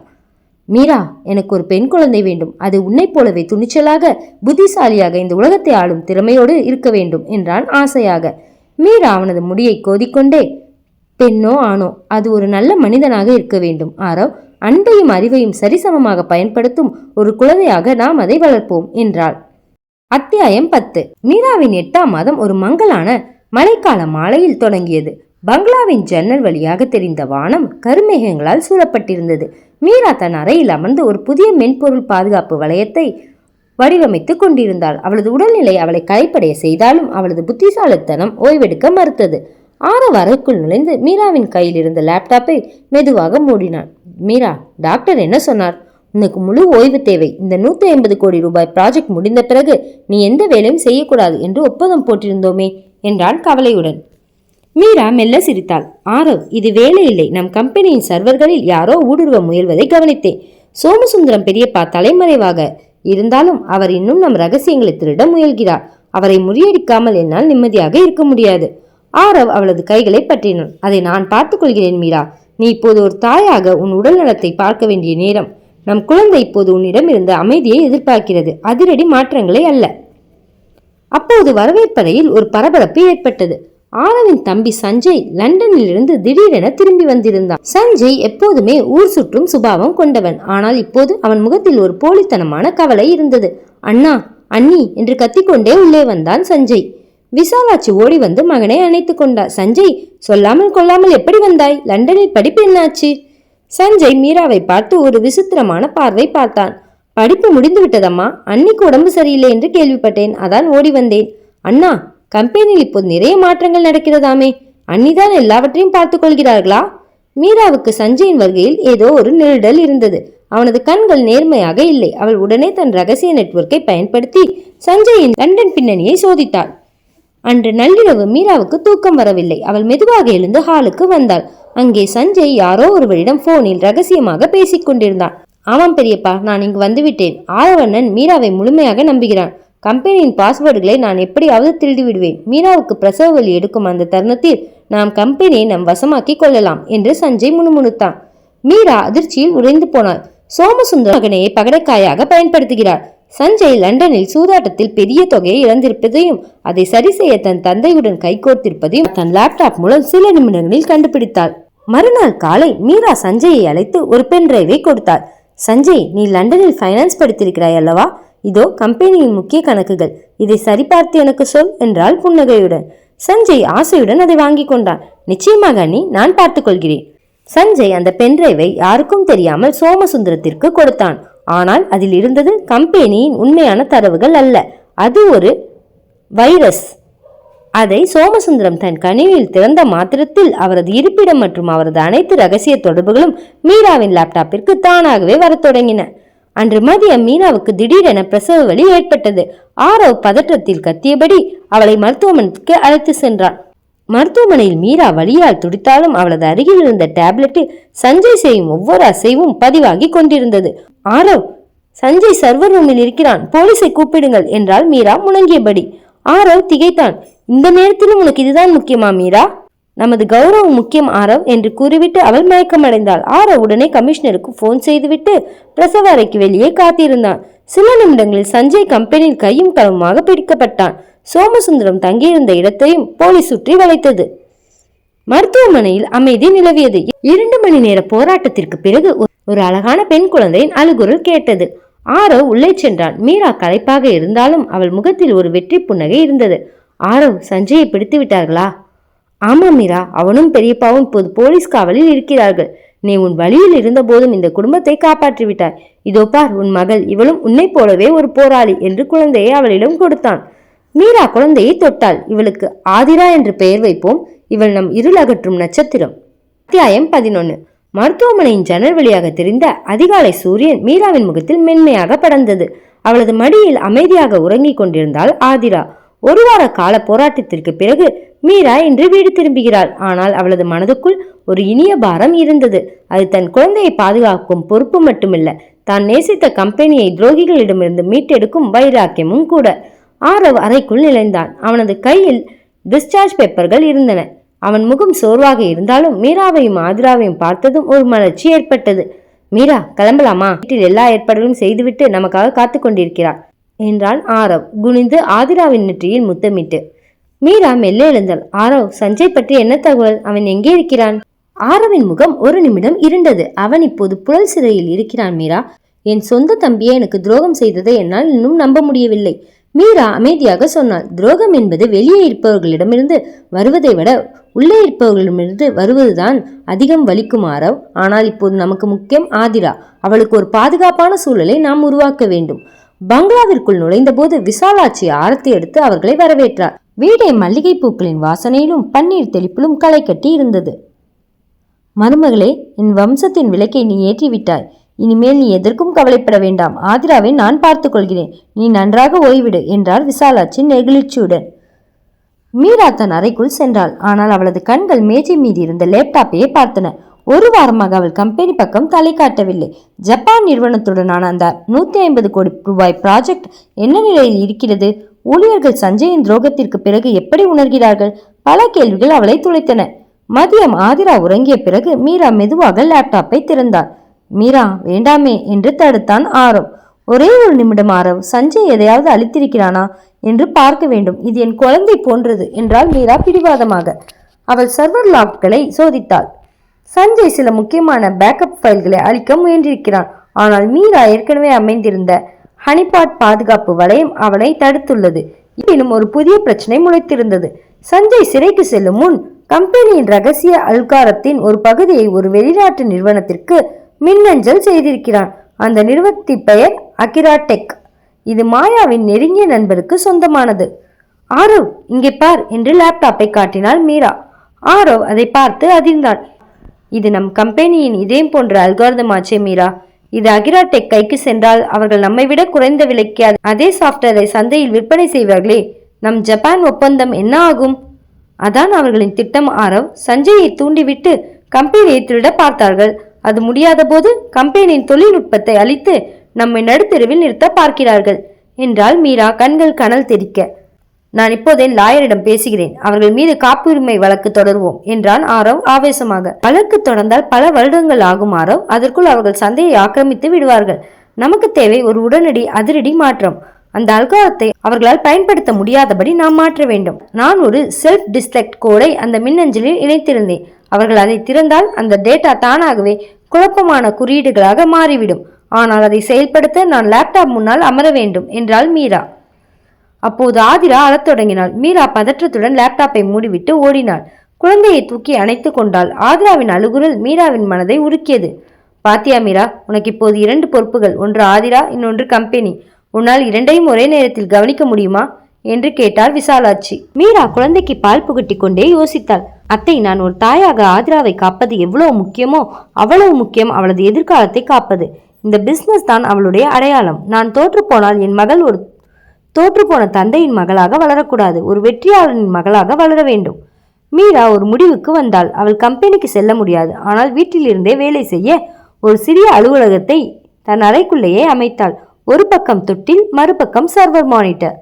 Speaker 1: மீரா, எனக்கு ஒரு பெண் குழந்தை வேண்டும். அது உன்னை போலவே துணிச்சலாக, புத்திசாலியாக இந்த உலகத்தை ஆளும் திறமையோடு இருக்க வேண்டும் என்றான் ஆசையாக. மீரா அவனது முடியை கோதிக்கொண்டே, பெண்ணோ ஆணோ அது ஒரு நல்ல மனிதனாக இருக்க வேண்டும் ஆரவ். அன்பையும் அறிவையும் சரிசமமாக பயன்படுத்தும் ஒரு குழந்தையாக நாம் அதை வளர்ப்போம் என்றாள். அத்தியாயம் 10. மீராவின் 8ஆம் மாதம் ஒரு மங்கலான மழைக்கால மாலையில் தொடங்கியது. பங்களாவின் ஜன்னல் வழியாக தெரிந்த வானம் கருமேகங்களால் சூழப்பட்டிருந்தது. மீரா தன் அறையில் அமர்ந்து ஒரு புதிய மென்பொருள் பாதுகாப்பு வளையத்தை வடிவமைத்துக் கொண்டிருந்தாள். அவளது உடல்நிலை அவளை களைப்படைய செய்தாலும் அவளது புத்திசாலித்தனம் ஓய்வெடுக்க மறுத்தது. ஆரவ் அறைக்குள் நுழைந்து மீராவின் கையில் இருந்த லேப்டாப்பை மெதுவாக மூடினான். மீரா, டாக்டர் என்ன சொன்னார்? உனக்கு முழு ஓய்வு தேவை. இந்த 150 கோடி ரூபாய் ப்ராஜெக்ட் முடிந்த பிறகு நீ எந்த வேலையும் செய்யக்கூடாது என்று ஒப்பந்தம் போட்டிருந்தோமே என்றான் கவலையுடன். மீரா மெல்ல சிரித்தாள். ஆரவ், இது வேலை இல்லை. நம் கம்பெனியின் சர்வர்களில் யாரோ ஊடுருவ முயல்வதை கவனித்தேன். சோமசுந்தரம் பெரியப்பா தலைமறைவாக இருந்தாலும் அவர் இன்னும் நம் ரகசியங்களை திருட முயல்கிறார். அவரை முறியடிக்காமல் என்னால் நிம்மதியாக இருக்க முடியாது. ஆரவ் அவளது கைகளை பற்றினான். அதை நான் பார்த்துக் கொள்கிறேன் மீரா. நீ இப்போது ஒரு தாயாக உன் உடல் நலத்தை பார்க்க வேண்டிய நேரம். நம் குழந்தை இப்போது உன்னிடம் இருந்த அமைதியை எதிர்பார்க்கிறது, அதிரடி மாற்றங்களை அல்ல. அப்போது வரவேற்பறையில் ஒரு பரபரப்பு ஏற்பட்டது. ஆரவின் தம்பி சஞ்சய் லண்டனில் இருந்து திடீரென திரும்பி வந்திருந்தான். சஞ்சய் எப்போதுமே ஊர் சுற்றும் சுபாவம் கொண்டவன். ஆனால் இப்போது அவன் முகத்தில் ஒரு போலித்தனமான கவலை இருந்தது. அண்ணா, அண்ணி என்று கத்திக்கொண்டே உள்ளே வந்தான் சஞ்சய். விசாலாட்சி ஓடி வந்து மகனை அணைத்துக் கொண்டார். சஞ்சய், சொல்லாமல் கொள்ளாமல் எப்படி வந்தாய்? லண்டனில் படிப்பு என்னாச்சு? சஞ்சய் மீராவை பார்த்து ஒரு விசித்திரமான பார்வை பார்த்தான். படிப்பு முடிந்து விட்டதம்மா. அன்னிக்கு உடம்பு சரியில்லை என்று கேள்விப்பட்டேன், அதான் ஓடி வந்தேன். அண்ணா, கம்பெனியில் இப்போது நிறைய மாற்றங்கள் நடக்கிறதாமே. அன்னிதான் எல்லாவற்றையும் பார்த்துக் கொள்கிறார்களா? மீராவுக்கு சஞ்சயின் வருகையில் ஏதோ ஒரு நெருடல் இருந்தது. அவனது கண்கள் நேர்மையாக இல்லை. அவள் உடனே தன் ரகசிய நெட்வொர்க்கை பயன்படுத்தி சஞ்சயின் லண்டன் பின்னணியை சோதித்தாள். அன்று நள்ளிரவு மீராவுக்கு தூக்கம் வரவில்லை. அவள் மெதுவாக எழுந்து ஹாலுக்கு வந்தாள். அங்கே சஞ்சய் யாரோ ஒருவரிடம் போனில் ரகசியமாக பேசிக் கொண்டிருந்தான். ஆமாம் பெரியப்பா, நான் இங்கு வந்துவிட்டேன். ஆரவண்ணன் மீராவை முழுமையாக நம்புகிறான். கம்பெனியின் பாஸ்வேர்டுகளை நான் எப்படியாவது திருடி விடுவேன். மீராவுக்கு பிரசவ வலி எடுக்கும் அந்த தருணத்தில் நாம் கம்பெனியை நம் வசமாக்கி கொள்ளலாம் என்று சஞ்சய் முணுமுணுத்தான். மீரா அதிர்ச்சியில் உறைந்து போனாள். சோமசுந்தர மகனையை பகடைக்காயாக பயன்படுத்துகிறார். சஞ்சய் லண்டனில் சூதாட்டத்தில் பெரிய தொகையை இழந்திருப்பதையும் அதை சரி செய்ய தன் தந்தையுடன் கைகோர்த்திருப்பதையும் தன் லேப்டாப் மூலம் சில நிமிடங்களில் கண்டுபிடித்தாள். மறுநாள் காலை மீரா சஞ்சயை அழைத்து ஒரு பென் டிரைவை கொடுத்தாள். சஞ்சய், நீ லண்டனில் ஃபைனான்ஸ் படித்திருக்கிறாய் அல்லவா? இதோ கம்பெனியின் முக்கிய கணக்குகள். இதை சரிபார்த்து எனக்கு சொல் என்றாள் புன்னகையுடன். சஞ்சய் ஆசையுடன் அதை வாங்கி கொண்டான். நிச்சயமாக அண்ணி, நான் பார்த்துக் கொள்கிறேன். சஞ்சய் அந்த பென்டிரைவை யாருக்கும் தெரியாமல் சோமசுந்தரத்திற்கு கொடுத்தான். ஆனால் அதில் இருந்தது கம்பெனியின் உண்மையான தரவுகள் அல்ல, அது ஒரு வைரஸ். அதை சோமசுந்தரம் தன் கணினியில் திறந்த மாத்திரத்தில் அவரது இருப்பிடம் மற்றும் அவரது அனைத்து ரகசிய தொடர்புகளும் மீராவின் லேப்டாப்பிற்கு தானாகவே வரத் தொடங்கின. அன்று மதியம் மீராவுக்கு திடீரென பிரசவ வலி ஏற்பட்டது. ஆரவ் பதற்றத்தில் கத்தியபடி அவளை மருத்துவமனைக்கு அழைத்து சென்றான். மருத்துவமனையில் மீரா வலியால் துடித்தாலும் அவளது அருகில் இருந்த டேப்லெட்டில் சஞ்சய் செய்யும் ஒவ்வொரு அசைவும் பதிவாகி கொண்டிருந்தது. ஆரவ், சஞ்சய் சர்வர் ரூமில் இருக்கிறான், போலீஸை கூப்பிடுங்கள் என்றால் மீரா முணங்கியபடி. ஆரவ் திகைத்தான். இந்த நேரத்திலும் உனக்கு இதுதான் முக்கியமா மீரா? நமது கௌரவம் முக்கியம் ஆரவ் என்று கூறிவிட்டு அவள் மயக்கமடைந்தாள். ஆரவ் உடனே கமிஷனருக்கு போன் செய்துவிட்டு பிரசவ அறைக்கு வெளியே காத்திருந்தான். சில நிமிடங்களில் சஞ்சய் கம்பெனியில் கையும் களவுமாக பிடிக்கப்பட்டான். சோமசுந்தரம் தங்கியிருந்த இடத்தையும் போலீஸ் சுற்றி வளைத்தது. மருத்துவமனையில் அமைதி நிலவியது. 2 மணி நேர போராட்டத்திற்கு பிறகு ஒரு அழகான பெண் குழந்தையின் அழுகுரல் கேட்டது. ஆரவ் உள்ளே சென்றான். மீரா களைப்பாக இருந்தாலும் அவள் முகத்தில் ஒரு வெற்றி புன்னகை இருந்தது. ஆரவ், சஞ்சயை பிடித்து விட்டார்களா? ஆமாம் மீரா, அவனும் பெரியப்பாவும் இப்போது போலீஸ் காவலில் இருக்கிறார்கள். நீ உன் வழியில் இருந்த போதும் இந்த குடும்பத்தை காப்பாற்றிவிட்டாய். இதோ பார், உன் மகள், இவளும் உன்னை போலவே ஒரு போராளி என்று குழந்தையை அவளிடம் கொடுத்தான். மீரா குழந்தையை தொட்டாள். இவளுக்கு ஆதிரா என்று பெயர் வைப்போம். இவள் நம் இருள் அகற்றும் நட்சத்திரம். அத்தியாயம் 11. மருத்துவமனையின் ஜன்னல் வழியாக தெரிந்த அதிகாலை சூரியன் மீராவின் முகத்தில் மென்மையாக படர்ந்தது. அவளது மடியில் அமைதியாக உறங்கிக் கொண்டிருந்தாள் ஆதிரா. 1 வார கால போராட்டத்திற்கு பிறகு மீரா இன்று வீடு திரும்புகிறாள். ஆனால் அவளது மனதுக்குள் ஒரு இனிய பாரம் இருந்தது. அது தன் குழந்தையை பாதுகாக்கும் பொறுப்பு மட்டுமில்ல, தான் நேசித்த கம்பெனியை துரோகிகளிடமிருந்து மீட்டெடுக்கும் வைராக்கியமும் கூட. ஆரவ் அறைக்குள் நுழைந்தான். அவனது கையில் டிஸ்சார்ஜ் பேப்பர்கள் இருந்தன. அவன் முகம் சோர்வாக இருந்தாலும் மீராவையும் ஆதிராவையும் பார்த்ததும் ஒரு மலர்ச்சி ஏற்பட்டது. மீரா, கிளம்பலாமா? வீட்டில் எல்லா ஏற்பாடுகளும் செய்துவிட்டு நமக்காக காத்து கொண்டிருக்கிறார் என்றான் ஆரவ் குனிந்து ஆதிராவின் நெற்றியில் முத்தமிட்டு. மீரா மெல்ல எழுந்தாள். ஆரவ், சஞ்சய் பற்றி என்ன தகவல்? அவன் எங்கே இருக்கிறான்? ஆரவின் முகம் ஒரு நிமிடம் இருண்டது. அவன் இப்போது புழல் சிறையில் இருக்கிறான் மீரா. என் சொந்த தம்பியை எனக்கு துரோகம் செய்ததை என்னால் இன்னும் நம்ப முடியவில்லை. மீரா அமைதியாக சொன்னாள். துரோகம் என்பது வெளியே இருப்பவர்களிடமிருந்து வருவதை விட உள்ளே இருப்பவர்களிடமிருந்து வருவதுதான் அதிகம் வலிக்கும் ஆரவ். ஆனால் இப்போது நமக்கு முக்கியம் ஆதிரா. அவளுக்கு ஒரு பாதுகாப்பான சூழலை நாம் உருவாக்க வேண்டும். பங்களாவிற்குள் நுழைந்த போது விசாலாட்சி ஆரத்தி எடுத்து அவர்களை வரவேற்றார். வீடை மல்லிகை பூக்களின் வாசனையிலும் பன்னீர் தெளிப்பிலும் களை கட்டி இருந்தது. மருமகளே, என் வம்சத்தின் விளக்கை நீ ஏற்றிவிட்டாய். இனிமேல் நீ எதற்கும் கவலைப்பட வேண்டாம். ஆதிராவை நான் பார்த்துக் கொள்கிறேன். நீ நன்றாக ஓய்விடு என்றார் விசாலாட்சி நெகிழ்ச்சியுடன். மீரா தன் அறைக்குள் சென்றாள். ஆனால் அவளது கண்கள் மேஜை மீது இருந்த லேப்டாப்பையே பார்த்தன. ஒரு வாரமாக அவள் கம்பெனி பக்கம் தலை காட்டவில்லை. ஜப்பான் நிறுவனத்துடனான அந்த 150 கோடி ரூபாய் ப்ராஜெக்ட் என்ன நிலையில் இருக்கிறது? ஊழியர்கள் சஞ்சயின் துரோகத்திற்கு பிறகு எப்படி உணர்கிறார்கள்? பல கேள்விகள் அவளை துளைத்தன. மதியம் ஆதிரா உறங்கிய பிறகு மீரா மெதுவாக லேப்டாப்பை திறந்தாள். மீரா, வேண்டாமே என்று தடுத்தான் ஆரவ். ஒரே ஒரு நிமிடம் ஆரவ், சஞ்சய் எதையாவது அளித்திருக்கிறானா என்று பார்க்க வேண்டும். இது என் குழந்தை போன்றது என்றாள் மீரா பிடிவாதமாக. அவள் சர்வர் லாக்களை சோதித்தாள். சஞ்சய் சில முக்கியமான பேக்கப் ஃபைல்களை அளிக்க முயன்றிருக்கிறான். ஆனால் மீரா ஏற்கனவே அமைந்திருந்த ஹனிபாட் பாதுகாப்பு வளையம் அவனை தடுத்துள்ளது. இன்னும் ஒரு புதிய பிரச்சனை முளைத்திருந்தது. சஞ்சய் சிறைக்கு செல்லும் முன் கம்பெனியின் ரகசிய அல்காரத்தின் ஒரு பகுதியை ஒரு வெளிநாட்டு நிறுவனத்திற்கு மின்னஞ்சல் செய்திருக்கிறான். அந்த நிறுவனத்தின் பெயர் அகிரா டெக். இது மாயாவின் நெருங்கிய நண்பருக்கு சொந்தமானது. ஆரவ், இங்கே பார் என்று லேப்டாப்பை காட்டினாள் மீரா. ஆரவ் அதை பார்த்து அதிர்ந்தாள். இது நம் கம்பெனியின் இதயம் போன்ற அல்காரிதம் ஆச்சே மீரா. இது அகிரா டெக் கைக்கு சென்றால் அவர்கள் நம்மை விட குறைந்த விலைக்கு அதே சாப்ட்வேரை சந்தையில் விற்பனை செய்வார்களே. நம் ஜப்பான் ஒப்பந்தம் என்ன ஆகும்? அதான் அவர்களின் திட்டம் ஆரவ். சஞ்சயை தூண்டிவிட்டு கம்பெனியை திருட பார்த்தார்கள். அது முடியாத போது கம்பெனியின் தொழில்நுட்பத்தை அளித்து நம்மை நடுத்தெருவில் நிறுத்த பார்க்கிறார்கள் என்றால் மீரா கண்கள் கனல் தெரிக்க. நான் இப்போதே லாயரிடம் பேசுகிறேன். அவர்கள் மீது காப்புரிமை வழக்கு தொடர்வோம் என்றான் ஆரவ் ஆவேசமாக. வழக்கு தொடர்ந்தால் பல வருடங்கள் ஆகும் ஆரவ். அதற்குள் அவர்கள் சந்தையை ஆக்கிரமித்து விடுவார்கள். நமக்கு தேவை ஒரு உடனடி அதிரடி மாற்றம். அந்த அல்காரத்தை அவர்களால் பயன்படுத்த முடியாதபடி நாம் மாற்ற வேண்டும். நான் ஒரு செல்ஃப் டிஸ்ட்ரக்ட் கோடை அந்த மின்னஞ்சலில் இணைத்திருந்தேன். அவர்கள் அதை திறந்தால் அந்த டேட்டா தானாகவே குழப்பமான குறியீடுகளாக மாறிவிடும். ஆனால் அதை செயல்படுத்த நான் லேப்டாப் முன்னால் அமர வேண்டும் என்றாள் மீரா. அப்போது ஆதிரா அழத் தொடங்கினாள். மீரா பதற்றத்துடன் லேப்டாப்பை மூடிவிட்டு ஓடினாள். குழந்தையை தூக்கி அணைத்து கொண்டாள். ஆதிராவின் அழுகுரல் மீராவின் மனதை உருக்கியது. பாத்தியா மீரா, உனக்கு இப்போது 2 பொறுப்புகள். ஒன்று ஆதிரா, இன்னொன்று கம்பெனி. உன்னால் 2ஐயும் ஒரே நேரத்தில் கவனிக்க முடியுமா என்று கேட்டார் விசாலாட்சி. மீரா குழந்தைக்கு பால் புகட்டி கொண்டே யோசித்தாள். அத்தை, நான் ஒரு தாயாக ஆதிராவை காப்பது எவ்வளவு முக்கியமோ அவ்வளவு முக்கியம் அவளது எதிர்காலத்தை காப்பது. இந்த பிசினஸ் தான் அவளுடைய அடையாளம். நான் தோற்று போனால் என் மகள் ஒரு தோற்றுப்போன தந்தையின் மகளாக வளரக்கூடாது, ஒரு வெற்றியாளரின் மகளாக வளர வேண்டும். மீரா ஒரு முடிவுக்கு வந்தாள். அவள் கம்பெனிக்கு செல்ல முடியாது. ஆனால் வீட்டிலிருந்தே வேலை செய்ய ஒரு சிறிய அலுவலகத்தை தன் அறைக்குள்ளேயே அமைத்தாள். ஒரு பக்கம் தொட்டில், மறுபக்கம் சர்வர் மானிட்டர்.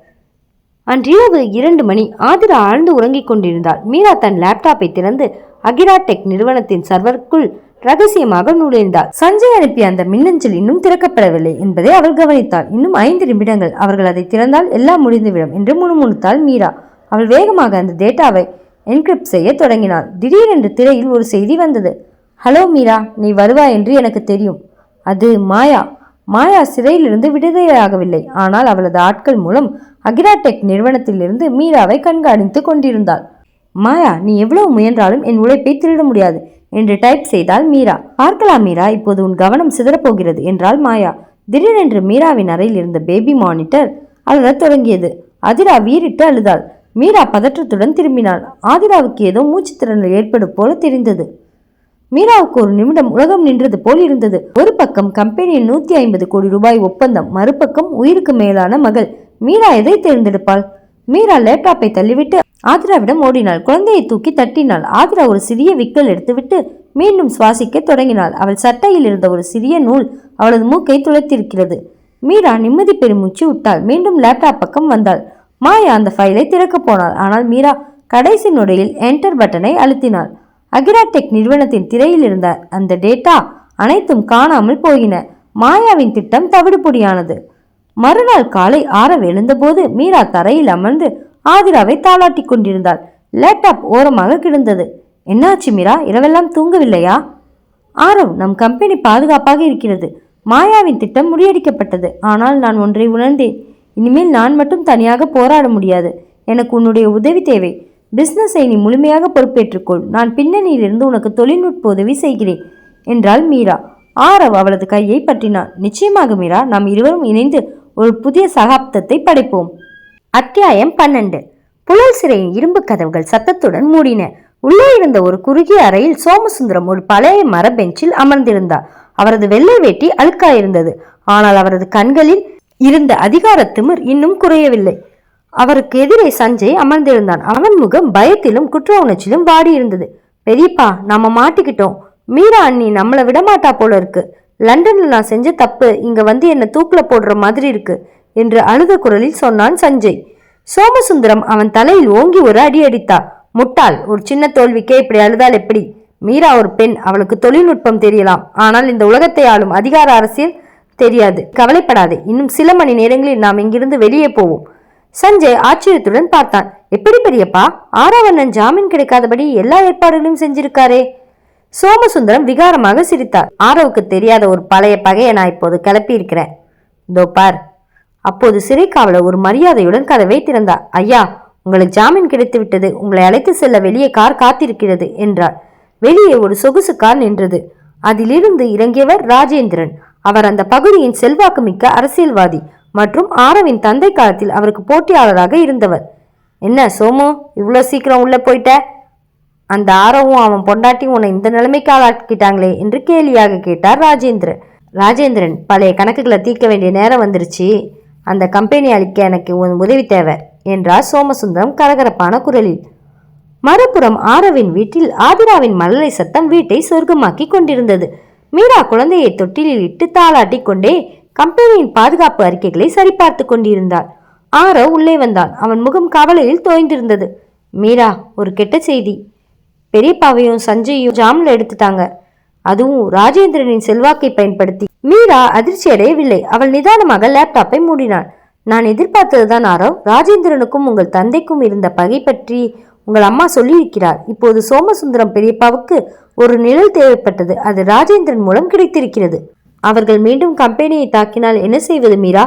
Speaker 1: அன்றிரவு 2 மணி. ஆதிரா ஆழ்ந்து உறங்கிக் கொண்டிருந்தாள். மீரா தன் லேப்டாப்பை திறந்து அகிரா டெக் நிறுவனத்தின் சர்வருக்குள் ரகசியமாக நுழைந்தாள். சஞ்சய் அனுப்பிய அந்த மின்னஞ்சல் இன்னும் திறக்கப்படவில்லை என்பதை அவள் கவனித்தாள். இன்னும் 5 நிமிடங்கள். அவர்கள் அதை திறந்தால் எல்லாம் முடிந்துவிடும் என்று முணுமுணுத்தாள் மீரா. அவள் வேகமாக அந்த டேட்டாவை என்கிரிப்ட் செய்ய தொடங்கினாள். திடீரென்று திரையில் ஒரு செய்தி வந்தது. ஹலோ மீரா, நீ வருவாய் என்று எனக்கு தெரியும். அது மாயா. மாயா சிறையிலிருந்து விடுதலையாகவில்லை. ஆனால் அவளது ஆட்கள் மூலம் அகிரா டெக் நிறுவனத்திலிருந்து மீராவை கண்காணித்து கொண்டிருந்தாள். மாயா, நீ எவ்வளவு முயன்றாலும் என் உழைப்பை திருட முடியாது என்று டைப் செய்தாள் மீரா. பார்க்கலாம் மீரா, இப்போது உன் கவனம் சிதறப்போகிறது என்றாள் மாயா. திடீரென்று மீராவின் அறையில் இருந்த பேபி மானிட்டர் அழத் தொடங்கியது. ஆதிரா வீறிட்டு அழுதாள். மீரா பதற்றத்துடன் திரும்பினாள். ஆதிராவுக்கு ஏதோ மூச்சு திறனில் ஏற்படும் போல தெரிந்தது. மீராவுக்கு ஒரு நிமிடம் உலகம் நின்றது போல் இருந்தது. ஒரு பக்கம் கம்பெனியின் 150 கோடி ரூபாய் ஒப்பந்தம், மறுபக்கம் உயிருக்கு மேலான மகள். மீரா எதை தேர்ந்தெடுப்பாள்? மீரா லேப்டாப்பை தள்ளிவிட்டு ஆதிராவிடம் ஓடினாள். குழந்தையை தூக்கி தட்டினாள். ஆதிரா ஒரு சிறிய விக்கல் எடுத்துவிட்டு மீண்டும் சுவாசிக்க தொடங்கினாள். அவள் சட்டையில் இருந்த ஒரு சிறிய நூல் அவளது மூக்கை துளைத்திருக்கிறது. மீரா நிம்மதி பெருமூச்சு விட்டாள். மீண்டும் லேப்டாப் பக்கம் வந்தாள். மாயா அந்த ஃபைலை திறக்க போனாள். ஆனால் மீரா கடைசி நொடியில் என்டர் பட்டனை அழுத்தினாள். அகிரா டெக் நிறுவனத்தின் திரையில் இருந்த அந்த டேட்டா அனைத்தும் காணாமல் போயின. மாயாவின் திட்டம் தவிடுபொடியானது. மறுநாள் காலை ஆரவ் எழுந்தபோது மீரா தரையில் அமர்ந்து ஆதிராவை தாளாட்டி கொண்டிருந்தாள். லேப்டாப் ஓரமாக கிடந்தது. என்னாச்சு மீரா, இரவெல்லாம் தூங்கவில்லையா? ஆரவ், நம் கம்பெனி பாதுகாப்பாக இருக்கிறது. மாயாவின் திட்டம் முறியடிக்கப்பட்டது. ஆனால் நான் ஒன்றை உணர்ந்தேன். இனிமேல் நான் மட்டும் தனியாக போராட முடியாது. எனக்கு உன்னுடைய உதவி தேவை. பிசினஸை நீ முழுமையாக பொறுப்பேற்றுக்கொள். நான் பின்னணியிலிருந்து உனக்கு தொழில்நுட்ப உதவி செய்கிறேன் என்றாள் மீரா. ஆரவ் அவளது கையை பற்றினான். நிச்சயமாக மீரா, நாம் இருவரும் இணைந்து ஒரு புதிய சகாப்தத்தை படைப்போம். அத்தியாயம் 12. புழல் சிறையின் இரும்பு கதவுகள் சத்தத்துடன் மூடின. உள்ளே இருந்த ஒரு குறுகிய அறையில் சோமசுந்தரம் ஒரு பழைய மர பெஞ்சில் அமர்ந்திருந்தார். அவரது வெள்ளை வேட்டி அழுக்காயிருந்தது. ஆனால் அவரது கண்களில் இருந்த அதிகார திமிர் இன்னும் குறையவில்லை. அவருக்கு எதிரே சஞ்சய் அமர்ந்திருந்தான். அவன் முகம் பயத்திலும் குற்ற உணர்ச்சியிலும் வாடியிருந்தது. பெரியப்பா, நாம மாட்டிக்கிட்டோம். மீரா அண்ணி நம்மளை விடமாட்டா போல இருக்கு. லண்டன்ல நான் செஞ்ச தப்பு இங்க வந்து என்ன தூக்குல போடுற மாதிரி இருக்கு என்று அழுத குரலில் சொன்னான் சஞ்சய். சோமசுந்தரம் அவன் தலையில் ஓங்கி ஒரு அடி அடித்தார். முட்டாள், ஒரு சின்ன தோல்விக்கே இப்படி அழுதால் எப்படி? மீரா ஒரு பெண், அவளுக்கு தொழில்நுட்பம் தெரியலாம். ஆனால் இந்த உலகத்தை ஆளும் அதிகார அரசியல் தெரியாது. கவலைப்படாதே, இன்னும் சில மணி நேரங்களில் நாம் இங்கிருந்து வெளியே போவோம். சஞ்சய் ஆச்சரியத்துடன் பார்த்தான். எப்படி பெரியப்பா? ஆராவண்ணன் ஜாமீன் கிடைக்காதபடி எல்லா ஏற்பாடுகளையும் செஞ்சிருக்காரே. சோமசுந்தரம் விகாரமாக சிரித்தார். ஆரவுக்கு தெரியாத ஒரு பழைய பகையை நான் இப்போது கிளப்பி இருக்கிறேன். இதோ பார். அப்போது சிறை காவலர் ஒரு மரியாதையுடன் கதவை திறந்தார். ஐயா, உங்களுக்கு ஜாமீன் கிடைத்து விட்டது. உங்களை அழைத்து செல்ல வெளியே கார் காத்திருக்கிறது என்றார். வெளியே ஒரு சொகுசு கார் நின்றது. அதிலிருந்து இறங்கியவர் ராஜேந்திரன். அவர் அந்த பகுதியின் செல்வாக்கு மிக்க அரசியல்வாதி மற்றும் ஆரவின் தந்தை காலத்தில் அவருக்கு போட்டியாளராக இருந்தவர். என்ன சோமு, இவ்வளோ சீக்கிரம் உள்ள போயிட்ட? அந்த ஆரவும் அவன் பொண்டாட்டியும் உன்னை இந்த நிலைமைக்கு ஆளாக்கிட்டாங்களே என்று கேலியாக கேட்டார் ராஜேந்திரன். ராஜேந்திரன், பழைய கணக்குகளை தீர்க்க வேண்டிய நேரம் வந்துருச்சு. அந்த கம்பெனி அளிக்க எனக்கு உதவி தேவை என்றார் சோமசுந்தரம் கரகரப்பான குரலில். மறுபுறம் ஆரவின் வீட்டில் ஆதிராவின் மழலை சத்தம் வீட்டை சொர்க்கமாக்கி கொண்டிருந்தது. மீரா குழந்தையை தொட்டிலில் இட்டு தாளாட்டி கொண்டே கம்பெனியின் பாதுகாப்பு அறிக்கைகளை சரிபார்த்து கொண்டிருந்தாள். ஆரவ் உள்ளே வந்தான். அவன் முகம் கவலையில் தோய்ந்திருந்தது. மீரா, ஒரு கெட்ட செய்தி. பெரியப்பாவையும் சஞ்சையும் ஜாமில் எடுத்துட்டாங்க. அதுவும் ராஜேந்திரனின் செல்வாக்கை பயன்படுத்தி. மீரா அதிர்ச்சி அடையவில்லை. அவள் நிதானமாக லேப்டாப்பை மூடினாள். நான் எதிர்பார்த்ததுதான் ஆரவ். ராஜேந்திரனுக்கும் உங்கள் தந்தைக்கும் இருந்த பகை பற்றி உங்கள் அம்மா சொல்லியிருக்கிறார். இப்போது சோமசுந்தரம் பெரியப்பாவுக்கு ஒரு நிழல் தேவைப்பட்டது. அது ராஜேந்திரன் மூலம் கிடைத்திருக்கிறது. அவர்கள் மீண்டும் கம்பெனியை தாக்கினால் என்ன செய்வது மீரா?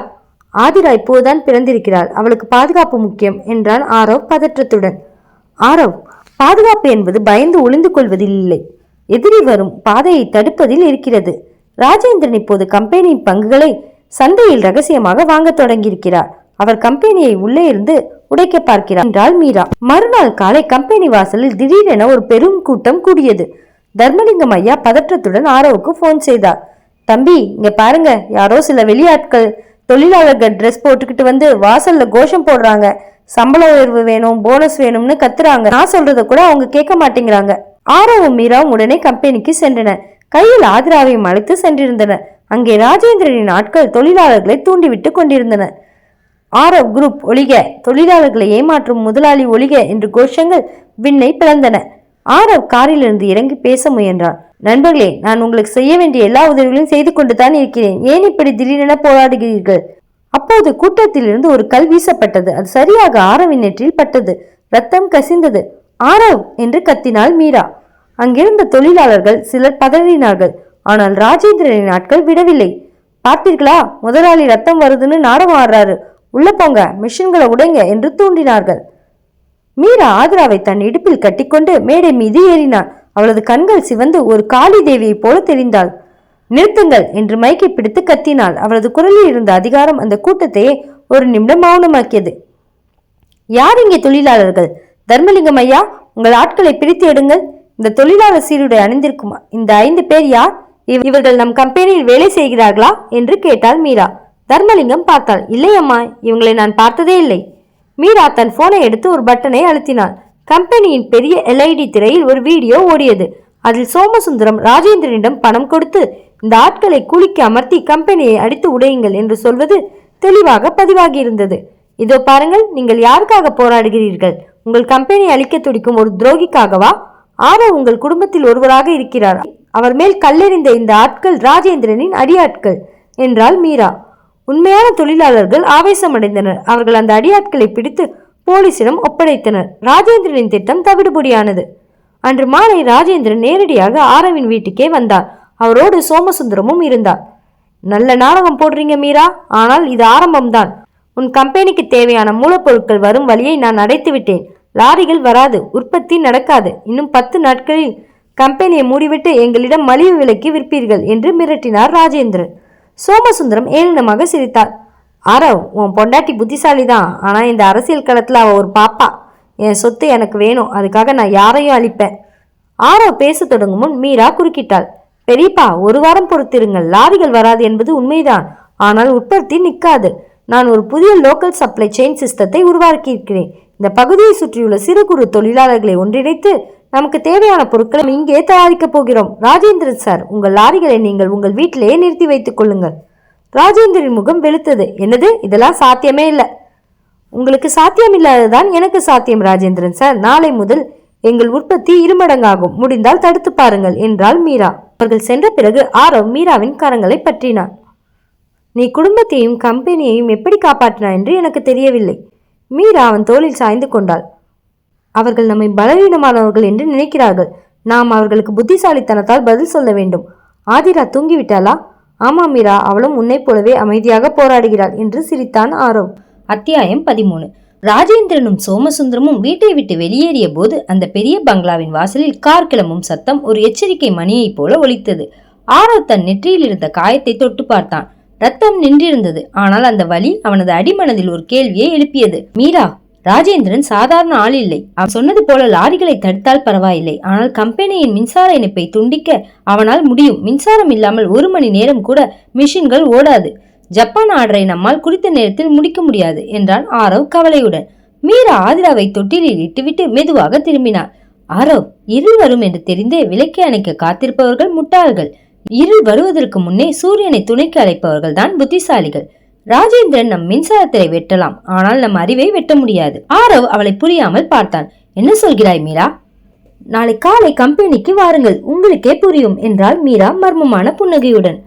Speaker 1: ஆதிரா இப்போதுதான் பிறந்திருக்கிறாள். அவளுக்கு பாதுகாப்பு முக்கியம் என்றான் ஆரவ் பதற்றத்துடன். ஆரவ், பாதுகாப்பு என்பது பயந்து ஒளிந்து கொள்வதில் இல்லை, எதிரி வரும் பாதையை தடுப்பதில் இருக்கிறது. ராஜேந்திரன் இப்போது கம்பெனியின் பங்குகளை சந்தையில் ரகசியமாக வாங்க தொடங்கியிருக்கிறார். அவர் கம்பெனியை உள்ளே இருந்து உடைக்க பார்க்கிறார் என்றாள் மீரா. மறுநாள் காலை கம்பெனி வாசலில் திடீரென ஒரு பெரும் கூட்டம் கூடியது. தர்மலிங்கம் ஐயா பதற்றத்துடன் ஆரவுக்கு போன் செய்தார். தம்பி, இங்க பாருங்க, யாரோ சில வெளியாட்கள் தொழிலாளர்கள் ட்ரெஸ் போட்டுக்கிட்டு வந்து வாசல்ல கோஷம் போடுறாங்க. சம்பள உயர்வு வேணும், போனஸ் வேணும்னு கத்துறாங்க. நான் சொல்றத கூட அவங்க கேட்க மாட்டேங்கிறாங்க. ஆரவும் மீராவும் உடனே கம்பெனிக்கு சென்றனர். கையில் ஆதிராவையும் அழைத்து சென்றிருந்தனர். அங்கே ராஜேந்திரனின் ஆட்கள் தொழிலாளர்களை தூண்டிவிட்டு கொண்டிருந்தனர். ஆரவ் குரூப் ஒழிக, தொழிலாளர்களை ஏமாற்றும் முதலாளி ஒழிக என்று கோஷங்கள் விண்ணை பிளந்தன. ஆரவ் காரிலிருந்து இறங்கி பேச முயன்றான். நண்பர்களே, நான் உங்களுக்கு செய்ய வேண்டிய எல்லா உதவிகளையும் செய்து கொண்டு தான் இருக்கிறேன். ஏன் இப்படி திடீரென போராடுகிறீர்கள்? அப்போது கூட்டத்திலிருந்து ஒரு கல் வீசப்பட்டது. அது சரியாக ஆரவின் நெற்றில் பட்டது. ரத்தம் கசிந்தது. ஆரவ் என்று கத்தினாள் மீரா. அங்கிருந்த தொழிலாளர்கள் சிலர் பதறினார்கள். ஆனால் ராஜேந்திரனின் ஆட்கள் விடவில்லை. பார்த்தீர்களா, முதலாளி ரத்தம் வருதுன்னு நாடகம் ஆடுறாரு, உள்ள போங்க, மிஷின்களை உடைங்க என்று தூண்டினார்கள். மீரா ஆதிராவை தன் இடுப்பில் கட்டிக்கொண்டு மேடை மீது ஏறினாள். அவளது கண்கள் சிவந்து ஒரு காளி தேவியை போல தெரிந்தாள். நிறுத்துங்கள் என்று மைக்கை பிடித்து கத்தினாள். அவளது குரலில் இருந்த அதிகாரம் அந்த கூட்டத்தையே ஒரு நிமிடம் மௌனமாக்கியது. யார் இங்கே தொழிலாளர்கள்? தர்மலிங்கம் ஐயா, உங்கள் ஆட்களை பிரித்து எடுங்கள். இந்த தொழிலாளர் சீருடை அணிந்திருக்கும் இந்த 5 பேர் யார்? இவர்கள் நம் கம்பெனியில் வேலை செய்கிறார்களா என்று கேட்டாள் மீரா. தர்மலிங்கம் பார்த்தாள். இல்லை அம்மா, இவங்களை நான் பார்த்ததே இல்லை. மீரா தன் போனை எடுத்து ஒரு பட்டனை அழுத்தினாள். கம்பெனியின் பெரிய LED திரையில் ஒரு வீடியோ ஓடியது. அதில் சோமசுந்தரம் ராஜேந்திரனிடம் பணம் கொடுத்து இந்த ஆட்களை குளிக்க அமர்த்தி கம்பெனியை அடித்து உடையுங்கள் என்று சொல்வது தெளிவாக பதிவாகி இருந்தது. இதோ பாருங்கள், நீங்கள் யாருக்காக போராடுகிறீர்கள்? உங்கள் கம்பெனியை அழிக்க துடிக்கும் ஒரு துரோகிக்காகவா? ஆரவ் உங்கள் குடும்பத்தில் ஒருவராக இருக்கிறார். அவர் மேல் கல்லெறிந்த இந்த ஆட்கள் ராஜேந்திரனின் அடியாட்கள் என்றாள் மீரா. உண்மையான தொழிலாளர்கள் ஆவேசமடைந்தனர். அவர்கள் அந்த அடியாட்களை பிடித்து போலீசிடம் ஒப்படைத்தனர். ராஜேந்திரனின் திட்டம் தவிடுபொடியானது. அன்று மாலை ராஜேந்திரன் நேரடியாக ஆரவின் வீட்டுக்கே வந்தார். அவரோடு சோமசுந்தரமும் இருந்தார். நல்ல நாடகம் போடுறீங்க மீரா, ஆனால் இது ஆரம்பம்தான். உன் கம்பெனிக்கு தேவையான மூலப்பொருட்கள் வரும் வழியை நான் அடைத்து விட்டேன். லாரிகள் வராது, உற்பத்தி நடக்காது. இன்னும் 10 நாட்களில் கம்பெனியை மூடிவிட்டு எங்களிடம் மலிவு விலைக்கு விற்பீர்கள் என்று மிரட்டினார் ராஜேந்திரன். சோமசுந்தரம் ஏளனமாக சிரித்தார். ஆரவ், உன் பொண்டாட்டி புத்திசாலி தான், ஆனா இந்த அரசியல் களத்துல அவ ஒரு பாப்பா. என் சொத்து எனக்கு வேணும், அதுக்காக நான் யாரையும் அழிப்பேன். ஆரவ் பேச தொடங்கும் முன் மீரா குறுக்கிட்டாள். பெரியப்பா, ஒரு வாரம் பொறுத்திருங்கள். லாரிகள் வராது என்பது உண்மைதான், ஆனால் உற்பத்தி நிற்காது. நான் ஒரு புதிய லோக்கல் சப்ளை செயின் சிஸ்டத்தை உருவாக்கியிருக்கிறேன். இந்த பகுதியை சுற்றியுள்ள சிறு குறு தொழிலாளர்களை ஒன்றிணைத்து நமக்கு தேவையான பொருட்களை இங்கே தயாரிக்கப் போகிறோம். ராஜேந்திரன் சார், உங்கள் லாரிகளை நீங்கள் உங்கள் வீட்டிலேயே நிறுத்தி வைத்துக் கொள்ளுங்கள். ராஜேந்திரன் முகம் வெளுத்தது. என்னது, இதெல்லாம் சாத்தியமே இல்லை. உங்களுக்கு சாத்தியம் இல்லாததான் எனக்கு சாத்தியம் ராஜேந்திரன் சார். நாளை முதல் எங்கள் உற்பத்தி 2 மடங்காகும். முடிந்தால் தடுத்து பாருங்கள் என்றாள் மீரா. அவர்கள் சென்ற பிறகு ஆரவ் மீராவின் கரங்களை பற்றினான். நீ குடும்பத்தையும் கம்பெனியையும் எப்படி காப்பாற்றினாய் என்று எனக்கு தெரியவில்லை. மீரா அவன் தோளில் சாய்ந்து கொண்டாள். அவர்கள் நம்மை பலவீனமானவர்கள் என்று நினைக்கிறார்கள். நாம் அவர்களுக்கு புத்திசாலித்தனத்தால் பதில் சொல்ல வேண்டும். ஆதிரா தூங்கிவிட்டாளா? ஆமா மீரா, அவளும் உன்னை போலவே அமைதியாக போராடுகிறாள் என்று சிரித்தான் ஆரவ். அத்தியாயம் 13. ராஜேந்திரனும் சோமசுந்தரமும் வீட்டை விட்டு வெளியேறிய போது அந்த பெரிய பங்களாவின் வாசலில் கார் கிளம்பும் சத்தம் ஒரு எச்சரிக்கை மணியைப் போல ஒலித்தது. ஆரவ் தன் நெற்றியில் இருந்த காயத்தை தொட்டு பார்த்தான். ரத்தம் நின்றிருந்தது. ஆனால் அந்த வலி அவனது அடிமனதில் ஒரு கேள்வியை எழுப்பியது. மீரா, ராஜேந்திரன் சாதாரண ஆள் இல்லை. அவன் சொன்னது போல லாரிகளை தடுத்தால் பரவாயில்லை, ஆனால் கம்பெனியின் மின்சார இணைப்பை துண்டிக்க அவனால் முடியும். மின்சாரம் இல்லாமல் 1 மணி நேரம் கூட மிஷின்கள் ஓடாது. ஜப்பான் ஆர்டரை நம்மால் குறித்த நேரத்தில் முடிக்க முடியாது என்றான் ஆரவ் கவலையுடன். மீரா ஆதிராவை தொட்டிலில் இட்டுவிட்டு மெதுவாக திரும்பினார். ஆரவ், இருள் வரும் என்று தெரிந்தே விளக்கை அணைக்க காத்திருப்பவர்கள் முட்டாள்கள். இருள் வருவதற்கு முன்னே சூரியனை துணைக்கு அழைப்பவர்கள் தான் புத்திசாலிகள். ராஜேந்திரன் நம் மின்சாரத்தை வெட்டலாம், ஆனால் நம் அறிவை வெட்ட முடியாது. ஆரவ் அவளை புரியாமல் பார்த்தான். என்ன சொல்கிறாய் மீரா? நாளை காலை கம்பெனிக்கு வாருங்கள், உங்களுக்கே புரியும் என்றாள் மீரா மர்மமான புன்னகையுடன்.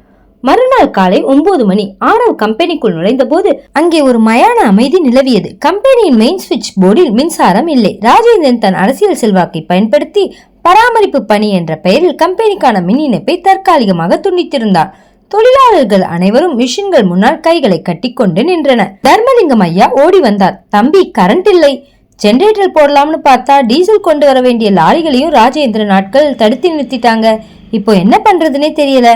Speaker 1: மறுநாள் காலை 9 மணி. ஆரவ் கம்பெனிக்குள் நுழைந்த போது அங்கே ஒரு மயான அமைதி நிலவியது. கம்பெனியின் மெயின் சுவிட்ச் போர்டில் மின்சாரம் இல்லை. ராஜேந்திரன் தன் அரசியல் செல்வாக்கை பயன்படுத்தி பராமரிப்பு பணி என்ற பெயரில் கம்பெனிக்கான மின் இணைப்பை தற்காலிகமாக துண்டித்திருந்தார். தொழிலாளர்கள் அனைவரும் மிஷின்கள் முன்னால் கைகளை கட்டிக்கொண்டு நின்றனர். தர்மலிங்கம் ஐயா ஓடி வந்தார். தம்பி, கரண்ட் இல்லை. ஜெனரேட்டர் போடலாம்னு பார்த்தா டீசல் கொண்டு வர வேண்டிய லாரிகளையும் ராஜேந்திரன் நாட்கள் தடுத்து நிறுத்திட்டாங்க. இப்போ என்ன பண்றதுன்னே தெரியல.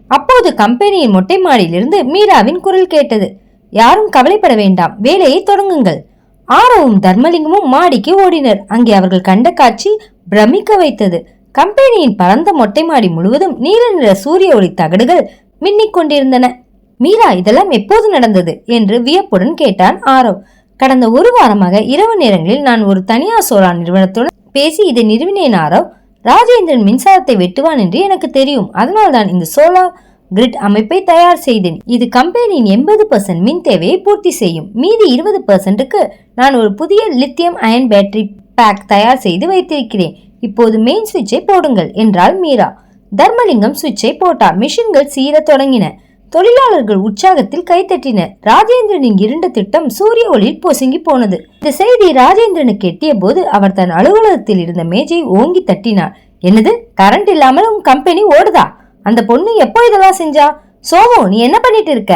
Speaker 1: அப்போது கம்பெனியின் மொட்டை மாடியிலிருந்து மீராவின் குரல் கேட்டது. யாரும் கவலைப்பட வேண்டாம், வேலையை தொடங்குங்கள். ஆரவும் தர்மலிங்கமும் மாடிக்கு ஓடினர். அங்கே அவர்கள் கண்ட காட்சி பிரமிக்க வைத்தது. கம்பெனியின் பரந்த மொட்டை மாடி முழுவதும் நீல நிற சூரிய ஒளி தகடுகள் மின்னிக் கொண்டிருந்தன. மீரா, இதெல்லாம் எப்போது நடந்தது என்று வியப்புடன் கேட்டான் ஆரவ். கடந்த 1 வாரமாக இரவு நேரங்களில் நான் ஒரு தனியார் சோலார் நிறுவனத்துடன் பேசி இதை நிறுவினேன் ஆரவ். ராஜேந்திரன் மின்சாரத்தை வெட்டுவான் என்று எனக்கு தெரியும். அதனால்தான் இந்த சோலார் கிரிட் அமைப்பை தயார் செய்தேன். இது கம்பெனியின் 80% மின் தேவையை பூர்த்தி செய்யும். மீதி 20%க்கு நான் ஒரு புதிய லித்தியம் அயன் பேட்டரி பேக் தயார் செய்து வைத்திருக்கிறேன். இப்போது மெயின் சுவிட்சை போடுங்கள் என்றாள் மீரா. தர்மலிங்கம் சுவிட்சை போட்டார். மிஷின்கள் சீர தொடங்கின. தொழிலாளர்கள் உற்சாகத்தில் கைத்தட்டினர். ராஜேந்திரனின் இருண்ட திட்டம் சூரிய ஒளியில் பொசுங்கி போனது. இந்த செய்தி ராஜேந்திரனுக்கு எட்டிய போது அவர் தன் அலுவலகத்தில் இருந்த மேஜையை ஓங்கி தட்டினார். என்னது, கரண்ட் இல்லாமல் உன் கம்பெனி ஓடுதா? அந்த பொண்ணு எப்போ இதெல்லாம் செஞ்சா? சோமு, நீ என்ன பண்ணிட்டு இருக்க?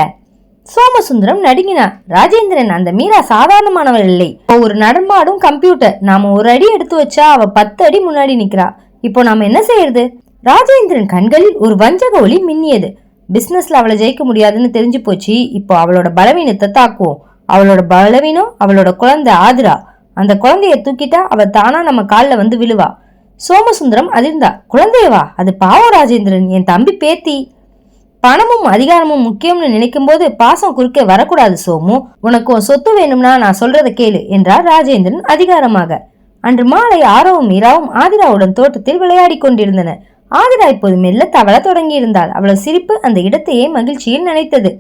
Speaker 1: சோமசுந்தரம் நடுங்கினார். ராஜேந்திரன், அந்த மீரா சாதாரணமானவர் இல்லை. ஒரு நடமாடும் கம்ப்யூட்டர். நாம ஒரு அடி எடுத்து வச்சா அவ 10 அடி முன்னாடி நிக்கிறா. இப்போ நாம என்ன செய்யறது? ராஜேந்திரன் கண்களில் ஒரு வஞ்சக ஒளி மின்னியது. பிசினஸ்ல அவளை ஜெயிக்க முடியாதுன்னு தெரிஞ்சு போச்சு. இப்போ அவளோட பலவீனத்தை தாக்குவோம். அவளோட பலவீனம் அவளோட குழந்தை ஆதிரா. அந்த குழந்தைய தூக்கிட்டா அவ தானா நம்ம காலில் வந்து விழுவா. சோமசுந்தரம் அதிர்ந்தா. குழந்தையவா? அது பாவம் ராஜேந்திரன், என் தம்பி பேத்தி. பணமும் அதிகாரமும் முக்கியம்னு நினைக்கும் போது பாசம் குறுக்கே வரக்கூடாது சோமு. உனக்கு உன் சொத்து வேணும்னா நான் சொல்றத கேளு என்றார் ராஜேந்திரன் அதிகாரமாக. அன்று மாலை ஆரவும் மீராவும் ஆதிராவுடன் தோட்டத்தில் விளையாடி கொண்டிருந்தனர். ஆதிரா இப்போது மெல்ல தவள தொடங்கி இருந்தாள். அவளது சிரிப்பு அந்த இடத்தையே மகிழ்ச்சியில் நினைத்தது.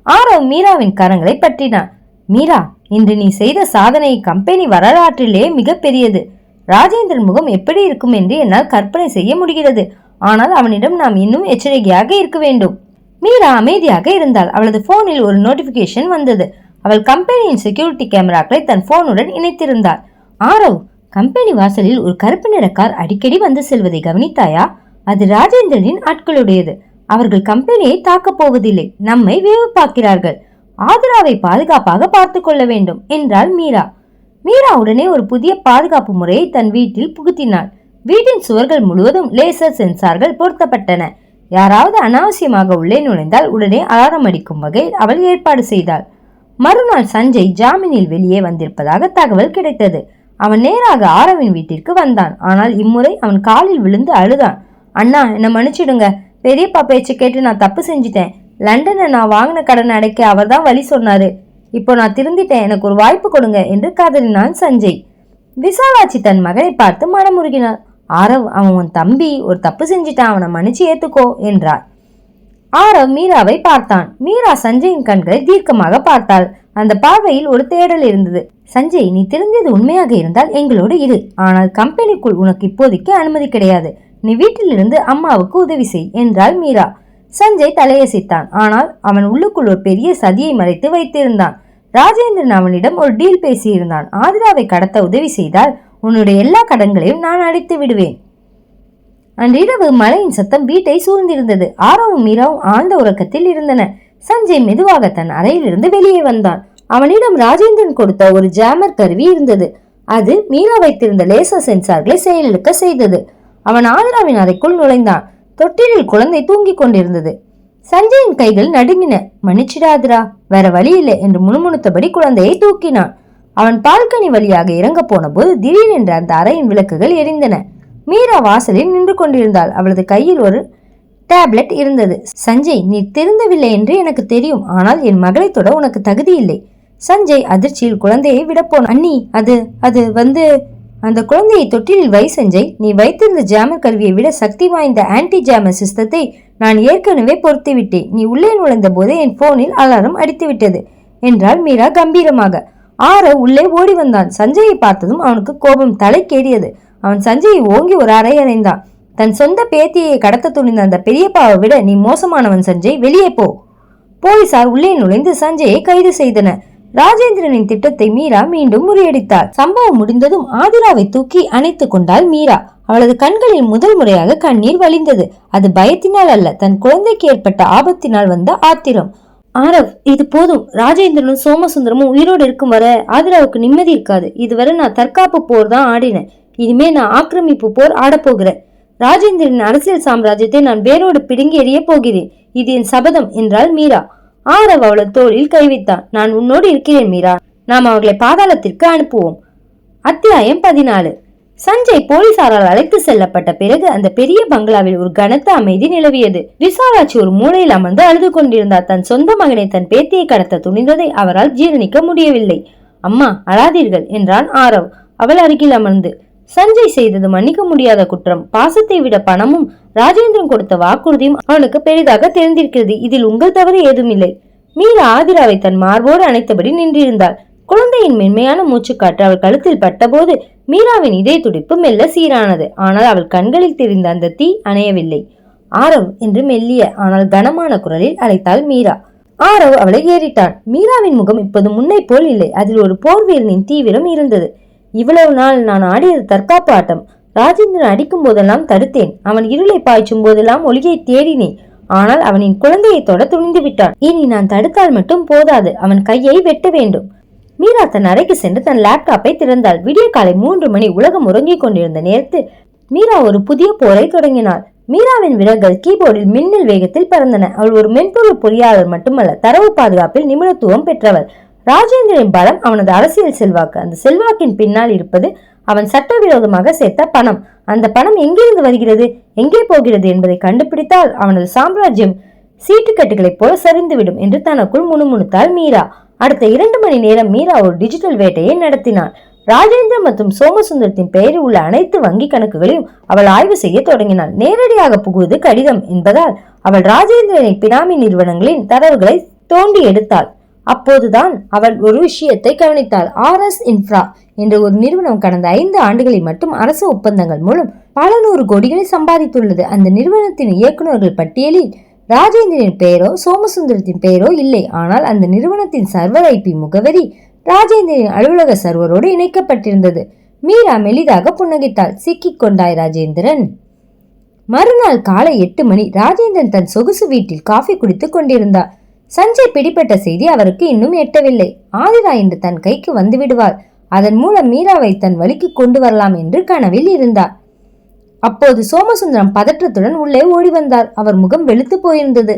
Speaker 1: ஆரவ் மீராவின் கரங்களை பற்றினான். மீரா, இன்று நீ செய்த சாதனை கம்பெனி வரலாற்றிலே மிக பெரியது. ராஜேந்திரன் முகம் எப்படி இருக்கும் என்று என்னால் கற்பனை செய்ய முடிகிறது. ஆனால் அவனிடம் நாம் இன்னும் எச்சரிக்கையாக இருக்க வேண்டும். மீரா அமைதியாக இருந்தாள். அவளது போனில் ஒரு நோட்டிபிகேஷன் வந்தது. அவள் கம்பெனியின் செக்யூரிட்டி கேமராக்களை தன் போனுடன் இணைத்திருந்தாள். ஆரவ், கம்பெனி வாசலில் ஒரு கருப்பு நிற கார் அடிக்கடி வந்து செல்வதை கவனித்தாயா? அது ராஜேந்திரனின் ஆட்களுடையது. அவர்கள் கம்பெனியை தாக்கப் போவதில்லை, நம்மை வேவு பார்க்கிறார்கள். ஆதிராவை பாதுகாப்பாக பார்த்து கொள்ள வேண்டும் என்றாள் மீரா. மீரா உடனே ஒரு புதிய பாதுகாப்பு முறையை தன் வீட்டில் புகுத்தினாள். வீட்டின் சுவர்கள் முழுவதும் லேசர் சென்சார்கள் பொருத்தப்பட்டன. யாராவது அனாவசியமாக உள்ளே நுழைந்தால் உடனே அலாரம் அடிக்கும் வகையில் அவள் ஏற்பாடு செய்தாள். மறுநாள் சஞ்சய் ஜாமீனில் வெளியே வந்திருப்பதாக தகவல் கிடைத்தது. அவன் நேராக ஆரவின் வீட்டிற்கு வந்தான். ஆனால் இம்முறை அவன் காலில் விழுந்து அழுதான். அண்ணா, என்னை மன்னிச்சிடுங்க. பெரியப்பா பேச்சு கேட்டு நான் தப்பு செஞ்சிட்டேன். லண்டனை நான் வாங்கின கடனை அடைக்க அவர் தான் வழி சொன்னாரு. இப்போ நான் திருந்திட்டேன், எனக்கு ஒரு வாய்ப்பு கொடுங்க என்று கதறினான் சஞ்சய். விசாலாட்சி தன் மகனை பார்த்து மனமுருகினார். ஆரவ், அவன் உன் தம்பி, ஒரு தப்பு செஞ்சிட்டான், அவனை மன்னிச்சு ஏத்துக்கோ என்றார். ஆரவ் மீராவை பார்த்தான். மீரா சஞ்சயின் கண்களை தீர்க்கமாக பார்த்தாள். அந்த பார்வையில் ஒரு தேடல் இருந்தது. சஞ்சய், நீ திருந்தியது உண்மையாக இருந்தால் எங்களோடு இரு. ஆனால் கம்பெனிக்குள் உனக்கு இப்போதைக்கு அனுமதி கிடையாது. நீ வீட்டிலிருந்து அம்மாவுக்கு உதவி செய் என்றாள் மீரா. சஞ்சய் தலையசித்தான். ஆனால் அவன் உள்ளுக்குள் ஒரு பெரிய சதியை மறைத்து வைத்திருந்தான். ராஜேந்திரன் அவனிடம் ஒரு டீல் பேசியிருந்தான். ஆதிராவை கடத்த உதவி செய்தால் உன்னுடைய எல்லா கடன்களையும் நான் அடைத்து விடுவேன். அன்றிரவு மழையின் சத்தம் வீட்டை சூழ்ந்திருந்தது. ஆரவும் மீராவும் ஆழ்ந்த உறக்கத்தில் இருந்தனர். சஞ்சய் மெதுவாக தன் அறையிலிருந்து வெளியே வந்தான். அவனிடம் ராஜேந்திரன் கொடுத்த ஒரு ஜாமர் கருவி இருந்தது. அது மீரா வைத்திருந்த லேசர் சென்சார்களை செயலிழக்க செய்தது. அவன் ஆதிராவின் அறைக்குள் நுழைந்தான். தொட்டிலில் குழந்தை தூங்கிக் கொண்டிருந்தது. சஞ்சயின் கைகள் நடுங்கின. மன்னிச்சிடாதிரா, வேற வழி இல்லை என்று முணுமுணுத்தபடி குழந்தையை தூக்கினான். அவன் பால்கனி வழியாக இறங்க போன போது திடீரென்று அந்த அறையின் விளக்குகள் எரிந்தன. மீரா வாசலில் நின்று கொண்டிருந்தாள். அவளது கையில் ஒரு டேப்லெட் இருந்தது. சஞ்சய், நீ திருந்தவில்லை என்று எனக்கு தெரியும். ஆனால் என் மகளை தொட உனக்கு தகுதி இல்லை. சஞ்சய் அதிர்ச்சியில் குழந்தையை விடப்போன. அண்ணி, அது வந்து அந்த குழந்தையை தொட்டிலில் வை சஞ்சய். நீ வைத்திருந்த ஜாமர் கருவியை விட சக்தி வாய்ந்த ஆன்டி ஜாமர் சிஸ்டத்தை நான் ஏற்கனவே பொருத்தி விட்டேன். நீ உள்ளே நுழைந்த போதே என் போனில் அலாரம் அடித்து விட்டது என்றாள் மீரா கம்பீரமாக. ஆரவ் உள்ளே ஓடி வந்தான். சஞ்சயை பார்த்ததும் அவனுக்கு கோபம் தலைக்கேறியது. அவன் சஞ்சயை ஓங்கி ஒரு அறை அறைந்தான். தன் சொந்த பேத்தியை கடத்த துணிந்த அந்த பெரியப்பாவை விட நீ மோசமானவன் சஞ்சய், வெளியே போ. போலீசார் உள்ளே நுழைந்து சஞ்சயை கைது செய்தனர். ராஜேந்திரனின் திட்டத்தை மீரா மீண்டும் முறியடித்தாள். சம்பவம் முடிந்ததும் ஆதிராவை தூக்கி அணைத்துக் கொண்டாள் மீரா. அவளது கண்களில் முதல் முறையாக கண்ணீர் வழிந்தது. அது பயத்தினால் அல்ல, தன் குழந்தைக்கு ஏற்பட்ட ஆபத்தினால் வந்த ஆத்திரம். ஆரவ், இது போதும். ராஜேந்திரனும் சோமசுந்தரமும் உயிரோடு இருக்கும் வர ஆதிராவுக்கு நிம்மதி இருக்காது. இதுவரை நான் தற்காப்பு போர் தான் ஆடினேன். இனிமே நான் ஆக்கிரமிப்பு போர் ஆடப்போகிறேன். ராஜேந்திரன் அரசியல் சாம்ராஜ்யத்தை நான் வேரோடு பிடுங்கி எறிய போகிறேன். இது என் சபதம் என்றாள் மீரா. ஆரவ் அவளது தோளில் கை வைத்தான். நான் உன்னோடு இருக்கிறேன் மீரா. நாம் அவர்களை பாதாளத்திற்கு அனுப்புவோம். அத்தியாயம் 14. சஞ்சய் போலீசாரால் அழைத்து செல்லப்பட்ட பிறகு அந்த பெரிய பங்களாவில் ஒரு கனத்த அமைதி நிலவியது. விசாலாட்சி ஒரு மூலையில் அமர்ந்து அழுது கொண்டிருந்தார். தன் சொந்த மகனை தன் பேத்தியை கடத்த துணிந்ததை அவரால் ஜீரணிக்க முடியவில்லை. அம்மா, அழாதீர்கள் என்றான் ஆரவ் அவள் அருகில் அமர்ந்து. சஞ்சய் செய்தது மன்னிக்க முடியாத குற்றம். பாசத்தை விட பணமும் ராஜேந்திரன் கொடுத்த வாக்குறுதியும் அவனுக்கு பெரிதாக தெரிந்திருக்கிறது. இதில் உங்கள் தவறு ஏதும் இல்லை. மீரா ஆதிராவை தன் மார்போடு அணைத்தபடி நின்றிருந்தாள். குழந்தையின் மென்மையான மூச்சுக்காற்று அவள் கழுத்தில் பட்டபோது மீராவின் இதய துடிப்பு மெல்ல சீரானது. ஆனால் அவள் கண்களில் தெரிந்த அந்த தீ அணையவில்லை. ஆரவ் என்று மெல்லிய ஆனால் கனமான குரலில் அழைத்தாள் மீரா. ஆரவ் அவளை ஏறிட்டான். மீராவின் முகம் இப்போது முன்னை போல் இல்லை. அதில் ஒரு போர் வீரனின் தீவிரம் இருந்தது. இவ்வளவு நாள் நான் ஆடியது தற்காப்பு ஆட்டம். ராஜேந்திரன் அடிக்கும் போதெல்லாம் தடுத்தேன். அவன் இருளை பாய்ச்சும் போதெல்லாம் ஒளியை தேடினேன். ஆனால் அவனின் குழந்தையை தொட துணிந்து விட்டான். இனி நான் தடுத்தால் மட்டும் போதாது, அவன் கையை வெட்ட வேண்டும். மீரா தன் அறைக்கு சென்று தன் லேப்டாப்பை திறந்தாள். விடிய காலை 3 மணி. உலகம் உறங்கிக் கொண்டிருந்த நேரத்தில் மீரா ஒரு புதிய போரை தொடங்கினாள். மீராவின் விரல்கள் கீபோர்டில் மின்னல் வேகத்தில் பறந்தன. அவள் ஒரு மென்பொருள் பொறியாளர் மட்டுமல்ல, தரவு பாதுகாப்பில் நிபுணத்துவம் பெற்றவள். ராஜேந்திரன் பலம் அவனது அரசியல் செல்வாக்கு. அந்த செல்வாக்கின் பின்னால் இருப்பது அவன் சட்டவிரோதமாக சேர்த்த பணம். அந்த பணம் எங்கிருந்து வருகிறது, எங்கே போகிறது என்பதை கண்டுபிடித்தால் அவனது சாம்ராஜ்யம் சீட்டுக்கட்டுகளைப் போல சரிந்துவிடும் என்று தனக்குள் முணுமுணுத்தாள் மீரா. அடுத்த 2 மணி நேரம் மீரா ஒரு டிஜிட்டல் வேட்டையை நடத்தினாள். ராஜேந்திரன் மற்றும் சோமசுந்தரத்தின் பெயரில் உள்ள அனைத்து வங்கி கணக்குகளையும் அவள் ஆய்வு செய்ய தொடங்கினாள். நேரடியாக புகுவது கடிதம் என்பதால் அவள் ராஜேந்திரனின் பினாமி நிறுவனங்களின் தரவுகளை தோண்டி எடுத்தாள். அப்போதுதான் அவள் ஒரு விஷயத்தை கவனித்தாள். RS இன்ஃப்ரா என்ற ஒரு நிறுவனம் கடந்த 5 ஆண்டுகளில் மட்டும் அரசு ஒப்பந்தங்கள் மூலம் பல 100 கோடிகளை சம்பாதித்துள்ளது. அந்த நிறுவனத்தின் இயக்குநர்கள் பட்டியலில் ராஜேந்திரனின் பெயரோ சோமசுந்தரத்தின் பெயரோ இல்லை. ஆனால் அந்த நிறுவனத்தின் சர்வர் IP முகவரி ராஜேந்திரனின் அலுவலக சர்வரோடு இணைக்கப்பட்டிருந்தது. மீரா மெலிதாக புன்னகைத்தாள். சிக்கிக் கொண்டாய் ராஜேந்திரன். மறுநாள் காலை 8 மணி. ராஜேந்திரன் தன் சொகுசு வீட்டில் காஃபி குடித்துக் கொண்டிருந்தார். சஞ்சய் பிடிப்பட்ட செய்தி அவருக்கு இன்னும் எட்டவில்லை. ஆதிரா இன்று தன் கைக்கு வந்து விடுவாள், அதன் மூலம் மீராவை தன் வழிக்கு கொண்டு வரலாம் என்று கனவில் இருந்தார். அப்போது சோமசுந்தரம் பதற்றத்துடன் உள்ளே ஓடி வந்தார். அவர் முகம் வெளுத்து போயிருந்தது.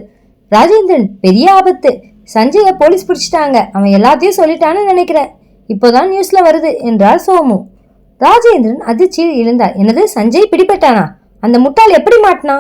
Speaker 1: ராஜேந்திரன், பெரிய ஆபத்து, சஞ்சய போலீஸ் பிடிச்சிட்டாங்க, அவன் எல்லாத்தையும் சொல்லிட்டான்னு நினைக்கிறேன், இப்போதான் நியூஸ்ல வருது என்றார் சோமு. ராஜேந்திரன் அதிர்ச்சியில் எழுந்தார். என்னது, சஞ்சய் பிடிபட்டானா? அந்த முட்டாள் எப்படி மாட்டினா?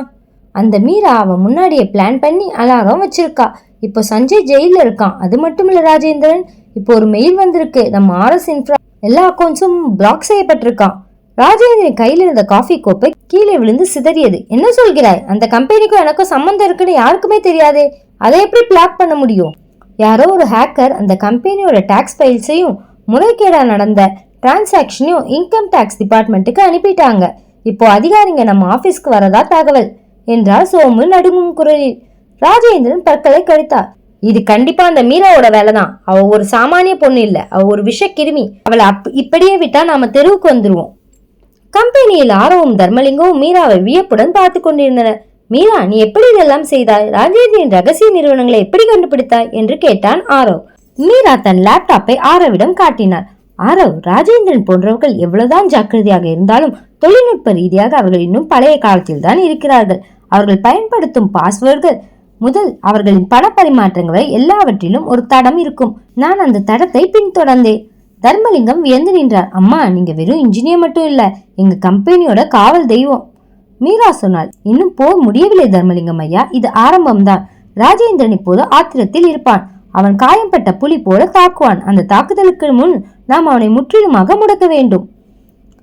Speaker 1: அந்த மீரா அவன் முன்னாடியே பிளான் பண்ணி அலாரம் வச்சிருக்கா. இப்போ சஞ்சய் ஜெயில இருக்கான். அது மட்டும் இல்ல ராஜேந்திரன், இப்போ ஒரு மெயில் வந்திருக்கு, நம்ம RS இன்ஃப்ரா எல்லா அக்கௌண்ட்ஸும் பிளாக் செய்யப்பட்டிருக்கான். ராஜேந்திரன் கையில் இருந்த காஃபி கோப்பை கீழே விழுந்து சிதறியது. என்ன சொல்கிறாய்? அந்த கம்பெனிக்கும் எனக்கும் சம்பந்தம் இருக்குன்னு யாருக்குமே தெரியாதே, அதை எப்படி பிளாக் பண்ண முடியும்? யாரோ ஒரு ஹேக்கர் அந்த கம்பெனியோட டாக்ஸ் ஃபைல்ஸையும் முறைகேடா நடந்த டிரான்சாக்ஷனையும் இன்கம் டாக்ஸ் டிபார்ட்மெண்ட்டுக்கு அனுப்பிட்டாங்க. இப்போ அதிகாரிங்க நம்ம ஆபீஸ்க்கு வரதா தகவல் என்றார் சோமு நடுங்கும் குரலில். ராஜேந்திரன் பற்களை கடித்தார். இது கண்டிப்பா அந்த மீராவோட வேலைதான். அவ ஒரு சாமானிய பொண்ணு இல்ல, அவ ஒரு விஷ கிருமி. அவளை இப்படியே விட்டா நாம தெருவுக்கு வந்துருவோம். கம்பெனியில் ஆரவும் தர்மலிங்கமும் மீராவை வியப்புடன் பார்த்து கொண்டிருந்தனர். மீரா, நீ எப்படி இதெல்லாம் செய்தாய்? ராஜேந்திரன் ரகசிய நிறுவனங்களை எப்படி கண்டுபிடித்தாய் என்று கேட்டான் ஆரவ். மீரா தன் லேப்டாப்பை ஆரவிடம் காட்டினார். ஆரவ், ராஜேந்திரன் போன்றவர்கள் எவ்வளவுதான் ஜாக்கிரதையாக இருந்தாலும் தொழில்நுட்ப ரீதியாக அவர்கள் இன்னும் பழைய காலத்தில் தான் இருக்கிறார்கள். அவர்கள் பயன்படுத்தும் பாஸ்வேர்டுகள் முதல் அவர்களின் பண பரிமாற்றங்களை எல்லாவற்றிலும் ஒரு தடம் இருக்கும். நான் அந்த தடத்தை பின்தொடர்ந்தேன். தர்மலிங்கம் வியந்து நின்றார். அம்மா, நீங்க வெறும் இன்ஜினியர் மட்டும் இல்ல, எங்க கம்பெனியோட காவல் தெய்வம். மீரா சொன்னாள். இன்னும் போர் முடியவில்லை தர்மலிங்கம் ஐயா, இது ஆரம்பம்தான். ராஜேந்திரன் இப்போது ஆத்திரத்தில் இருப்பான். அவன் காயம்பட்ட புலி போல தாக்குவான். அந்த தாக்குதலுக்கு முன் நாம் அவனை முற்றிலுமாக முடக்க வேண்டும்.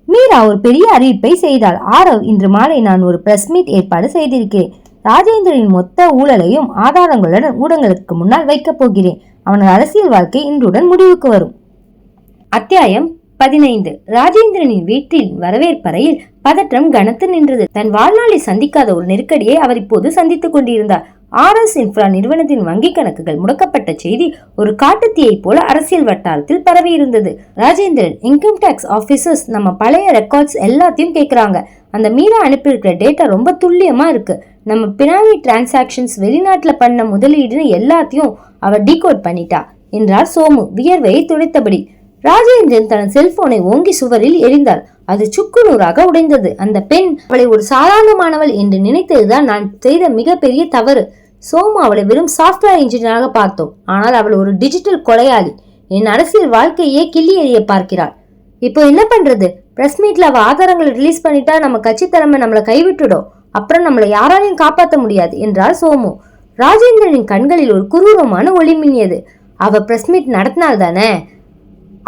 Speaker 1: மீரா ஒரு பெரிய அறிவிப்பை செய்தாள். ஆரவ், இன்று மாலை நான் ஒரு பிரஸ் மீட் ஏற்பாடு செய்திருக்கிறேன். ராஜேந்திரனின் மொத்த ஊழலையும் ஆதாரங்களுடன் ஊடகங்களுக்கு முன்னால் வைக்கப் போகிறேன். அவனது அரசியல் வாழ்க்கை இன்றுடன் முடிவுக்கு வரும். அத்தியாயம் 15. ராஜேந்திரனின் வீட்டில் வரவேற்பறையில் பதற்றம் கனத்து நின்றது. தன் வாழ்நாளில் சந்திக்காத ஒரு நெருக்கடியை அவர் இப்போது சந்தித்துக் கொண்டிருந்தார். RS இன்ஃப்ரா நிறுவனத்தின் வங்கி கணக்குகள் முடக்கப்பட்ட செய்தி ஒரு காட்டுத்தீயை போல அரசியல் வட்டாரத்தில் பரவி இருந்தது. ராஜேந்திரன், இன்கம் டாக்ஸ் ஆபீசர்ஸ் நம்ம பழைய ரெக்கார்ட்ஸ் எல்லாத்தையும் கேட்கிறாங்க. அந்த மீரா அனுப்பியிருக்கிற டேட்டா ரொம்ப துல்லியமா இருக்கு. நம்ம பினாமி டிரான்சாக்ஷன்ஸ், வெளிநாட்டுல பண்ண முதலீடுன்னு எல்லாத்தையும் அவர் டீகோட் பண்ணிட்டா என்றார் சோமு வியர்வையை துடைத்தபடி. ராஜேந்திரன் தன் செல்போனை ஓங்கி சுவரில் எறிந்தார். அது சுக்குநூறாக உடைந்தது. அந்த பெண் அவளை ஒரு சாதாரணமானவள் என்று நினைத்ததுதான் நான் செய்த மிகப்பெரிய தவறு. சோமு அவளை வெறும் சாப்ட்வேர் இன்ஜினியராக பார்த்தோம். ஆனால் அவள் ஒரு டிஜிட்டல் கொலையாளி. என் அரசியல் வாழ்க்கையே கிள்ளி எறிய பார்க்கிறாள். இப்போ என்ன பண்றது? பிரஸ் மீட்ல அவ ஆதாரங்களை ரிலீஸ் பண்ணிட்டா நம்ம கட்சி தலைமை நம்மளை கைவிட்டுடும். அப்புறம் நம்மளை யாராலையும் காப்பாற்ற முடியாது என்றார் சோமு. ராஜேந்திரனின் கண்களில் ஒரு குரூரமான ஒளி மின்னியது. அவ பிரஸ் மீட் நடத்தினால் தானே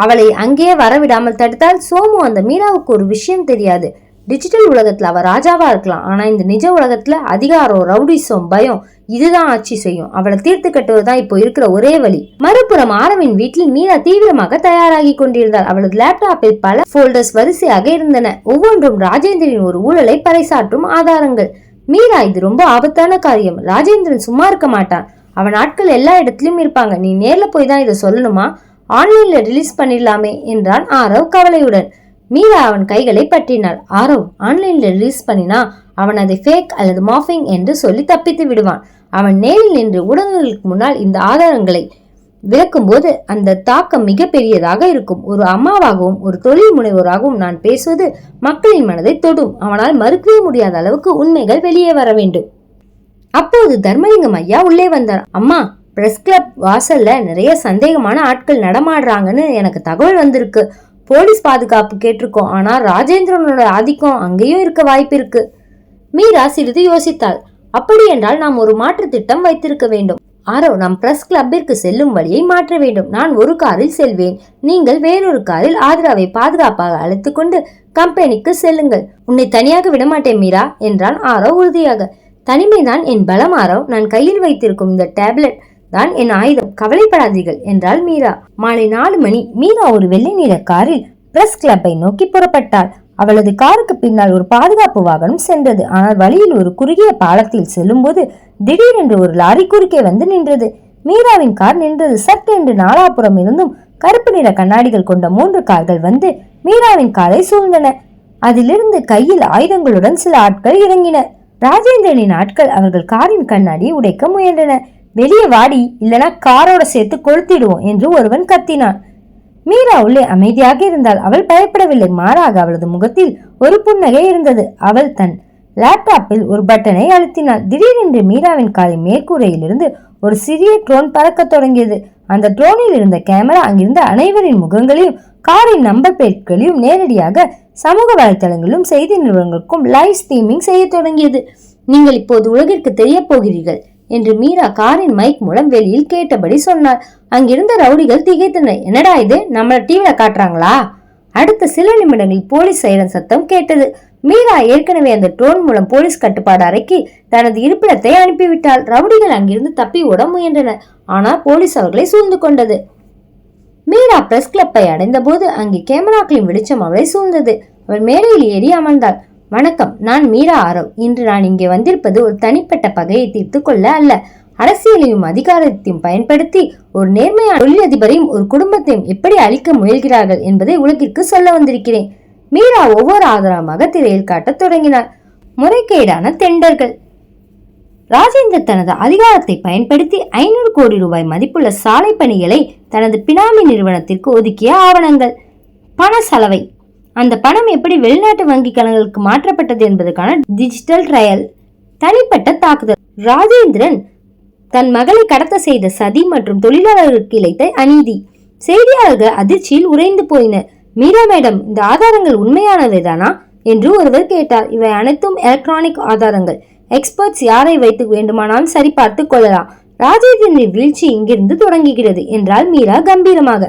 Speaker 1: அவளை அங்கேயே வரவிடாமல் தடுத்தால்? சோமு, அந்த மீராவுக்கு ஒரு விஷயம் தெரியாது. டிஜிட்டல் உலகத்துல அவ ராஜாவா இருக்கலாம், ஆனா இந்த நிஜ உலகத்துல அதிகாரம், ரவுடிசம், பயம் இதுதான் ஆட்சி செய்யும். அவளை தீர்த்து கட்டுவதுதான் இப்போ இருக்கிற ஒரே வழி. மறுபுறம் ஆரவின் வீட்டில் மீரா தீவிரமாக தயாராகி கொண்டிருந்தார். அவளது லேப்டாப்பில் பல போல்டர்ஸ் வரிசையாக இருந்தன. ஒவ்வொன்றும் ராஜேந்திரன் ஒரு ஊழலை பறைசாற்றும் ஆதாரங்கள். மீரா, இது ரொம்ப ஆபத்தான காரியம். ராஜேந்திரன் சும்மா இருக்க மாட்டான். அவன் ஆட்கள் எல்லா இடத்துலயும் இருப்பாங்க. நீ நேர்ல போய் தான் இதை சொல்லணுமா? ஆன்லைன்ல ரிலீஸ் பண்ணிடலாமே என்றான் ஆரவ் கவலையுடன். மீரா அவன் கைகளை பற்றினாள். ஆரவ், ஆன்லைன்ல ரிலீஸ் பண்ணினா அவன் அதை ஃபேக் அல்லது மாஃபிங் என்று சொல்லி தப்பித்து விடுவான். அவன் நேரில் நின்று ஊடகங்களுக்கு முன்னால் இந்த ஆதாரங்களை விளக்கும் போது அந்த தாக்கம் மிக பெரியதாக இருக்கும். ஒரு அம்மாவாகவும் ஒரு தொழில் முனைவோராகவும் நான் பேசுவது மக்களின் மனதை தொடும். அவனால் மறுக்கவே முடியாத அளவுக்கு உண்மைகள் வெளியே வர வேண்டும். அப்போது தர்மலிங்கம் ஐயா உள்ளே வந்தார். அம்மா, பிரஸ் கிளப் வாசல்ல நிறைய சந்தேகமான ஆட்கள் நடமாடுறாங்கன்னு எனக்கு தகவல் வந்திருக்கு. போலீஸ் பாதுகாப்பு கேட்டிருக்கோம். ஆனா ராஜேந்திரனோட ஆதிக்கம் அங்கேயும் இருக்க வாய்ப்பு இருக்கு. மீரா சிறிது யோசித்தாள். அப்படி என்றால் நாம் ஒரு மாற்று திட்டம் வைத்திருக்க வேண்டும். ஆரவ், நாம் பிரஸ் கிளப்பிற்கு செல்லும் வழியை மாற்ற வேண்டும். நான் ஒரு காரில் செல்வேன், நீங்கள் வேறொரு காரில் ஆதிராவை பாதுகாப்பாக அழைத்து கொண்டு கம்பெனிக்கு செல்லுங்கள். உன்னை தனியாக விடமாட்டேன் மீரா என்றான் ஆரவ் உறுதியாக. தனிமைதான் என் பலம் ஆரவ். நான் கையில் வைத்திருக்கும் இந்த டேப்லெட் தான் என் ஆயுதம், கவலைப்படாதீர்கள் என்றாள் மீரா. மாலை 4 மணி. மீரா ஒரு வெள்ளை நிற காரில் பிரஸ் கிளப்பை நோக்கி புறப்பட்டாள். அவளது காருக்கு பின்னால் ஒரு பாதுகாப்பு வாகனம் சென்றது. ஆனால் வழியில் ஒரு குறுகிய பாலத்தில் செல்லும் போது திடீரென்று ஒரு லாரி குறுக்கே வந்து நின்றது. மீராவின் கார் நின்றது. சட்டென்று நாலாபுரம் இருந்தும் கருப்பு நிற கண்ணாடிகள் கொண்ட 3 கார்கள் வந்து மீராவின் காரை சூழ்ந்தன. அதிலிருந்து கையில் ஆயுதங்களுடன் சில ஆட்கள் இறங்கினர். ராஜேந்திரனின் ஆட்கள் அவர்கள் காரின் கண்ணாடியை உடைக்க முயன்றனர். வெளியே வாடி, இல்லனா காரோட சேர்த்து கொளுத்திடுவோம் என்று ஒருவன் கத்தினான். மீரா உள்ளே அமைதியாக இருந்தால். அவள் பயப்படவில்லை. மாறாக அவளது முகத்தில் ஒரு புன்னகை இருந்தது. அவள் தன் லேப்டாப்பில் ஒரு பட்டனை அழுத்தினாள். திடீரென்று மீராவின் காரின் மேற்கூரையிலிருந்து ஒரு சிறிய ட்ரோன் பறக்க தொடங்கியது. அந்த ட்ரோனில் இருந்த கேமரா அங்கிருந்த அனைவரின் முகங்களையும் காரின் நம்பர் பிளேட்களையும் நேரடியாக சமூக வலைதளங்களிலும் செய்தி நிறுவனங்களுக்கும் லைவ் ஸ்ட்ரீமிங் செய்ய தொடங்கியது. நீங்கள் இப்போது உலகிற்கு தெரிய போகிறீர்கள் என்று மீரா காரின் மைக் மூலம் வெளியில் கேட்டபடி சொன்னார். அங்கிருந்த ரவுடிகள் திகைத்தனர். என்னடா இது, நம்மள டிவில காட்டுறாங்களா? அடுத்த சில நிமிடங்களில் போலீஸ் சைரன் சத்தம் கேட்டது. மீரா ஏற்கனவே அந்த ட்ரோன் மூலம் போலீஸ் கட்டுப்பாடு அறைக்கு தனது இருப்பிடத்தை அனுப்பிவிட்டாள். ரவுடிகள் அங்கிருந்து தப்பி ஓட முயன்றனர். ஆனால் போலீஸ் அவர்களை சூழ்ந்து கொண்டது. மீரா பிரஸ் கிளப்பை அடைந்த போது அங்கே கேமராக்களின் வெளிச்சம் அவளை சூழ்ந்தது. அவள் மேடையில் ஏறி அமர்ந்தாள். வணக்கம், நான் மீரா ஆரவ். இன்று நான் இங்கே வந்திருப்பது ஒரு தனிப்பட்ட பகையை தீர்த்து கொள்ள அல்ல. அரசியலையும் அதிகாரத்தையும் பயன்படுத்தி ஒரு நேர்மையான தொழிலதிபரையும் ஒரு குடும்பத்தையும் எப்படி அழிக்க முயல்கிறார்கள் என்பதை உலகிற்கு சொல்ல வந்திருக்கிறேன். மீரா ஒவ்வொரு ஆதாரமாக திரையில் காட்டத் தொடங்கினார். முறைகேடான டெண்டர்கள். ராஜேந்தர் தனது அதிகாரத்தை பயன்படுத்தி 500 கோடி ரூபாய் மதிப்புள்ள சாலை பணிகளை தனது பினாமி நிறுவனத்திற்கு ஒதுக்கிய ஆவணங்கள். பண சலவை. அந்த பணம் எப்படி வெளிநாட்டு வங்கி கணக்குகளுக்கு மாற்றப்பட்டது என்பதற்கான டிஜிட்டல் ட்ரையல். தனிப்பட்ட தாக்குதல். ராஜேந்திரன் தன் மகளை கடத்த செய்த சதி மற்றும் தொழிலாளர்களுக்கு இழைத்த அநீதி. செய்தியாளர்கள் அதிர்ச்சியில் உறைந்து போயினர். மீரா மேடம், இந்த ஆதாரங்கள் உண்மையானவைதானா என்று ஒருவர் கேட்டார். இவை அனைத்தும் எலக்ட்ரானிக் ஆதாரங்கள். எக்ஸ்பர்ட்ஸ் யாரை வைத்து வேண்டுமானாலும் சரிபார்த்து கொள்ளலாம். ராஜேந்திரனின் வீழ்ச்சி இங்கிருந்து தொடங்குகிறது என்றால் மீரா கம்பீரமாக.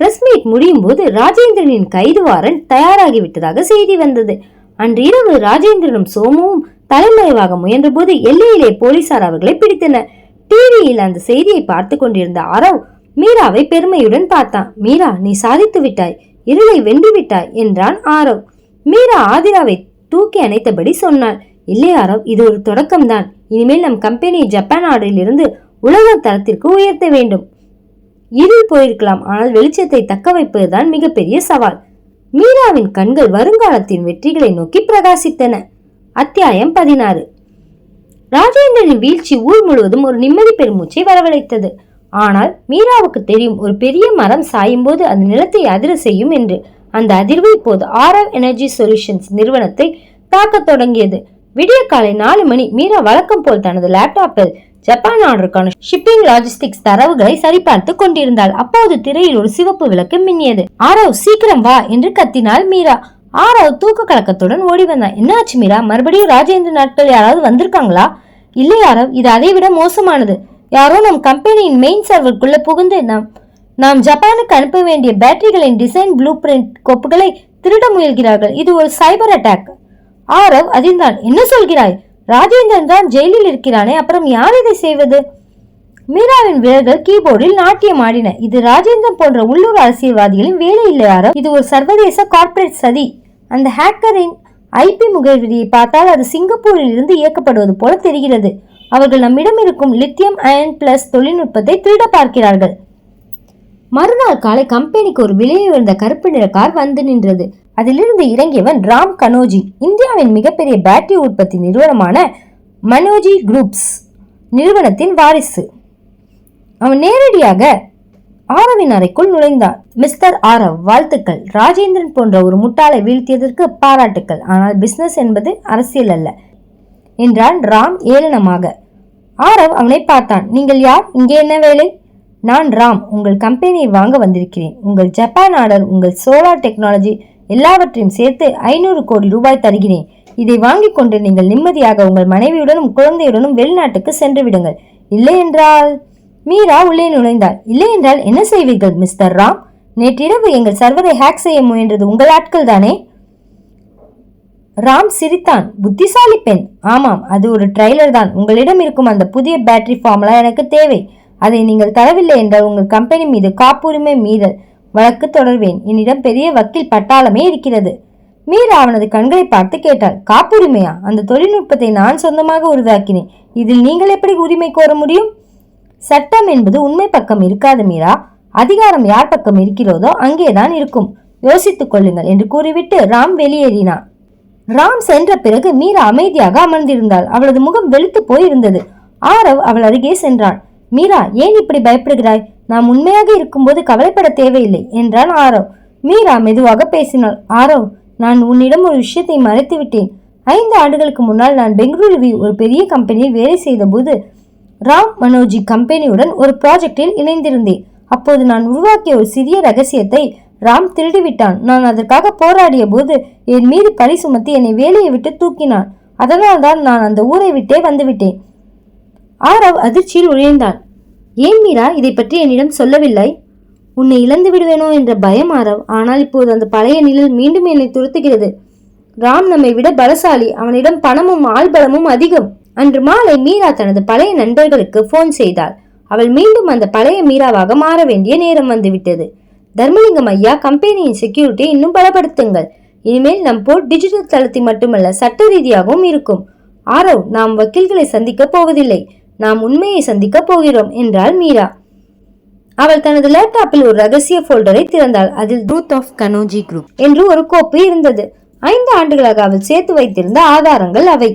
Speaker 1: பிரஸ் மீட் முடியும் போது ராஜேந்திரனின் கைது வாரண்ட் தயாராகிவிட்டதாக செய்தி வந்தது. அன்று இரவு ராஜேந்திரனும் சோமுவும் தலைமறைவாக முயன்ற போது எல்லையிலே போலீசார் அவர்களை பிடித்தனர். டிவியில் அந்த செய்தியை பார்த்து கொண்டிருந்த ஆரவ் மீராவை பெருமையுடன் பார்த்தான். மீரா, நீ சாதித்து விட்டாய், இருளை வென்று விட்டாய் என்றான் ஆரவ். மீரா ஆதிராவை தூக்கி அணைத்தபடி சொன்னாள். இல்லை ஆரவ், இது ஒரு தொடக்கம்தான். இனிமேல் நம் கம்பெனியை ஜப்பான் நாட்டில் இருந்து உலக தரத்திற்கு உயர்த்த வேண்டும். இருள் போயிருக்கலாம், ஆனால் வெளிச்சத்தை தக்க வைப்பதுதான் மிகப்பெரிய சவால். மீராவின் கண்கள் வருங்காலத்தின் வெற்றிகளை நோக்கி பிரகாசித்தன. அத்தியாயம் 16. ராஜேந்திரனின் வீழ்ச்சி ஊர் முழுவதும் ஒரு நிம்மதி பெருமூச்சை வரவழைத்தது. ஆனால் மீராவுக்கு தெரியும், ஒரு பெரிய மரம் சாயும் போது அந்த நிலத்தை அதிர செய்யும் என்று. அந்த அதிர்வு இப்போது ஆரவ் எனர்ஜி சொல்யூஷன்ஸ் நிறுவனத்தை தாக்க தொடங்கியது. விடிய காலை 4 மணி. மீரா வழக்கம் போல் தனது லேப்டாப்பில் ஜப்பான் ஆர்டருக்கான ஷிப்பிங் லாஜிஸ்டிக்ஸ் தரவுகளை சரிபார்த்து கொண்டிருந்தாள். அப்போது திரையில் ஒரு சிவப்பு விளக்கு மின்னியது. ஆரவ், சீக்கிரம் வா என்று கத்தினாள் மீரா. ஆரவ் தூக்க கலக்கத்துடன் ஓடி வந்தான். என்னாச்சு மீரா, மறுபடியும் ராஜேந்திர நாட்கள் யாராவது வந்திருக்காங்களா? இல்லை ஆரவ், இது அதை விட மோசமானது. யாரோ நம் கம்பெனியின் மெயின் சர்வருக்குள்ள புகுந்து நாம் ஜப்பானுக்கு அனுப்ப வேண்டிய பேட்டரிகளின் டிசைன் ப்ளூ பிரிண்ட் கோப்புகளை திருட முயல்கிறார்கள். இது ஒரு சைபர் அட்டாக். ஆரவ் அதிர்ந்தான். என்ன சொல்கிறாய்? ராஜேந்திரன் தான் ஜெயிலில் இருக்கிறானே, அப்புறம் யார் இதை செய்வது? மீராவின் விரல்கள் கீபோர்டில் நாட்டியம் ஆடின. இது ராஜேந்திரன் போன்ற உள்ளூர் அரசியல்வாதிகளின் வேலை இல்லை ஆரவ். இது ஒரு சர்வதேச கார்ப்பரேட் சதி. அந்த ஹேக்கரின் ஐபி முகவரியை பார்த்தால் அது சிங்கப்பூரில் இருந்து இயக்கப்படுவது போல தெரிகிறது. அவர்கள் நம்மிடம் இருக்கும் லித்தியம் அயன் பிளஸ் தொழில்நுட்பத்தை திருட பார்க்கிறார்கள். மறுநாள் காலை கம்பெனிக்கு ஒரு விலையுயர்ந்த கருப்பு நிற கார் வந்து நின்றது. அதிலிருந்து இறங்கியவன் ராம் கனோஜி. இந்தியாவின் மிகப்பெரிய பேட்டரி உற்பத்தி நிறுவனமான மனோஜி குரூப்ஸ் நிறுவனத்தின் வாரிசு. அவன் நேரடியாக ஆரவின் அறைக்குள் நுழைந்தான். மிஸ்டர் ஆரவ், வாழ்த்துக்கள். ராஜேந்திரன் போன்ற ஒரு முட்டாளை வீழ்த்தியதற்கு பாராட்டுக்கள். ஆனால் பிசினஸ் என்பது அரசியல் அல்ல என்றான் ராம் ஏளனமாக. ஆரவ் அவனை பார்த்தான். நீங்கள் யார்? இங்கே என்ன வேலை? நான் ராம், உங்கள் கம்பெனியை வாங்க வந்திருக்கிறேன். உங்கள் ஜப்பான் ஆர்டர், உங்கள் சோலார் டெக்னாலஜி எல்லாவற்றையும் சேர்த்து 500 கோடி ரூபாய் தருகிறேன். இதை வாங்கிக் கொண்டு நீங்கள் நிம்மதியாக உங்கள் மனைவியுடனும் குழந்தையுடனும் வெளிநாட்டுக்கு சென்று விடுங்கள். இல்லை என்றால்? மீரா உள்ளே நுழைந்தாள். இல்லை என்றால் என்ன செய்வீர்கள் மிஸ்டர் ராம்? நேற்றிரவு எங்கள் சர்வரை ஹேக் செய்ய முயன்றது உங்கள் ஆட்கள் தானே? ராம் சிரித்தான். புத்திசாலி பெண். ஆமாம், அது ஒரு ட்ரைலர் தான். உங்களிடம் இருக்கும் அந்த புதிய பேட்டரி ஃபார்முலா எனக்கு தேவை. அதை நீங்கள் தரவில்லை என்றால் உங்கள் கம்பெனி மீது காப்புரிமை மீறல் வழக்கு தொடர்வேன். என்னிடம் பெரிய வக்கீல் பட்டாளமே இருக்கிறது. மீரா அவனது கண்களை பார்த்து கேட்டாள். காப்புரிமையா? அந்த தொழில்நுட்பத்தை நான் சொந்தமாக உருவாக்கினேன். இதில் நீங்கள் எப்படி உரிமை கோர முடியும்? சட்டம் என்பது உண்மை பக்கம் இருக்காது மீரா. அதிகாரம் யார் பக்கம் இருக்கிறதோ அங்கேதான் இருக்கும், யோசித்துக் கொள்ளுங்கள் என்று கூறிவிட்டு ராம் வெளியேறினான். ராம் சென்ற பிறகு மீரா அமைதியாக அமர்ந்திருந்தாள். அவளது முகம் வெளுத்து போயிருந்தது. ஆரவ் அவள் அருகே சென்றான். மீரா, ஏன் இப்படி பயப்படுகிறாய்? நாம் உண்மையாக இருக்கும்போது கவலைப்பட தேவையில்லை என்றான் ஆரவ். மீரா மெதுவாக பேசினாள். ஆரவ், நான் உன்னிடம் ஒரு விஷயத்தை மறைத்து விட்டேன். 5 ஆண்டுகளுக்கு முன்னால் நான் பெங்களூருவில் ஒரு பெரிய கம்பெனியில் வேலை செய்த போது ராம் மனோஜி கம்பெனியுடன் ஒரு ப்ராஜெக்டில் இணைந்திருந்தேன். அப்போது நான் உருவாக்கிய ஒரு சிறிய ரகசியத்தை ராம் திருடிவிட்டான். நான் அதற்காக போராடிய போது என் மீது பழி சுமத்தி என்னை வேலையை விட்டு தூக்கினான். அதனால்தான் நான் அந்த ஊரை விட்டே வந்துவிட்டேன். ஆரவ் அதிர்ச்சியில் உழைந்தான். ஏன் மீரா இதை பற்றி என்னிடம் சொல்லவில்லை? உன்னை இழந்து விடுவேனோ என்ற பயம் ஆரவ். ஆனால் இப்போது அந்த பழைய நிழல் மீண்டும் என்னை துரத்துகிறது. ராம் நம்மை விட பலசாலி. அவனிடம் பணமும் ஆள்பலமும் அதிகம். அன்று மாலை மீரா தனது பழைய நண்பர்களுக்கு போன் செய்தாள். அவள் மீண்டும் அந்த பழைய மீராவாக மாற வேண்டிய நேரம் வந்துவிட்டது. தர்மலிங்கம் ஐயா, கம்பெனியின் செக்யூரிட்டி இன்னும் பலப்படுத்துங்கள். இனிமேல் நம் போர்ட் டிஜிட்டல் தளத்தை மட்டுமல்ல, சட்ட ரீதியாகவும் இருக்கும். ஆரவ், நாம் வக்கீல்களை சந்திக்க போவதில்லை, நாம் உண்மையை சந்திக்க போகிறோம் என்றாள் மீரா. அவள் தனது லேப்டாப்பில் ஒரு ரகசிய போல்டரை திறந்தாள். அதில் ட்ரூத் ஆஃப் கனோஜி குரூப் என்று ஒரு கோப்பு இருந்தது. 5 ஆண்டுகளாக அவள் சேர்த்து வைத்திருந்த ஆதாரங்கள் அவை.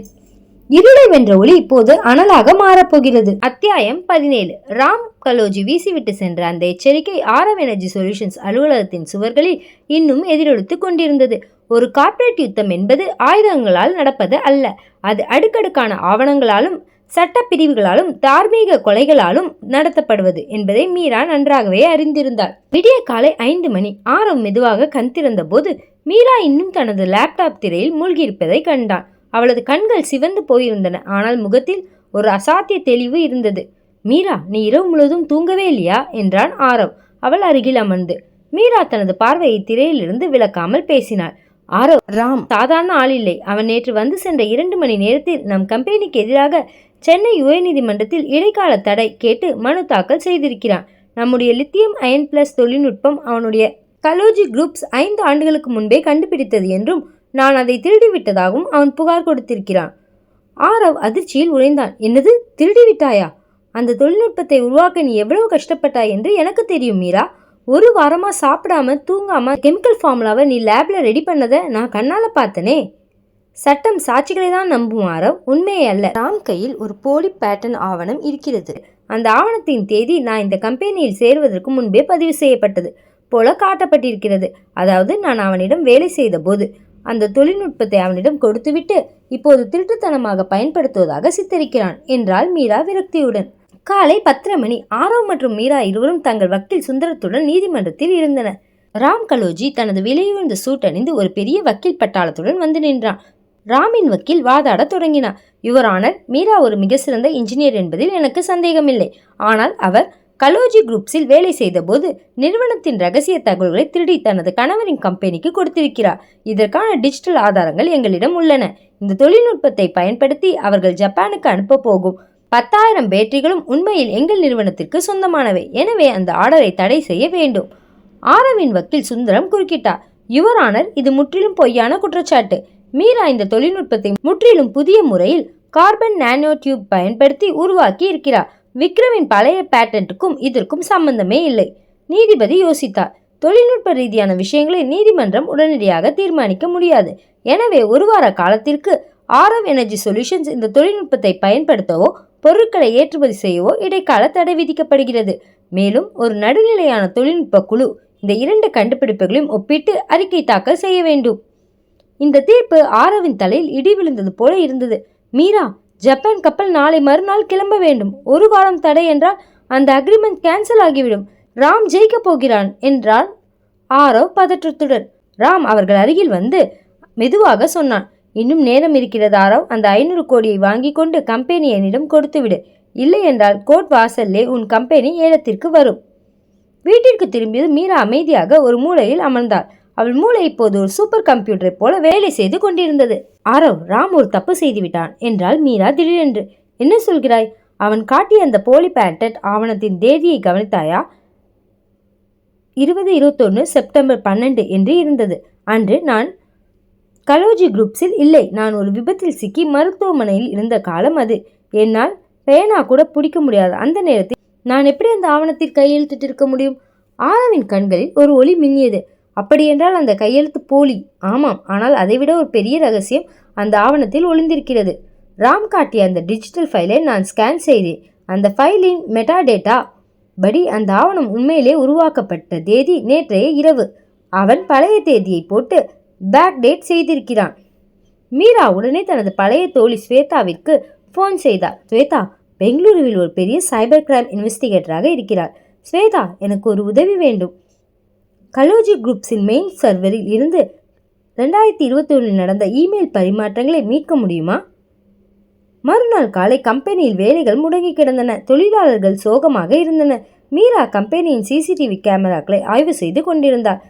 Speaker 1: இருளை வென்ற ஒளி இப்போது அனலாக மாறப்போகிறது. அத்தியாயம் 17. ராம் கலோஜி வீசிவிட்டு சென்ற அந்த எச்சரிக்கை ஆரவ் எனர்ஜி சொல்யூஷன்ஸ் அலுவலகத்தின் சுவர்களில் இன்னும் எதிரொலித்து கொண்டிருந்தது. ஒரு கார்ப்பரேட் யுத்தம் என்பது ஆயுதங்களால் நடப்பது அல்ல. அது அடுக்கடுக்கான ஆவணங்களாலும் சட்டப்பிரிவுகளாலும் தார்மீக கொலைகளாலும் நடத்தப்படுவது என்பதை மீரா நன்றாகவே அறிந்திருந்தாள். விடிய காலை 5 மணி. ஆரவ் மெதுவாக கண் திறந்த போது மீரா இன்னும் தனது லேப்டாப் திரையில் மூழ்கியிருப்பதை கண்டான். அவளது கண்கள் சிவந்து போயிருந்தன. ஆனால் முகத்தில் ஒரு அசாத்திய தெளிவு இருந்தது. மீரா, நீ இரவு முழுவதும் தூங்கவே இல்லையா என்றான் ஆரவ் அவள் அருகில் அமர்ந்து. மீரா தனது பார்வையை திரையிலிருந்து விலக்காமல் பேசினாள். ஆரவ், ராம் சாதாரண ஆள் இல்லை. அவன் நேற்று வந்து சென்ற 2 மணி நேரத்தில் நம் கம்பெனிக்கு எதிராக சென்னை உயர்நீதிமன்றத்தில் இடைக்கால தடை கேட்டு மனு தாக்கல் செய்திருக்கிறான். நம்முடைய லித்தியம் அயன் பிளஸ் தொழில்நுட்பம் அவனுடைய கலோஜி குரூப்ஸ் 5 ஆண்டுகளுக்கு முன்பே கண்டுபிடித்தது என்றும் நான் அதை திருடிவிட்டதாகவும் அவன் புகார் கொடுத்திருக்கிறான். ஆரவ் அதிர்ச்சியில் உழைந்தான். என்னது, திருடிவிட்டாயா? அந்த தொழில்நுட்பத்தை உருவாக்க நீ எவ்வளவு கஷ்டப்பட்டாய் என்று எனக்கு தெரியும் மீரா. 1 வாரமா சாப்பிடாம தூங்காம கெமிக்கல் ஃபார்முலாவை நீ லேப்ல ரெடி பண்ணதை நான் கண்ணால பார்த்தனே. சட்டம் சாட்சிகளை தான் நம்பும் ஆரவ், உண்மையே அல்ல. ராம் கையில் ஒரு போலி பேட்டன் ஆவணம் இருக்கிறது. அந்த ஆவணத்தின் தேதி நான் இந்த கம்பெனியில் சேருவதற்கு முன்பே பதிவு செய்யப்பட்டது போல காட்டப்பட்டிருக்கிறது. அதாவது நான் அவனிடம் வேலை செய்த போது அந்த தொழில்நுட்பத்தை அவனிடம் கொடுத்துவிட்டு இப்போது திருட்டுத்தனமாக பயன்படுத்துவதாக சித்தரிக்கிறான் என்றாள் மீரா விரக்தியுடன். காலை 10:30 மணி. ஆரவ் மற்றும் மீரா இருவரும் தங்கள் வக்கீல் சுந்தரத்துடன் நீதிமன்றத்தில் இருந்தனர். ராம் கலோஜி தனது விலையுயர்ந்த சூட் அணிந்து ஒரு பெரிய வக்கீல் பட்டாளத்துடன் வந்து நின்றான். ராமின் வக்கீல் வாதாட தொடங்கினார். யுவர் ஆனர், மீரா ஒரு மிக சிறந்த இன்ஜினியர் என்பதில் எனக்கு சந்தேகமில்லை. ஆனால் அவர் கலோஜி குரூப்ஸில் வேலை செய்த போது நிறுவனத்தின் ரகசிய தகவல்களை திருடி தனது கணவரின் கம்பெனிக்கு கொடுத்திருக்கிறார். இதற்கான டிஜிட்டல் ஆதாரங்கள் எங்களிடம் உள்ளன. இந்த தொழில்நுட்பத்தை பயன்படுத்தி அவர்கள் ஜப்பானுக்கு அனுப்ப போகும் 10,000 பேட்டரிகளும் உண்மையில் எங்கள் நிறுவனத்திற்கு சொந்தமானவை. எனவே அந்த ஆர்டரை தடை செய்ய வேண்டும். ஆரவின் வக்கீல் சுந்தரம் குறுக்கிட்டார். யுவர் ஆனர், இது முற்றிலும் பொய்யான குற்றச்சாட்டு. மீரா இந்த தொழில்நுட்பத்தை முற்றிலும் புதிய முறையில் கார்பன் நானோ டியூப் பயன்படுத்தி உருவாக்கி இருக்கிறார். விக்ரமின் பழைய பேட்டன்ட்டுக்கும் இதற்கும் சம்பந்தமே இல்லை. நீதிபதி யோசித்தார். தொழில்நுட்ப ரீதியான விஷயங்களை நீதிமன்றம் உடனடியாக தீர்மானிக்க முடியாது. எனவே 1 வார காலத்திற்கு ஆரவ் எனர்ஜி சொல்யூஷன்ஸ் இந்த தொழில்நுட்பத்தை பயன்படுத்தவோ பொருட்களை ஏற்றுமதி செய்யவோ இடைக்கால தடை விதிக்கப்படுகிறது. மேலும் ஒரு நடுநிலையான தொழில்நுட்ப குழு இந்த 2 கண்டுபிடிப்புகளையும் ஒப்பிட்டு அறிக்கை தாக்கல் செய்ய வேண்டும். இந்த தீர்ப்பு ஆரவின் தலையில் இடி விழுந்தது போல இருந்தது. மீரா, ஜப்பான் கப்பல் நாளை மறுநாள் கிளம்ப வேண்டும். 1 வாரம் தடை என்றால் அந்த அக்ரிமெண்ட் கேன்சல் ஆகிவிடும். ராம் ஜெயிக்க போகிறான் என்றான் ஆரவ் பதற்றத்துடன். ராம் அவர்கள் அருகில் வந்து மெதுவாக சொன்னான். இன்னும் நேரம் இருக்கிறது ஆரவ். அந்த 500 கோடியை வாங்கி கொண்டு கம்பெனி என்னிடம் கொடுத்துவிடு. இல்லை என்றால் கோர்ட் வாசல்லே உன் கம்பெனி ஏலத்திற்கு வரும். வீட்டிற்கு திரும்பியது மீரா அமைதியாக ஒரு மூலையில் அமர்ந்தாள். அவள் மூளை இப்போது ஒரு சூப்பர் கம்ப்யூட்டரை போல வேலை செய்து கொண்டிருந்தது. ஆரவ், ராம் ஒரு தப்பு செய்து விட்டான் என்றாள் மீரா திடீரென்று. என்ன சொல்கிறாய்? அவன் காட்டிய அந்த போலி பேட்டன்ட் ஆவணத்தின் தேதியை கவனித்தாயா? 2021 செப்டம்பர் 12 என்று இருந்தது. அன்று நான் கலோஜி குரூப்ஸில் இல்லை. நான் ஒரு விபத்தில் சிக்கி மருத்துவமனையில் இருந்த காலம் அது. என்னால் பேனா கூட பிடிக்க முடியாது. அந்த நேரத்தில் நான் எப்படி அந்த ஆவணத்தில் கையெழுத்திட்டிருக்க முடியும்? ஆரவின் கண்களில் ஒரு ஒளி மின்னியது. அப்படியென்றால் அந்த கையெழுத்து போலி. ஆமாம், ஆனால் அதைவிட ஒரு பெரிய ரகசியம் அந்த ஆவணத்தில் ஒளிந்திருக்கிறது. ராம் காட்டிய அந்த டிஜிட்டல் ஃபைலை நான் ஸ்கேன் செய்தேன். அந்த ஃபைலின் மெட்டாடேட்டா படி அந்த ஆவணம் உண்மையிலே உருவாக்கப்பட்ட தேதி நேற்றைய இரவு. அவன் பழைய தேதியை போட்டு பேக் டேட் செய்திருக்கிறான். மீரா உடனே தனது பழைய தோழி ஸ்வேதாவிற்கு ஃபோன் செய்தார். ஸ்வேதா பெங்களூருவில் ஒரு பெரிய சைபர் கிரைம் இன்வெஸ்டிகேட்டராக இருக்கிறார். ஸ்வேதா, எனக்கு ஒரு உதவி வேண்டும். கலோஜி குரூப்ஸின் மெயின் சர்வரில் இருந்து 2021 நடந்த இமெயில் பரிமாற்றங்களை மீட்க முடியுமா? மறுநாள் காலை கம்பெனியில் வேலைகள் முடங்கி கிடந்தன. தொழிலாளர்கள் சோகமாக இருந்தனர். மீரா கம்பெனியின் சிசிடிவி கேமராக்களை ஆய்வு செய்து கொண்டிருந்தார்.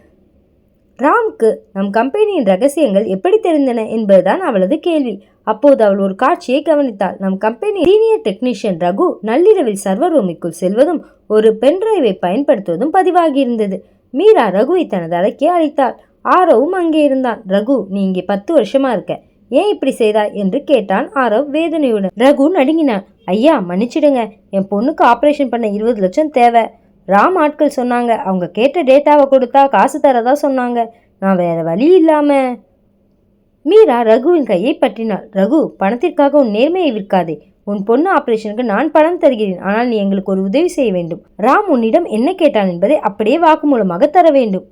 Speaker 1: ராம்க்கு நம் கம்பெனியின் ரகசியங்கள் எப்படி தெரிந்தன என்பதுதான் அவளது கேள்வி. அப்போது அவள் ஒரு காட்சியை கவனித்தாள். நம் கம்பெனி சீனியர் டெக்னீஷியன் ரகு நள்ளிரவில் சர்வர் ரூமுக்குள் செல்வதும் ஒரு பென்டிரைவை பயன்படுத்துவதும் பதிவாகியிருந்தது. மீரா ரகுவை தனது அறைக்கு அழைத்தாள். ஆரவும் அங்கே இருந்தான். ரகு, நீ இங்கே 10 வருஷமா இருக்க, ஏன் இப்படி செய்தாய் என்று கேட்டான் ஆரவ் வேதனையுடன். ரகு நடுங்கினான். ஐயா, மன்னிச்சிடுங்க, என் பொண்ணுக்கு ஆபரேஷன் பண்ண 20 லட்சம் தேவை. ராம் ஆட்கள் சொன்னாங்க. அவங்க கேட்ட டேட்டாவை கொடுத்தா காசு தரதா சொன்னாங்க. நான் வேற வழி இல்லாம. மீரா ரகுவின் கையை பற்றினாள். ரகு, பணத்திற்காக உன் நேர்மையை விற்காதே. உன் பொண்ணு ஆபரேஷனுக்கு நான் பணம் தருகிறேன். ஆனால் நீ எங்களுக்கு ஒரு உதவி செய்ய வேண்டும். ராம் உன்னிடம் என்ன கேட்டான் என்பதை அப்படியே வாக்குமூலமாக தர வேண்டும்.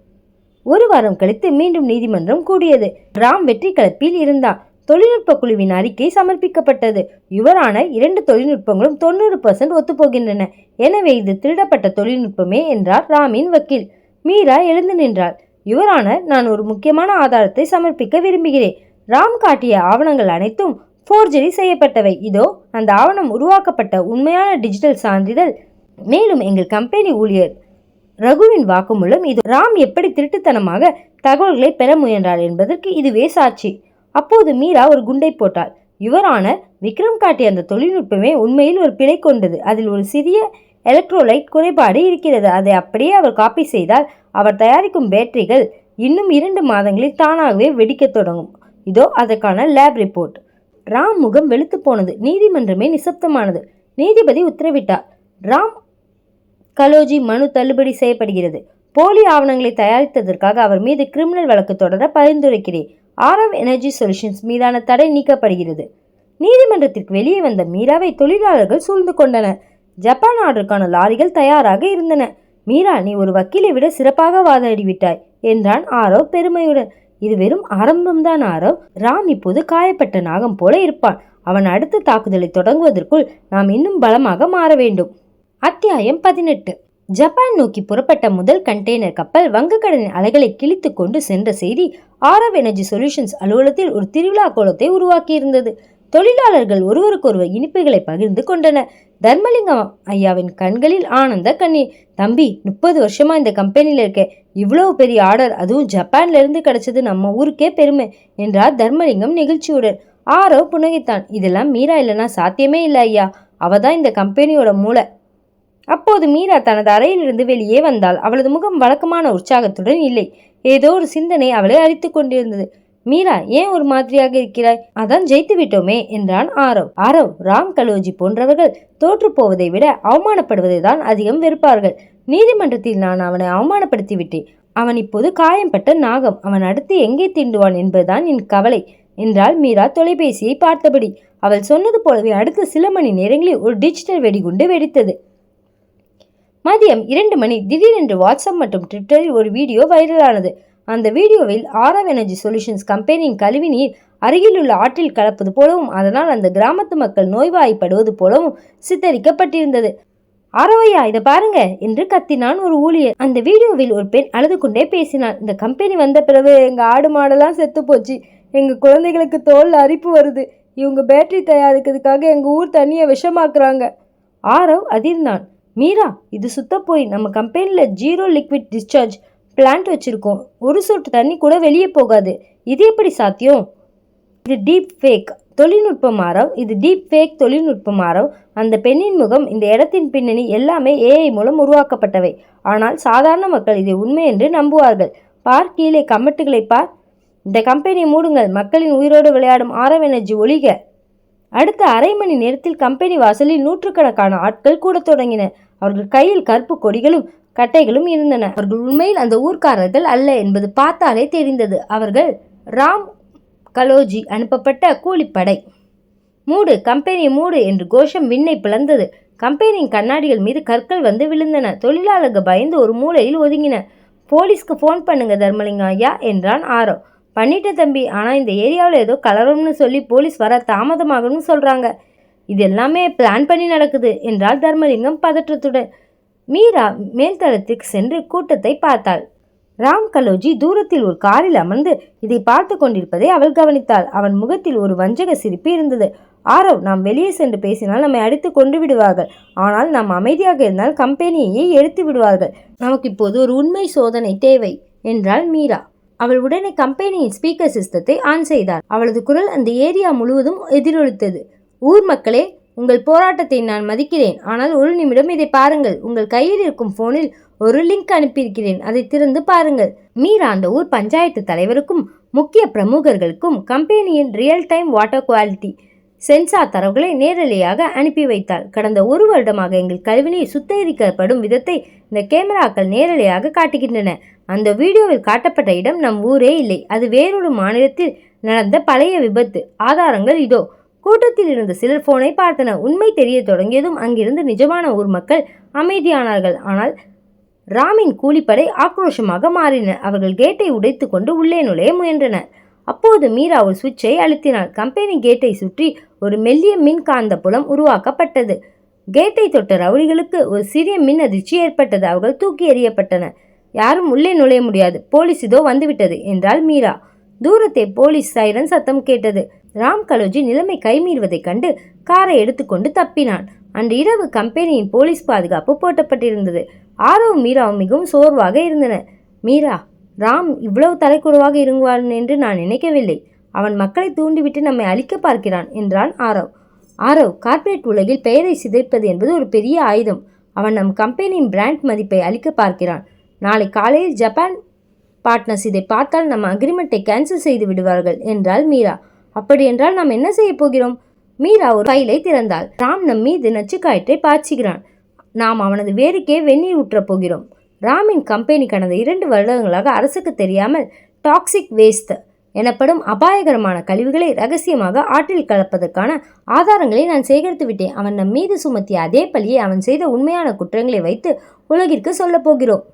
Speaker 1: 1 வாரம் கழித்து மீண்டும் நீதிமன்றம் கூடியது. ராம் வெற்றி களப்பில் இருந்தான். தொழில்நுட்ப குழுவின் அறிக்கை சமர்ப்பிக்கப்பட்டது. யுவரான 2 தொழில்நுட்பங்களும் 90% ஒத்துப்போகின்றன. எனவே இது திருடப்பட்ட தொழில்நுட்பமே என்றார் ராமின் வக்கீல். மீரா எழுந்து நின்றாள். யுவரான, நான் ஒரு முக்கியமான ஆதாரத்தை சமர்ப்பிக்க விரும்புகிறேன். ராம் காட்டிய ஆவணங்கள் அனைத்தும் ஃபோர்ஜரி செய்யப்பட்டவை. இதோ அந்த ஆவணம் உருவாக்கப்பட்ட உண்மையான டிஜிட்டல் சான்றிதழ். மேலும் எங்கள் கம்பெனி ஊழியர் ரகுவின் வாக்குமூலம். இது ராம் எப்படி திருட்டுத்தனமாக தகவல்களை பெற முயன்றார் என்பதற்கு இதுவே சாட்சி. அப்போது மீரா ஒரு குண்டை போட்டாள். யுவரான, விக்ரம் காட்டிய அந்த தொழில்நுட்பமே உண்மையில் ஒரு பிழை கொண்டது. அதில் ஒரு சிறிய எலக்ட்ரோலைட் குறைபாடு இருக்கிறது. அதை அப்படியே அவர் காப்பி செய்தால் அவர் தயாரிக்கும் பேட்டரிகள் இன்னும் 2 மாதங்களில் தானாகவே வெடிக்க தொடங்கும். இதோ அதற்கான லேப் ரிப்போர்ட். ராம் முகம் வெளுத்து போனது. நீதிமன்றமே நிசப்தமானது. நீதிபதி உத்தரவிட்டார். ராம் கலோஜி மனு தள்ளுபடி செய்யப்படுகிறது. போலி ஆவணங்களை தயாரித்ததற்காக அவர் மீது கிரிமினல் வழக்கு தொடர பரிந்துரைக்கிறேன். ஆரவ் எனர்ஜி சொல்யூஷன்ஸ் மீதான தடை நீக்கப்படுகிறது. நீதிமன்றத்திற்கு வெளியே வந்த மீராவை தொழிலாளர்கள் சூழ்ந்து கொண்டனர். ஜப்பான் ஆர்டருக்கான லாரிகள் தயாராக இருந்தன. மீரா, நீ ஒரு வக்கீலை விட சிறப்பாக வாதாடிவிட்டாய் என்றான் ஆரவ் பெருமையுடன். இது வெறும் ஆரம்பம்தான் ஆரவ். ராம் இப்போது காயப்பட்ட நாகம் போல இருப்பான். அவன் அடுத்த தாக்குதலை தொடங்குவதற்குள் நாம் இன்னும் பலமாக மாற வேண்டும். அத்தியாயம் 18. ஜப்பான் நோக்கி புறப்பட்ட முதல் கண்டெய்னர் கப்பல் வங்கக்கடலின் அலைகளை கிழித்து கொண்டு சென்ற செய்தி ஆரவ் எனர்ஜி சொல்யூஷன்ஸ் அலுவலகத்தில் ஒரு திருவிழா கோலத்தை உருவாக்கியிருந்தது. தொழிலாளர்கள் ஒருவருக்கொருவர் இனிப்புகளை பகிர்ந்து கொண்டனர். தர்மலிங்கம் ஐயாவின் கண்களில் ஆனந்த கண்ணீர். தம்பி, 30 வருஷமா இந்த கம்பெனியில் இருக்க, இவ்வளவு பெரிய ஆர்டர், அதுவும் ஜப்பான்ல இருந்து கிடைச்சது நம்ம ஊருக்கே பெருமை என்றார் தர்மலிங்கம் நெகிழ்ச்சியுடன். ஆரவ் புன்னகைத்தான். இதெல்லாம் மீரா இல்லைன்னா சாத்தியமே இல்லை ஐயா. அவதான் இந்த கம்பெனியோட மூளை. அப்போது மீரா தனது அறையிலிருந்து வெளியே வந்தாள். அவளது முகம் வழக்கமான உற்சாகத்துடன் இல்லை. ஏதோ ஒரு சிந்தனை அவளை அரித்து கொண்டிருந்தது. மீரா, ஏன் ஒரு மாதிரியாக இருக்கிறாய்? அதான் ஜெயித்து விட்டோமே என்றான் ஆரவ். ஆரவ், ராம் கலோஜி போன்றவர்கள் தோற்று போவதை விட அவமானப்படுவதை தான் அதிகம் வெறுப்பார்கள். நீதிமன்றத்தில் நான் அவனை அவமானப்படுத்தி விட்டேன். அவன் இப்போது காயம்பட்ட நாகம். அவன் அடுத்து எங்கே தீண்டுவான் என்பதுதான் என் கவலை என்றாள் மீரா தொலைபேசியை பார்த்தபடி. அவள் சொன்னது போலவே அடுத்த சில மணி நேரங்களில் ஒரு டிஜிட்டல் வெடிகுண்டு வெடித்தது. மதியம் 2 மணி. திடீரென்று வாட்ஸ்அப் மற்றும் ட்விட்டரில் ஒரு வீடியோ வைரலானது. அந்த வீடியோவில் ஆரவ் எனர்ஜி சொல்யூஷன்ஸ் கம்பெனியின் கழிவு நீர் அருகிலுள்ள ஆற்றில் கலப்பது போலவும் அதனால் அந்த கிராமத்து மக்கள் நோய்வாய்ப்படுவது போலவும் சித்தரிக்கப்பட்டிருந்தது. ஆரவையா, இதை பாருங்க என்று கத்தினான் ஒரு ஊழியர். அந்த வீடியோவில் ஒரு பெண் அழுது கொண்டே பேசினாள். இந்த கம்பெனி வந்த பிறகு எங்க ஆடு மாடெல்லாம் செத்து போச்சு. எங்க குழந்தைகளுக்கு தோல் அரிப்பு வருது. இவங்க பேட்டரி தயாரிக்கிறதுக்காக எங்க ஊர் தண்ணியை விஷமாக்குறாங்க. ஆரவ் அதிர்ந்தான். மீரா, இது சுத்த போய். நம்ம கம்பெனியில் 0 லிக்விட் டிஸ்சார்ஜ் பிளான்ட் வச்சிருக்கோம். ஒரு சொட்டு தண்ணி கூட வெளியே போகாது. இது எப்படி சாத்தியம்? இது டீப் ஃபேக் தொழில்நுட்பம் ஆரவ். இது டீப் ஃபேக் தொழில்நுட்பம் ஆரவ். அந்த பெண்ணின் முகம், இந்த இடத்தின் பின்னணி எல்லாமே AI மூலம் உருவாக்கப்பட்டவை. ஆனால் சாதாரண மக்கள் இதை உண்மை என்று நம்புவார்கள். பார், கீழே கமெண்ட்டுகளை பார். இந்த கம்பெனியை மூடுங்கள். மக்களின் உயிரோடு விளையாடும் ஆரவ் எனர்ஜி ஒழிக. அடுத்த அரை மணி நேரத்தில் கம்பெனி வாசலில் நூற்றுக்கணக்கான ஆட்கள் கூட தொடங்கினர். அவர்கள் கையில் கருப்பு கொடிகளும் கட்டைகளும் இருந்தன. அவர்கள் உண்மையில் அந்த ஊர்க்காரர்கள் அல்ல என்பது பார்த்தாலே தெரிந்தது. அவர்கள் ராம் கலோஜி அனுப்பப்பட்ட கூலிப்படை. மூடு, கம்பெனியை மூடு என்று கோஷம் விண்ணை பிளந்தது. கம்பெனியின் கண்ணாடிகள் மீது கற்கள் வந்து விழுந்தன. தொழிலாளர்கள் பயந்து ஒரு மூலையில் ஒதுங்கின. போலீஸ்க்கு ஃபோன் பண்ணுங்க தர்மலிங்கம் ஐயா என்றான் ஆரவ். பண்ணிட்டேன் தம்பி, ஆனால் இந்த ஏரியாவில் ஏதோ கலரும்னு சொல்லி போலீஸ் வர தாமதமாகும்னு சொல்கிறாங்க. இது எல்லாமே பிளான் பண்ணி நடக்குது என்றால் தர்மலிங்கம் பதற்றத்துடன். மீரா மேல்தளத்திற்கு சென்று கூட்டத்தை பார்த்தாள். ராம் கலோஜி தூரத்தில் ஒரு காரில் அமர்ந்து இதை பார்த்து கொண்டிருப்பதை அவள் கவனித்தாள். அவன் முகத்தில் ஒரு வஞ்சக சிரிப்பு இருந்தது. ஆரவ், நாம் வெளியே சென்று பேசினால் நம்மை அடித்து கொண்டு விடுவார்கள். ஆனால் நாம் அமைதியாக இருந்தால் கம்பெனியையே எடுத்து விடுவார்கள். நமக்கு இப்போது ஒரு உண்மை சோதனை தேவை என்றாள் மீரா. அவள் உடனே கம்பெனியின் ஸ்பீக்கர் சிஸ்டத்தை ஆன் செய்தாள். அவளது குரல் அந்த ஏரியா முழுவதும் எதிரொலித்தது. ஊர் மக்களே, உங்கள் போராட்டத்தை நான் மதிக்கிறேன். ஆனால் ஒரு நிமிடம் இதை பாருங்கள். உங்கள் கையில் இருக்கும் போனில் ஒரு லிங்க் அனுப்பியிருக்கிறேன். அதை திறந்து பாருங்கள். மீரா அந்த ஊர் பஞ்சாயத்து தலைவருக்கும் முக்கிய பிரமுகர்களுக்கும் கம்பெனியின் real time water quality sensor தரவுகளை நேரடியாக அனுப்பி வைத்தாள். கடந்த 1 வருடமாக எங்கள் கழிவுநீர் சுத்திகரிக்கப்படும் விதத்தை இந்த கேமராக்கள் நேரடியாக காட்டுகின்றன. அந்த வீடியோவில் காட்டப்பட்ட இடம் நம் ஊரே இல்லை. அது வேறொரு மாநிலத்தில் நடந்த பழைய விபத்து. ஆதாரங்கள் இதோ. கூட்டத்தில் இருந்த சிலர் போனை பார்த்தனர். உண்மை தெரிய தொடங்கியதும் அங்கிருந்து நிஜமான ஊர் மக்கள் அமைதியானார்கள். ஆனால் ராமின் கூலிப்படை ஆக்ரோஷமாக மாறினர். அவர்கள் கேட்டை உடைத்து கொண்டு உள்ளே நுழைய முயன்றனர். அப்போது மீரா ஒரு சுவிட்சை அழுத்தினாள். கம்பெனி கேட்டை சுற்றி ஒரு மெல்லிய மின் காந்த புலம் உருவாக்கப்பட்டது. கேட்டை தொட்ட ரவுடிகளுக்கு ஒரு சிறிய மின் அதிர்ச்சி ஏற்பட்டது. அவர்கள் தூக்கி எறியப்பட்டனர். யாரும் உள்ளே நுழைய முடியாது, போலீஸ் இதோ வந்துவிட்டது என்றாள் மீரா. தூரத்தை போலீஸ் சைரன் சத்தம் கேட்டது. ராம் கலோஜி நிலைமை கைமீறுவதைக் கண்டு காரை எடுத்துக்கொண்டு தப்பினான். அன்று இரவு கம்பெனியின் போலீஸ் பாதுகாப்பு போட்டப்பட்டிருந்தது. ஆரவும் மீராவும் மிகவும் சோர்வாக இருந்தனர். மீரா, ராம் இவ்வளவு தலைக்குறவாக இருங்குவான் என்று நான் நினைக்கவில்லை. அவன் மக்களை தூண்டிவிட்டு நம்மை அழிக்க பார்க்கிறான் என்றான் ஆரவ். ஆரவ், கார்ப்பரேட் உலகில் பெயரை சிதைப்பது என்பது ஒரு பெரிய ஆயுதம். அவன் நம் கம்பெனியின் பிராண்ட் மதிப்பை அழிக்க பார்க்கிறான். நாளை காலையில் ஜப்பான் பார்ட்னர்ஸ் இதை பார்த்தால் நம்ம அக்ரிமெண்ட்டை கேன்சல் செய்து விடுவார்கள் என்றாள் மீரா. அப்படி என்றால் நாம் என்ன செய்ய போகிறோம்? மீரா ஒரு ஃபைலை திறந்தாள். ராம் நம் மீது நச்சுக்காயற்றை பாய்ச்சுகிறான். நாம் அவனது வேருக்கே வெந்நீர் ஊற்றப் போகிறோம். ராமின் கம்பெனி கடந்த 2 வருடங்களாக அரசுக்கு தெரியாமல் டாக்ஸிக் வேஸ்ட் எனப்படும் அபாயகரமான கழிவுகளை ரகசியமாக ஆற்றில் கலப்பதற்கான ஆதாரங்களை நான் சேகரித்து விட்டேன். அவன் நம் மீது சுமத்திய அதே பழியை அவன் செய்த உண்மையான குற்றங்களை வைத்து உலகிற்கு சொல்லப் போகிறோம்.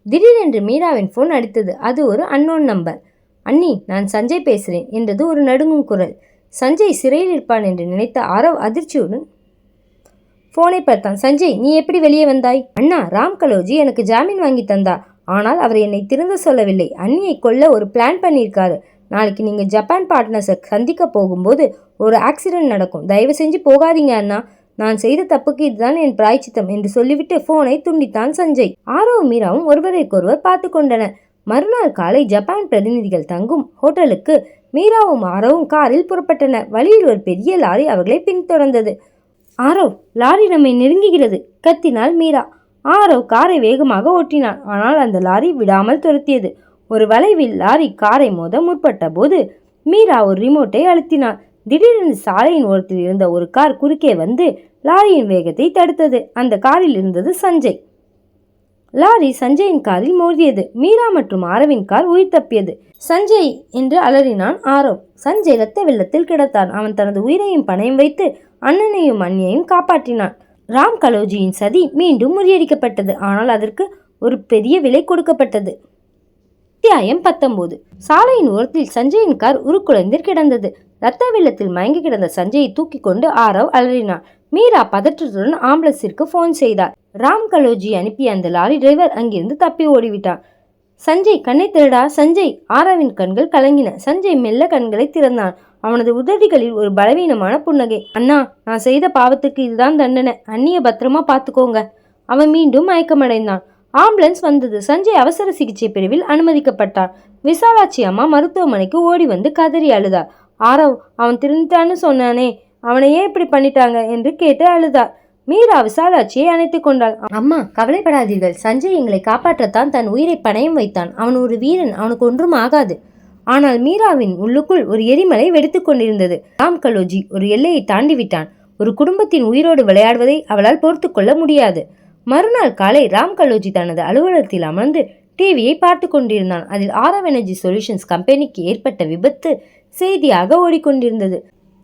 Speaker 1: திடீரென்று மீராவின் போன் அடித்தது. அது ஒரு அன்னோன் நம்பர். அண்ணி, நான் சஞ்சய் பேசுகிறேன் என்றது ஒரு நடுங்கும் குரல். சஞ்சய் சிறையில் இருப்பான் என்று நினைத்த ஆரவ் அதிர்ச்சியுடன் போனை பார்த்தான். சஞ்சய், நீ எப்படி வெளியே வந்தாய்? அண்ணா, ராம் கலோஜி எனக்கு ஜாமீன் வாங்கி தந்தார். ஆனால் அவர் என்னை திருந்த சொல்லவில்லை. அண்ணியை கொல்ல ஒரு பிளான் பண்ணியிருக்காரு. நாளைக்கு நீங்கள் ஜப்பான் பார்ட்னர்ஸை சந்திக்க போகும்போது ஒரு ஆக்சிடென்ட் நடக்கும். தயவு செஞ்சு போகாதீங்க அண்ணா. நான் செய்த தப்புக்கு இதுதான் என் பிராய்ச்சித்தம் என்று சொல்லிவிட்டு போனை துண்டித்தான் சஞ்சய். ஆரவும் மீராவும் ஒருவரைக்கொருவர் பார்த்து கொண்டனர். மறுநாள் காலை ஜப்பான் பிரதிநிதிகள் தங்கும் ஹோட்டலுக்கு மீராவும் ஆரவும் காரில் புறப்பட்டனர். வழியில் ஒரு பெரிய லாரி அவர்களை பின்தொடர்ந்தது. ஆரவ், லாரி நம்மை நெருங்குகிறது கத்தினாள் மீரா. ஆரவ் காரை வேகமாக ஓட்டினான். ஆனால் அந்த லாரி விடாமல் துரத்தியது. ஒரு வளைவில் லாரி காரை மோத முற்பட்ட போது மீரா ஒரு ரிமோட்டை அழுத்தினாள். திடீரென்று சாலையின் ஓரத்தில் இருந்த ஒரு கார் குறுக்கே வந்து லாரியின் வேகத்தை தடுத்தது. அந்த காரில் இருந்தது சஞ்சய். லாரி சஞ்சயின் காரில் மோதியது. மீரா மற்றும் ஆரவின் கார் உயிர் தப்பியது. சஞ்சய் என்று அலறினான் ஆரவ். சஞ்சய் இரத்த வெள்ளத்தில் கிடத்தான். அவன் தனது உயிரையும் பணயம் வைத்து அண்ணனையும் அண்ணியையும் காப்பாற்றினான். ராம் கலோஜியின் சதி மீண்டும் முறியடிக்கப்பட்டது. ஆனால் அதற்கு ஒரு பெரிய விலை கொடுக்கப்பட்டது. அத்தியாயம் 19. சாலையின் ஓரத்தில் சஞ்சயின் கார் உருக்குலைந்து கிடந்தது. இரத்த வெள்ளத்தில் மயங்கி கிடந்த சஞ்சயை தூக்கி கொண்டு ஆரவ் அலறினான். மீரா பதற்றத்துடன் ஆம்புலன்ஸிற்கு போன் செய்தார். ராம் கலோஜி அனுப்பிய அந்த லாரி டிரைவர் அங்கிருந்து தப்பி ஓடிவிட்டான். சஞ்சய், கண்ணை திறடா சஞ்சய். ஆரவின் கண்கள் கலங்கின. சஞ்சய் மெல்ல கண்களை திறந்தான். அவனது உதடுகளில் ஒரு பலவீனமான புன்னகை. அண்ணா, நான் செய்த பாவத்துக்கு இதுதான் தண்டனை. அண்ணிய பத்திரமா பார்த்துக்கோங்க. அவன் மீண்டும் மயக்கமடைந்தான். ஆம்புலன்ஸ் வந்தது. சஞ்சய் அவசர சிகிச்சை பிரிவில் அனுமதிக்கப்பட்டான். விசாலாட்சி அம்மா மருத்துவமனைக்கு ஓடி வந்து கதறி அழுதார். ஆரவ், அவன் திருந்தான்னு சொன்னானே, அவனை ஏன் இப்படி பண்ணிட்டாங்க என்று கேட்டு அழுதார். மீரா விசாலாட்சியை அணைத்து கொண்டாள். அம்மா, கவலைப்படாதீர்கள். சஞ்சய் எங்களை காப்பாற்றத்தான் தன் உயிரை பணயம் வைத்தான். அவன் ஒரு வீரன். அவனுக்கு ஒன்றும் ஆகாது. ஆனால் மீராவின் உள்ளுக்குள் ஒரு எரிமலை வெடித்து கொண்டிருந்தது. ராம் கலோஜி ஒரு எல்லையை தாண்டி விட்டான். ஒரு குடும்பத்தின் உயிரோடு விளையாடுவதை அவளால் பொறுத்து கொள்ள முடியாது. மறுநாள் காலை ராம் கலோஜி தனது அலுவலகத்தில் அமர்ந்து டிவியை பார்த்து கொண்டிருந்தான். அதில் ஆரவ் எனர்ஜி சொல்யூஷன்ஸ் கம்பெனிக்கு ஏற்பட்ட விபத்து செய்தியாக ஓடிக்கொண்டிருந்தது.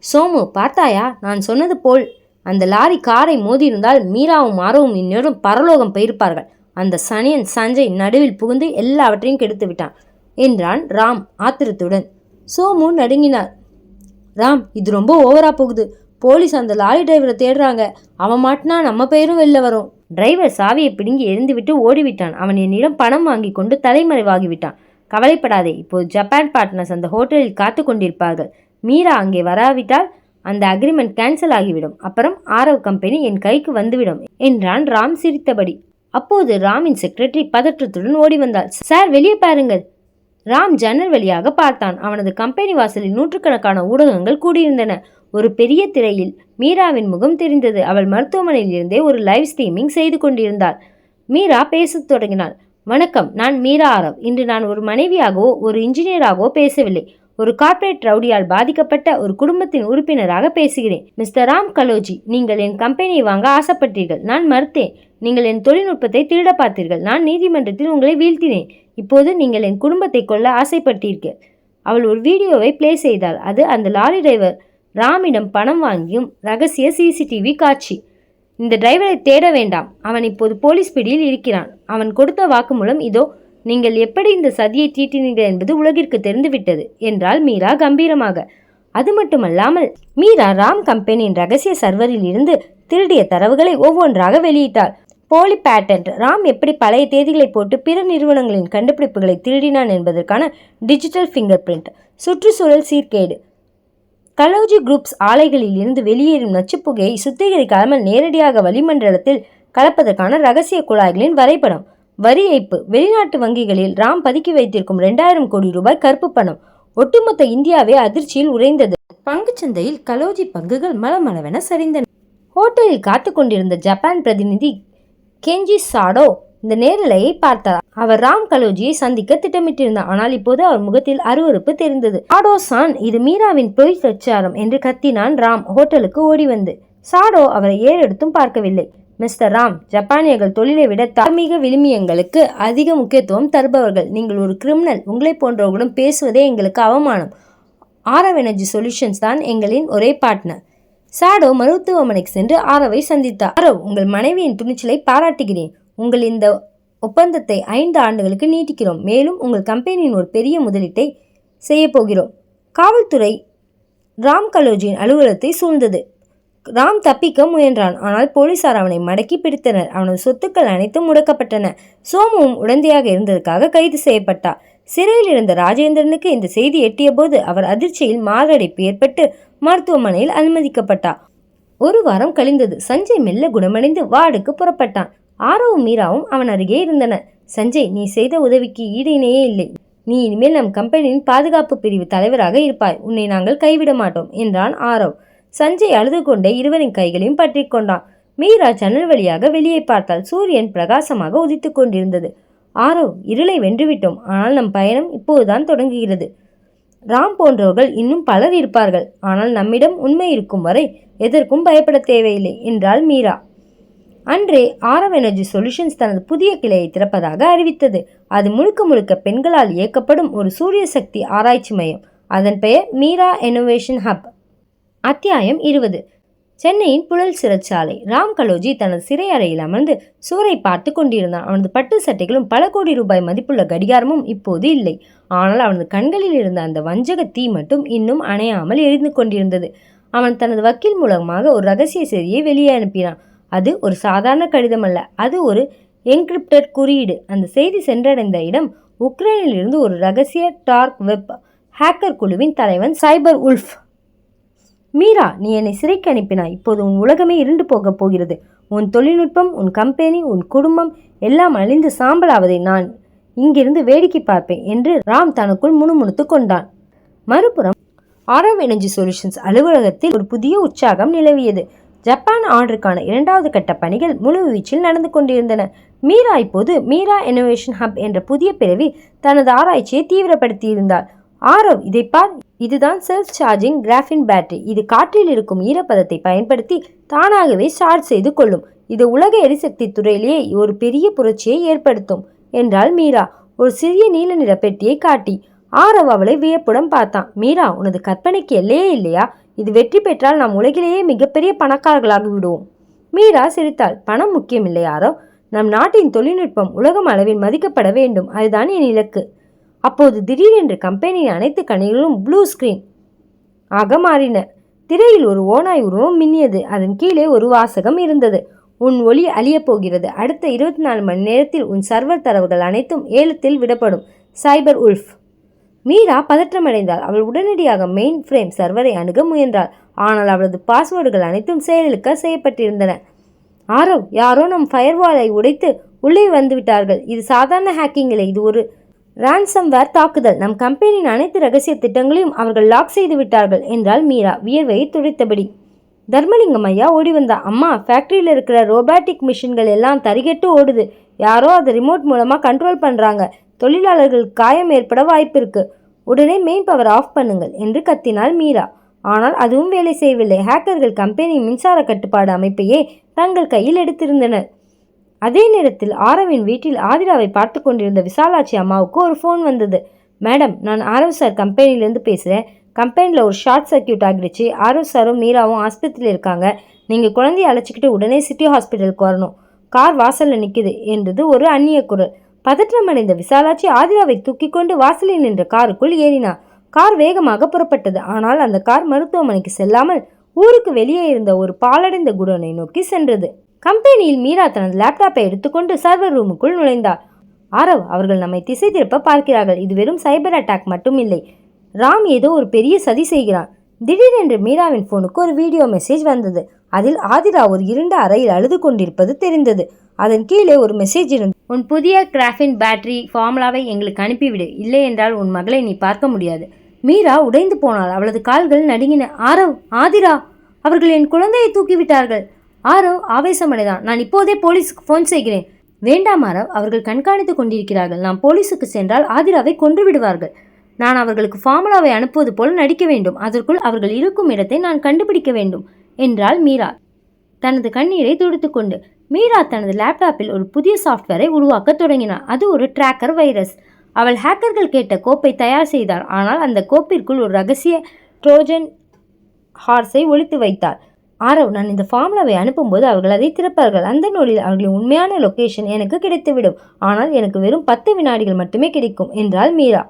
Speaker 1: சோமு, பார்த்தாயா? நான் சொன்னது போல் அந்த லாரி காரை மோதியிருந்தால் மீராவும் ஆரவும் இன்னொரும் பரலோகம் போயிருப்பார்கள். அந்த சனியன் சஞ்சய் நடுவில் புகுந்து எல்லாவற்றையும் கெடுத்து விட்டான் என்றான் ராம் ஆத்திரத்துடன். சோமு நடுங்கினார். ராம், இது ரொம்ப ஓவரா போகுது. போலீஸ் அந்த லாரி டிரைவரை தேடுறாங்க. அவன் மாட்டினா நம்ம பேரும் வெளில வரும். டிரைவர் சாவியை பிடுங்கி எரிந்துவிட்டு ஓடிவிட்டான். அவன் என்னிடம் பணம் வாங்கி கொண்டு தலைமறைவாகிவிட்டான். கவலைப்படாதே, இப்போது ஜப்பான் பார்ட்னர்ஸ் அந்த ஹோட்டலில் காத்து கொண்டிருப்பார்கள். மீரா அங்கே வராவிட்டால் அந்த அக்ரிமெண்ட் கேன்சல் ஆகிவிடும். அப்புறம் ஆரவ் கம்பெனி என் கைக்கு வந்துவிடும் என்றான் ராம் சிரித்தபடி. அப்போது ராமின் செக்ரட்டரி பதற்றத்துடன் ஓடி வந்தாள். சார், வெளியே பாருங்கள். ராம் ஜன்னல் வழியாக பார்த்தான். அவனது கம்பெனி வாசலில் நூற்றுக்கணக்கான ஊடகங்கள் கூடியிருந்தன. ஒரு பெரிய திரையில் மீராவின் முகம் தெரிந்தது. அவள் மருத்துவமனையில் இருந்தே ஒரு லைவ் ஸ்ட்ரீமிங் செய்து கொண்டிருந்தாள். மீரா பேசத் தொடங்கினாள். வணக்கம், நான் மீரா ஆரவ். இன்று நான் ஒரு மனைவியாகவோ ஒரு இன்ஜினியராகவோ பேசவில்லை. ஒரு கார்ப்பரேட் ரவுடியால் பாதிக்கப்பட்ட ஒரு குடும்பத்தின் உறுப்பினராக பேசுகிறேன். மிஸ்டர் ராம் கலோஜி, நீங்கள் என் கம்பெனியை வாங்க ஆசைப்பட்டீர்கள். நான் மறுத்தேன். நீங்கள் என் தொழில்நுட்பத்தை திருட பார்த்தீர்கள். நான் நீதிமன்றத்தில் உங்களை வீழ்த்தினேன். இப்போது நீங்கள் என் குடும்பத்தை கொல்ல ஆசைப்பட்டீர்கள். அவள் ஒரு வீடியோவை பிளே செய்தாள். அது அந்த லாரி டிரைவர் ராமிடம் பணம் வாங்கியும் ரகசிய சிசிடிவி காட்சி. இந்த டிரைவரை தேட வேண்டாம். அவன் இப்போது போலீஸ் பிடியில் இருக்கிறான். அவன் கொடுத்த வாக்குமூலம் இதோ. நீங்கள் எப்படி இந்த சதியை தீட்டினீர்கள் என்பது உலகிற்கு தெரிந்துவிட்டது என்றாள் மீரா கம்பீரமாக. அது மட்டுமல்லாமல் மீரா ராம் கம்பெனியின் ரகசிய சர்வரில் இருந்து திருடிய தரவுகளை ஒவ்வொன்றாக வெளியிட்டாள். போலி பேட்டன்ட், ராம் எப்படி பழைய தேதிகளை போட்டு பிற நிறுவனங்களின் கண்டுபிடிப்புகளை திருடினான் என்பதற்கான டிஜிட்டல் ஃபிங்கர் பிரிண்ட், சுற்றுச்சூழல் சீர்கேடு, கலோஜி குரூப்ஸ் ஆலைகளில் இருந்து வெளியேறும் நச்சுப்புகையை சுத்திகரிக்காமல் நேரடியாக வளிமண்டலத்தில் கலப்பதற்கான ரகசிய குழாய்களின் வரைபடம், வரி ஏய்ப்பு, வெளிநாட்டு வங்கிகளில் ராம் பதுக்கி வைத்திருக்கும் 2000 கோடி ரூபாய் கருப்பு பணம். ஒட்டுமொத்த இந்தியாவே அதிர்ச்சியில் உறைந்தது. பங்குச்சந்தையில் கலோஜி பங்குகள் மளமளவென சரிந்தன. ஹோட்டலில் காத்து கொண்டிருந்த ஜப்பான் பிரதிநிதி கெஞ்சி சாடோ இந்த நேரலையை பார்த்தார். அவர் ராம் கலோஜியை சந்திக்க திட்டமிட்டிருந்தார். ஆனால் இப்போது அவர் முகத்தில் அருவருப்பு தெரிந்தது. சாடோ சான், இது மீராவின் பொய் பிரச்சாரம் என்று கத்தினான் ராம் ஹோட்டலுக்கு ஓடி வந்து. சாடோ அவரை ஏறெடுத்தும் பார்க்கவில்லை. மிஸ்டர் ராம், ஜப்பானியர்கள் தொழிலை விட தார்மீக விழுமியங்களுக்கு அதிக முக்கியத்துவம் தருபவர்கள். நீங்கள் ஒரு கிரிமினல். உங்களை போன்றவர்களுடன் பேசுவதே எங்களுக்கு அவமானம். ஆரவ் எனர்ஜி சொல்யூஷன்ஸ் தான் எங்களின் ஒரே பார்ட்னர். சாடோ மருத்துவமனைக்கு சென்று ஆரவை சந்தித்தார். ஆரவ், உங்கள் மனைவியின் துணிச்சலை பாராட்டுகிறேன். உங்கள் இந்த ஒப்பந்தத்தை 5 ஆண்டுகளுக்கு நீட்டிக்கிறோம். மேலும் உங்கள் கம்பெனியின் ஒரு பெரிய முதலீட்டை செய்ய போகிறோம். காவல்துறை ராம் கலோஜியின் அலுவலகத்தை சூழ்ந்தது. ராம் தப்பிக்க முயன்றான். ஆனால் போலீசார் அவனை மடக்கி பிடித்தனர். அவனது சொத்துக்கள் அனைத்தும் முடக்கப்பட்டன. சோமுவும் உடந்தையாக இருந்ததற்காக கைது செய்யப்பட்டார். சிறையில் இருந்த ராஜேந்திரனுக்கு இந்த செய்தி எட்டிய போது அவர் அதிர்ச்சியில் மாரடைப்பு ஏற்பட்டு மருத்துவமனையில் அனுமதிக்கப்பட்டார். 1 வாரம் கழிந்தது. சஞ்சய் மெல்ல குணமடைந்து வார்டுக்கு புறப்பட்டான். ஆரவும் மீராவும் அவன் அருகே இருந்தனர். சஞ்சய், நீ செய்த உதவிக்கு ஈடு இணையே இல்லை. நீ இனிமேல் நம் கம்பெனியின் பாதுகாப்பு பிரிவு தலைவராக இருப்பாய். உன்னை நாங்கள் கைவிட மாட்டோம் என்றான் ஆரவ். சஞ்சய் அழுது கொண்டே இருவரின் கைகளையும் பற்றி கொண்டான். மீரா ஜன்னல் வழியாக வெளியே பார்த்தால் சூரியன் பிரகாசமாக உதித்து கொண்டிருந்தது. ஆரவ், இருளை வென்றுவிட்டோம். ஆனால் நம் பயணம் இப்போதுதான் தொடங்குகிறது. ராம் போன்றவர்கள் இன்னும் பலர் இருப்பார்கள். ஆனால் நம்மிடம் உண்மை இருக்கும் வரை எதற்கும் பயப்பட தேவையில்லை என்றாள் மீரா. அன்றே ஆரவ் எனர்ஜி சொல்யூஷன்ஸ் தனது புதிய கிளையை திறப்பதாக அறிவித்தது. அது முழுக்க முழுக்க பெண்களால் இயக்கப்படும் ஒரு சூரிய சக்தி ஆராய்ச்சி மையம். அதன் பெயர் மீரா இன்னோவேஷன் ஹப். அத்தியாயம் 20. சென்னையின் புழல் சிறைச்சாலை. ராம் கலோஜி தனது சிறை அறையில் அமர்ந்து சூரை பார்த்து கொண்டிருந்தான். அவனது பட்டு சட்டைகளும் பல கோடி ரூபாய் மதிப்புள்ள கடிகாரமும் இப்போது இல்லை. ஆனால் அவனது கண்களில் இருந்த அந்த வஞ்சக தீ மட்டும் இன்னும் அணையாமல் எரிந்து கொண்டிருந்தது. அவன் தனது வக்கீல் மூலமாக ஒரு ரகசிய செய்தியை வெளியே அனுப்பினான். அது ஒரு சாதாரண கடிதம் அல்ல, அது ஒரு என்கிரிப்டட் குறியீடு. அந்த செய்தி சென்றடைந்த இடம் உக்ரைனில் இருந்து ஒரு ரகசிய டார்க் வெப் ஹேக்கர் குழுவின் தலைவன் சைபர் உல்ஃப். மீரா, நீ என்னை சிறைக்கு அனுப்பினாய். இப்போது உன் உலகமே இருண்டு போகப் போகிறது. உன் தொழில்நுட்பம், உன் கம்பெனி, உன் குடும்பம் எல்லாம் அழிந்து சாம்பலாவதை நான் இங்கிருந்து வேடிக்கை பார்ப்பேன் என்று ராம் தனக்குள் முணுமுணுத்து கொண்டான். மறுபுறம் ஆரவ் எனர்ஜி சொல்யூஷன்ஸ் அலுவலகத்தில் ஒரு புதிய உற்சாகம் நிலவியது. ஜப்பான் ஆர்டருக்கான 2வது கட்ட பணிகள் முழு வீச்சில் நடந்து கொண்டிருந்தன. மீரா இப்போது மீரா இன்னோவேஷன் ஹப் என்ற புதிய பிரிவில் தனது ஆராய்ச்சியை தீவிரப்படுத்தியிருந்தார். ஆரவ், இதை பார், இதுதான் செல்ஃப் சார்ஜிங் கிராஃபின் பேட்டரி. இது காற்றில் இருக்கும் ஈரப்பதத்தை பயன்படுத்தி தானாகவே சார்ஜ் செய்து கொள்ளும். இது உலக எரிசக்தி துறையிலேயே ஒரு பெரிய புரட்சியை ஏற்படுத்தும் என்றாள் மீரா ஒரு சிறிய நீல நிற பெட்டியை காட்டி. ஆரவ் அவளை வியப்புடன் பார்த்தான். மீரா, உனது கற்பனைக்கு எல்லையே இல்லையா? இது வெற்றி பெற்றால் நாம் உலகிலேயே மிகப்பெரிய பணக்காரர்களாகி விடுவோம். மீரா சிரித்தாள். பணம் முக்கியமில்லை ஆரவ். நம் நாட்டின் தொழில்நுட்பம் உலகம் அளவில் மதிக்கப்பட வேண்டும். அதுதான் என் இலக்கு. அப்போது திடீரென்று கம்பெனியின் அனைத்து கணிகளும் ப்ளூ ஸ்கிரீன் ஆக மாறின. திரையில் ஒரு ஓநாய் உருவம் மின்னியது. அதன் கீழே ஒரு வாசகம் இருந்தது. உன் ஒளி அழியப் போகிறது. அடுத்த 24 மணி நேரத்தில் உன் சர்வர் தரவுகள் அனைத்தும் ஏலத்தில் விடப்படும். சைபர் உல்ஃப். மீரா பதற்றமடைந்தாள். அவள் உடனடியாக மெயின் ஃப்ரேம் சர்வரை அணுக முயன்றாள். ஆனால் அவளது பாஸ்வேர்டுகள் அனைத்தும் செயலிழக்க செய்யப்பட்டிருந்தன. ஆரவ், யாரோ நம் ஃபயர்வாலை உடைத்து உள்ளே வந்துவிட்டார்கள். இது சாதாரண ஹேக்கிங் இல்லை, இது ஒரு ரான்சம்வேர் தாக்குதல். நம் கம்பெனியின் அனைத்து ரகசிய திட்டங்களையும் அவர்கள் லாக் செய்து விட்டார்கள் என்றாள் மீரா வியர்வையை துடைத்தபடி. தர்மலிங்கம் ஐயா ஓடி வந்தா. அம்மா, ஃபேக்ட்ரியில் இருக்கிற ரோபாட்டிக் மிஷின்கள் எல்லாம் தரிகெட்டு ஓடுது. யாரோ அதை ரிமோட் மூலமாக கண்ட்ரோல் பண்ணுறாங்க. தொழிலாளர்கள் காயம் ஏற்பட வாய்ப்பு இருக்கு. உடனே மெயின் பவர் ஆஃப் பண்ணுங்கள் என்று கத்தினாள் மீரா. ஆனால் அதுவும் வேலை செய்யவில்லை. ஹேக்கர்கள் கம்பெனி மின்சார கட்டுப்பாடு அமைப்பையே தங்கள் கையில் எடுத்திருந்தனர். அதே நேரத்தில் ஆரவின் வீட்டில் ஆதிராவை பார்த்து கொண்டிருந்த விசாலாட்சி அம்மாவுக்கு ஒரு ஃபோன் வந்தது. மேடம், நான் ஆரவ் சார் கம்பெனிலேருந்து பேசுகிறேன். கம்பெனியில் ஒரு ஷார்ட் சர்க்கியூட் ஆகிடுச்சு. ஆரவ் சாரும் மீராவும் ஆஸ்பத்திரியில் இருக்காங்க. நீங்கள் குழந்தைய அழைச்சிக்கிட்டு உடனே சிட்டி ஹாஸ்பிட்டலுக்கு வரணும். கார் வாசலில் நிற்குது என்றது ஒரு அந்நிய குரல். பதற்றமடைந்த விசாலாட்சி ஆதிராவை தூக்கி கொண்டு வாசலில் நின்ற காருக்குள் ஏறினார். கார் வேகமாக புறப்பட்டது. ஆனால் அந்த கார் மருத்துவமனைக்கு செல்லாமல் ஊருக்கு வெளியே இருந்த ஒரு பாலடைந்த குடோனை நோக்கி சென்றது. கம்பெனியில் மீரா தனது லேப்டாப்பை எடுத்துக்கொண்டு சர்வர் ரூமுக்குள் நுழைந்தார். ஆரவ், அவர்கள் நம்மை திசை திருப்ப பார்க்கிறார்கள். இது வெறும் சைபர் அட்டாக் மட்டும் இல்லை. ராம் ஏதோ ஒரு பெரிய சதி செய்கிறான். திடீரென்று மீராவின் போனுக்கு ஒரு வீடியோ மெசேஜ் வந்தது. அதில் ஆதிரா ஒரு இருண்ட அறையில் அழுது கொண்டிருப்பது தெரிந்தது. அதன் கீழே ஒரு மெசேஜ் இருந்தது. உன் புதிய கிராஃபின் பேட்டரி ஃபார்முலாவை எங்களுக்கு அனுப்பிவிடு. இல்லை என்றால் உன் மகளை நீ பார்க்க முடியாது. மீரா உடைந்து போனாள். அவளது கால்கள் நடுங்கின. ஆரவ், ஆதிரா, அவர்கள் என் குழந்தையை தூக்கிவிட்டார்கள். ஆரவ் ஆவேசமடைதான். நான் இப்போதே போலீஸுக்கு ஃபோன் செய்கிறேன். வேண்டாம் ஆரவ், அவர்கள் கண்காணித்து கொண்டிருக்கிறார்கள். நாம் போலீஸுக்கு சென்றால் ஆதிராவை கொன்று விடுவார்கள். நான் அவர்களுக்கு ஃபார்முலாவை அனுப்புவது போல் நடிக்க வேண்டும். அதற்குள் அவர்கள் இருக்கும் இடத்தை நான் கண்டுபிடிக்க வேண்டும் என்றாள் மீரா தனது கண்ணீரை துடைத்துக்கொண்டு. மீரா தனது லேப்டாப்பில் ஒரு புதிய சாஃப்ட்வேரை உருவாக்க தொடங்கினார். அது ஒரு டிராக்கர் வைரஸ். அவள் ஹேக்கர்கள் கேட்ட கோப்பை தயார் செய்தாள். ஆனால் அந்த கோப்பிற்குள் ஒரு ரகசிய ட்ரோஜன் ஹார்ஸை ஒளித்து வைத்தாள். ஆரவ், நான் இந்த ஃபார்முலாவை அனுப்பும்போது அவர்கள் அதை திறப்பார்கள். அந்த நொடியில் அவர்களின் உண்மையான லொகேஷன் எனக்கு கிடைத்துவிடும். ஆனால் எனக்கு வெறும் 10 வினாடிகள் மட்டுமே கிடைக்கும் என்றாள் மீரா.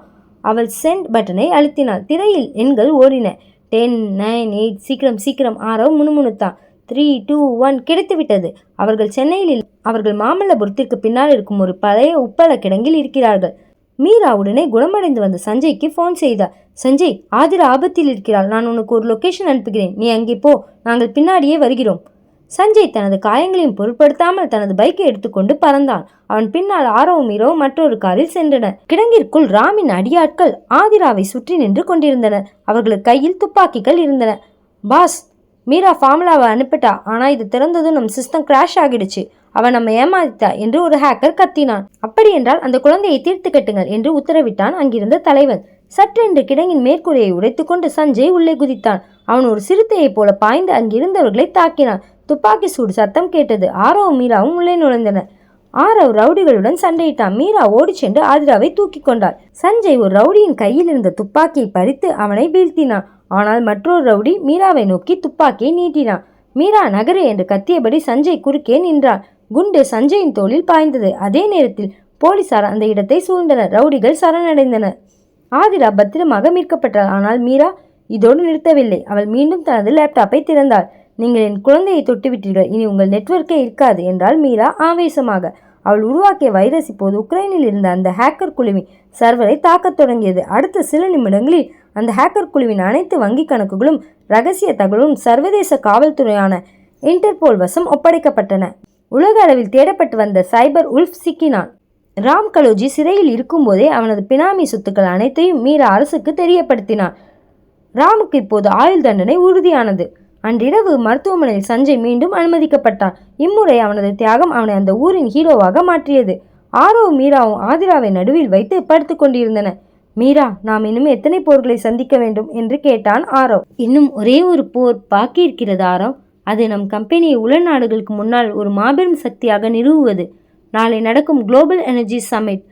Speaker 1: அவள் சென்ட் பட்டனை அழுத்தினாள். திரையில் எண்கள் ஓடின. 10, 9, 8. சீக்கிரம் சீக்கிரம், ஆரவ் முணுமுணுத்தான். 3, 2, 1. கிடைத்துவிட்டது. அவர்கள் சென்னையில் அவர்கள் மாமல்லபுரத்திற்கு பின்னால் இருக்கும் ஒரு பழைய உப்பள கிடங்கில் இருக்கிறார்கள். மீரா உடனே குணமடைந்து வந்த சஞ்சய்க்கு ஃபோன் செய்தார். சஞ்சய், ஆதிரா ஆபத்தில் இருக்கிறாள். நான் உனக்கு ஒரு லொகேஷன் அனுப்புகிறேன். நீ அங்கே போ. நாங்கள் பின்னாடியே வருகிறோம். சஞ்சய் தனது காயங்களையும் பொருட்படுத்தாமல் தனது பைக்கை எடுத்துக்கொண்டு பறந்தான். அவன் பின்னால் ஆரவும் மீரவும் மற்றொரு காரில் சென்றனர். கிடங்கிற்குள் ராமின் அடியாட்கள் ஆதிராவை சுற்றி நின்று கொண்டிருந்தனர். அவர்களது கையில் துப்பாக்கிகள் இருந்தன. பாஸ், மீரா ஃபார்முலாவை அனுப்பிட்டா. ஆனால் இது திறந்ததும் நம் சிஸ்டம் கிராஷ் ஆகிடுச்சு. அவன் நம்ம ஏமாத்திட்டா என்று ஒரு ஹேக்கர் கத்தினான். அப்படியென்றால் அந்த குழந்தையை தீர்த்து கட்டுங்கள் என்று உத்தரவிட்டான் அங்கிருந்த தலைவன். சற்றென்று கிடங்கின் மேற்கூரையை உடைத்துக்கொண்டு சஞ்சய் உள்ளே குதித்தான். அவன் ஒரு சிறுத்தையைப் போல பாய்ந்து அங்கிருந்தவர்களை தாக்கினான். துப்பாக்கி சூடு சத்தம் கேட்டது. ஆரவும் மீராவும் உள்ளே நுழைந்தனர். ஆரவ் ரவுடிகளுடன் சண்டையிட்டான். மீரா ஓடி சென்று ஆதிராவை தூக்கி கொண்டாள். சஞ்சய் ஒரு ரவுடியின் கையில் இருந்த துப்பாக்கியை பறித்து அவனை வீழ்த்தினான். ஆனால் மற்றொரு ரவுடி மீராவை நோக்கி துப்பாக்கியை நீட்டினான். மீரா நகரு என்று கத்தியபடி சஞ்சய் குறுக்கே நின்றான். குண்டு சஞ்சயின் தோளில் பாய்ந்தது. அதே நேரத்தில் போலீசார் அந்த இடத்தை சூழ்ந்தனர். ரவுடிகள் சரணடைந்தனர். ஆதிரா பத்திரமாக மீட்கப்பட்டாள். ஆனால் மீரா இதோடு நிறுத்தவில்லை. அவள் மீண்டும் தனது லேப்டாப்பை திறந்தாள். நீங்கள் என் குழந்தையை தொட்டுவிட்டீர்கள். இனி உங்கள் நெட்வொர்க்கே இருக்காது என்றாள் மீரா ஆவேசமாக. அவள் உருவாக்கிய வைரஸ் இப்போது உக்ரைனில் இருந்த அந்த ஹேக்கர் குழுவின் சர்வரை தாக்கத் தொடங்கியது. அடுத்த சில நிமிடங்களில் அந்த ஹேக்கர் குழுவின் அனைத்து வங்கி கணக்குகளும் ரகசிய தகவலும் சர்வதேச காவல்துறையான இன்டர்போல் வசம் ஒப்படைக்கப்பட்டன. உலக அளவில் தேடப்பட்டு வந்த சைபர் உல்ஃப் சிக்கினான். ராம் கலோஜி சிறையில் இருக்கும்போதே அவனது பினாமி சொத்துக்கள் அனைத்தையும் மீரா அரசுக்கு தெரியப்படுத்தினான். ராமுக்கு இப்போது ஆயுள் தண்டனை உறுதியானது. அன்றிரவு மருத்துவமனையில் சஞ்சய் மீண்டும் அனுமதிக்கப்பட்டான். இம்முறை அவனது தியாகம் அவனை அந்த ஊரின் ஹீரோவாக மாற்றியது. ஆரவும் மீராவும் ஆதிராவை நடுவில் வைத்து படுத்து கொண்டிருந்தன. மீரா, நாம் இன்னும் எத்தனை போர்களை சந்திக்க வேண்டும் என்று கேட்டான் ஆரவ். இன்னும் ஒரே ஒரு போர் பாக்கி இருக்கிறது ஆரவ். அது நம் கம்பெனியை உலக நாடுகளுக்கு முன்னால் ஒரு மாபெரும் சக்தியாக நிறுவுவது. நாளை நடக்கும் குளோபல் எனர்ஜி சமிட்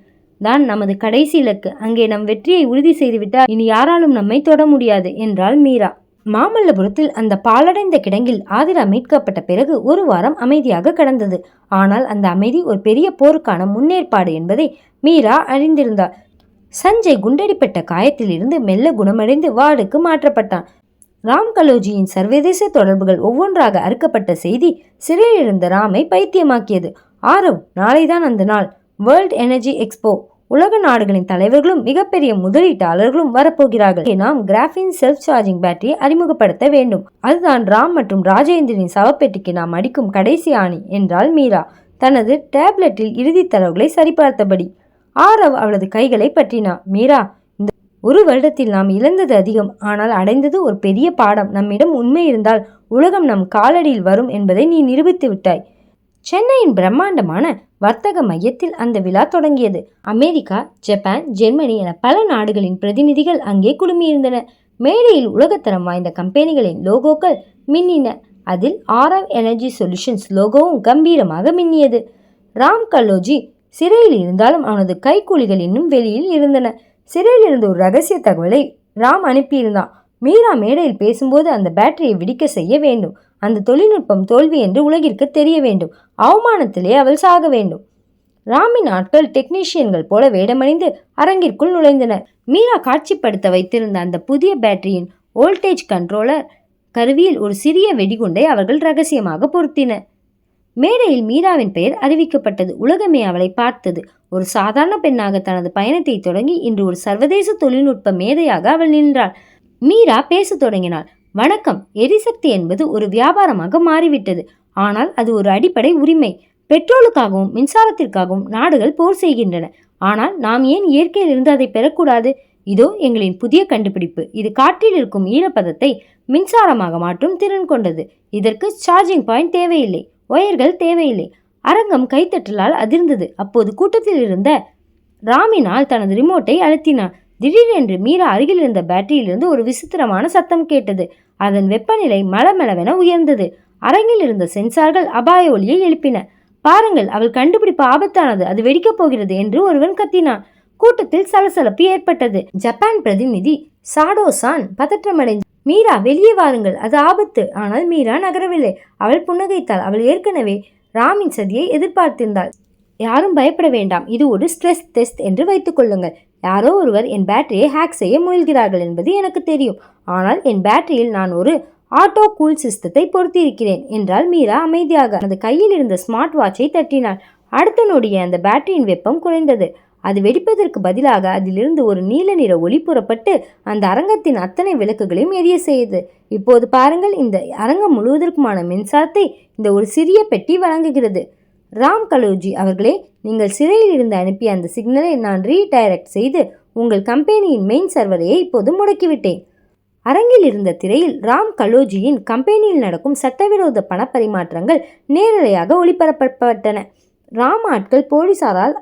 Speaker 1: தான் நமது கடைசி இலக்கு. அங்கே நம் வெற்றியை உறுதி செய்துவிட்டால் இனி யாராலும் நம்மை தொட முடியாது என்றாள் மீரா. மாமல்லபுரத்தில் அந்த பாலடைந்த கிடங்கில் ஆதிரா மீட்கப்பட்ட பிறகு ஒரு வாரம் அமைதியாக கடந்தது. ஆனால் அந்த அமைதி ஒரு பெரிய போருக்கான முன்னேற்பாடு என்பதை மீரா அறிந்திருந்தார். சஞ்சய் குண்டடிப்பட்ட காயத்திலிருந்து மெல்ல குணமடைந்து வார்டுக்கு மாற்றப்பட்டான். ராம் கலோஜியின் சர்வதேச தொடர்புகள் ஒவ்வொன்றாக அறுக்கப்பட்ட செய்தி சிறையில் இருந்த ராமை பைத்தியமாக்கியது. ஆரவ், நாளைதான் அந்த நாள். World energy expo. உலக நாடுகளின் தலைவர்களும் மிகப்பெரிய முதலீட்டாளர்களும் வரப்போகிறார்கள். நாம் கிராஃபின் செல்ஃப் சார்ஜிங் பேட்டரியை அறிமுகப்படுத்த வேண்டும். அதுதான் ராம் மற்றும் ராஜேந்திரனின் சவப்பெட்டிக்கு நாம் அடிக்கும் கடைசி ஆணி என்றாள் மீரா தனது டேப்லெட்டில் இறுதி தரவுகளை சரிபார்த்தபடி. ஆரவ் அவளது கைகளை பற்றினா. மீரா, இந்த ஒரு வருடத்தில் நாம் இழந்தது அதிகம், ஆனால் அடைந்தது ஒரு பெரிய பாடம். நம்மிடம் உண்மை இருந்தால் உலகம் நம் காலடியில் வரும் என்பதை நீ நிரூபித்து விட்டாய். சென்னையின் பிரம்மாண்டமான வர்த்தக மையத்தில் அந்த விழா தொடங்கியது. அமெரிக்கா, ஜப்பான், ஜெர்மனி என பல நாடுகளின் பிரதிநிதிகள் அங்கே குழுமியிருந்தன. மேடையில் உலகத்தரம் வாய்ந்த கம்பெனிகளின் லோகோக்கள் மின்னின. அதில் ஆரவ் எனர்ஜி சொல்யூஷன்ஸ் லோகோவும் கம்பீரமாக மின்னியது. ராம் கலோஜி சிறையில் இருந்தாலும் அவனது கைக்கூலிகள் இன்னும் வெளியில் இருந்தன. சிறையில் இருந்த ஒரு ரகசிய தகவலை ராம் அனுப்பியிருந்தான். மீரா மேடையில் பேசும்போது அந்த பேட்டரியை வெடிக்க செய்ய வேண்டும். அந்த தொழில்நுட்பம் தோல்வி என்று உலகிற்கு தெரிய வேண்டும். அவமானத்திலே அவள் சாக வேண்டும். ராமின் ஆட்கள் டெக்னீஷியன்கள் போல வேடமணிந்து அரங்கிற்குள் நுழைந்தனர். மீரா காட்சிப்படுத்த வைத்திருந்த அந்த புதிய பேட்டரியின் வோல்டேஜ் கண்ட்ரோலர் கருவியில் ஒரு சிறிய வெடிகுண்டை அவர்கள் ரகசியமாக பொருத்தினர். மேடையில் மீராவின் பெயர் அறிவிக்கப்பட்டது. உலகமே அவளை பார்த்தது. ஒரு சாதாரண பெண்ணாக தனது பயணத்தை தொடங்கி இன்று ஒரு சர்வதேச தொழில்நுட்ப மேதையாக அவள் நின்றாள். மீரா பேசத் தொடங்கினாள். வணக்கம். எரிசக்தி என்பது ஒரு வியாபாரமாக மாறிவிட்டது. ஆனால் அது ஒரு அடிப்படை உரிமை. பெட்ரோலுக்காகவும் மின்சாரத்திற்காகவும் நாடுகள் போர் செய்கின்றன. ஆனால் நாம் ஏன் இயற்கையிலிருந்து அதை பெறக்கூடாது? இதோ எங்களின் புதிய கண்டுபிடிப்பு. இது காற்றில் இருக்கும் ஈரப்பதத்தை மின்சாரமாக மாற்றும் திறன் கொண்டது. இதற்கு சார்ஜிங் பாயிண்ட் தேவையில்லை, ஒயர்கள் தேவையில்லை. அரங்கம் கைத்தட்டலால் அதிர்ந்தது. அப்போது கூட்டத்தில் இருந்த ராமினால் தனது ரிமோட்டை அழுத்தினான். திடீரென்று மீரா அருகில் இருந்த பேட்டரியிலிருந்து ஒரு விசித்திரமான சத்தம் கேட்டது. அதன் வெப்பநிலை மளமளவென உயர்ந்தது. அரங்கில் இருந்த சென்சார்கள் அபாய ஒலியை எழுப்பின. பாருங்கள், அவள் கண்டுபிடிப்பு ஆபத்தானது, அது வெடிக்கப் போகிறது என்று ஒருவன் கத்தினான். கூட்டத்தில் சலசலப்பு ஏற்பட்டது. ஜப்பான் பிரதிநிதி சாடோ-சான் பதற்றமடைந்து, மீரா வெளியே வாருங்கள், அது ஆபத்து. ஆனால் மீரா நகரவில்லை. அவள் புன்னகைத்தாள். அவள் ஏற்கனவே ராமின் சதியை எதிர்பார்த்திருந்தாள். யாரும் பயப்பட வேண்டாம், இது ஒரு ஸ்ட்ரெஸ் டெஸ்ட் என்று வைத்துக் கொள்ளுங்கள். யாரோ ஒருவர் என் பேட்டரியை ஹேக் செய்ய முயல்கிறார்கள் என்பது எனக்கு தெரியும். ஆனால் என் பேட்டரியில் நான் ஒரு ஆட்டோ கூல் சிஸ்டத்தை பொருத்தியிருக்கிறேன் என்றால் மீரா அமைதியாக. அந்த கையில் இருந்த ஸ்மார்ட் வாட்சை தட்டினாள். அடுத்த நொடியே அந்த பேட்டரியின் வெப்பம் குறைந்தது. அது வெடிப்பதற்கு பதிலாக அதிலிருந்து ஒரு நீல நிற ஒளி புறப்பட்டு அந்த அரங்கத்தின் அத்தனை விளக்குகளையும் எரிய செய்தது. இப்போது பாருங்கள், இந்த அரங்கம் முழுவதற்குமான மின்சாரத்தை இந்த ஒரு சிறிய பெட்டி வழங்குகிறது. ராம் கலோஜி அவர்களே, நீங்கள் சிறையில் இருந்து அனுப்பிய அந்த சிக்னலை நான் ரீடைரக்ட் செய்து உங்கள் கம்பெனியின் மெயின் சர்வரையை இப்போது முடக்கிவிட்டேன். அரங்கில் இருந்த திரையில் ராம் கலோஜியின் கம்பெனியில் நடக்கும் சட்டவிரோத பணப்பரிமாற்றங்கள் நேரலையாக ஒளிபரப்பப்பட்டன. ராம் ஆட்கள் போலீசாரால்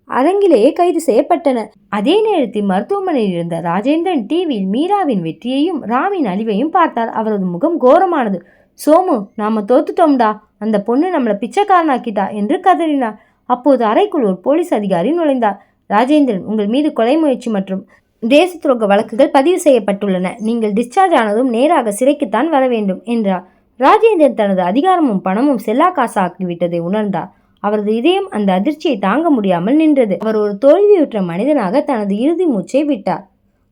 Speaker 1: அரங்கிலேயே கைது செய்யப்பட்டனர். அதே நேரத்தில் மருத்துவமனையில் இருந்த ராஜேந்திரன் டிவியில் மீராவின் வெற்றியையும் ராமின் அழிவையும் பார்த்தார். அவரது முகம் கோரமானது. சோமு, நாம தோத்துட்டோம்டா, அந்த பொண்ணு நம்மளை பிச்சைக்காரனாக்கிட்டா என்று கதறினார். அப்போது அறைக்குள் ஒரு போலீஸ் அதிகாரி நுழைந்தார். ராஜேந்திரன், உங்கள் மீது கொலை முயற்சி மற்றும் தேச துரோக வழக்குகள் பதிவு செய்யப்பட்டுள்ளன. நீங்கள் டிஸ்சார்ஜ் ஆனதும் நேராக சிறைக்குத்தான் வர வேண்டும் என்றார். ராஜேந்திரன் தனது அதிகாரமும் பணமும் செல்லா காசாக்கிவிட்டதை உணர்ந்தார். அவரது இதயம் அந்த அதிர்ச்சியை தாங்க முடியாமல் நின்றது. அவர் ஒரு தோல்வியுற்ற மனிதனாக தனது இறுதி மூச்சை விட்டார்.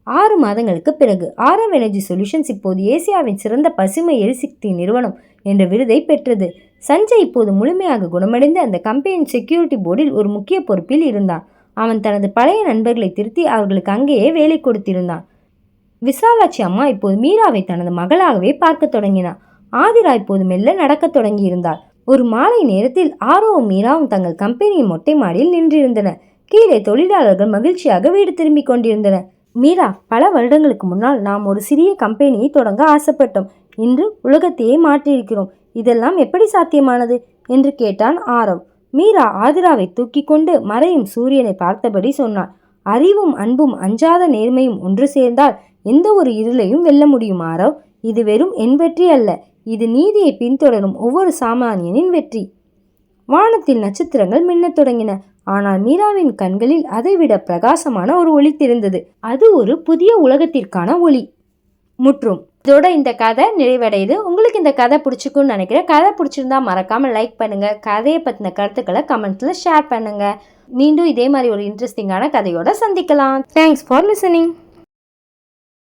Speaker 1: 6 மாதங்களுக்கு பிறகு ஆரவ் எனர்ஜி சொல்யூஷன்ஸ் இப்போது ஏசியாவின் சிறந்த பசுமை எரிசக்தி நிறுவனம் என்ற விருதை பெற்றது. சஞ்சய் இப்போது முழுமையாக குணமடைந்து அந்த கம்பெனியின் செக்யூரிட்டி போர்டில் ஒரு முக்கிய பொறுப்பில் இருந்தான். அவன் தனது பழைய நண்பர்களை திருத்தி அவர்களுக்கு அங்கேயே வேலை கொடுத்திருந்தான். விசாலாட்சி அம்மா இப்போது மீராவை தனது மகளாகவே பார்க்க தொடங்கினார். ஆதிரா இப்போது மெல்ல நடக்கத் தொடங்கியிருந்தாள். ஒரு மாலை நேரத்தில் ஆரோவும் மீராவும் தங்கள் கம்பெனியின் மொட்டை மாடியில் நின்றிருந்தனர். கீழே தொழிலாளர்கள் மகிழ்ச்சியாக வீடு திரும்பிக் கொண்டிருந்தனர். மீரா, பல வருடங்களுக்கு முன்னால் நாம் ஒரு சிறிய கம்பெனியை தொடங்க ஆசைப்பட்டோம். இன்று உலகத்தையே மாற்றியிருக்கிறோம். இதெல்லாம் எப்படி சாத்தியமானது என்று கேட்டான் ஆரவ். மீரா ஆதிராவை தூக்கி கொண்டு மறையும் சூரியனை பார்த்தபடி சொன்னாள். அறிவும் அன்பும் அஞ்சாத நேர்மையும் ஒன்று சேர்ந்தால் எந்த ஒரு இருளையும் வெல்ல முடியும் ஆரவ். இது வெறும் என் வெற்றி அல்ல, இது நீதியை பின்தொடரும் ஒவ்வொரு சாமானியனின் வெற்றி. வானத்தில் நட்சத்திரங்கள் மின்னத் தொடங்கின. ஆனால் மீராவின் கண்களில் அதைவிட பிரகாசமான ஒரு ஒளி தெரிந்தது. அது ஒரு புதிய உலகத்திற்கான ஒளி. முற்றும். இதோட இந்த கதை நிறைவடையுது. உங்களுக்கு இந்த கதை பிடிச்சிக்குன்னு நினைக்கிறேன். கதை பிடிச்சிருந்தா மறக்காமல் லைக் பண்ணுங்கள். கதையை பற்றின கருத்துக்களை கமெண்ட்ஸில் ஷேர் பண்ணுங்கள். மீண்டும் இதே மாதிரி ஒரு இன்ட்ரெஸ்டிங்கான கதையோட சந்திக்கலாம். Thanks for listening.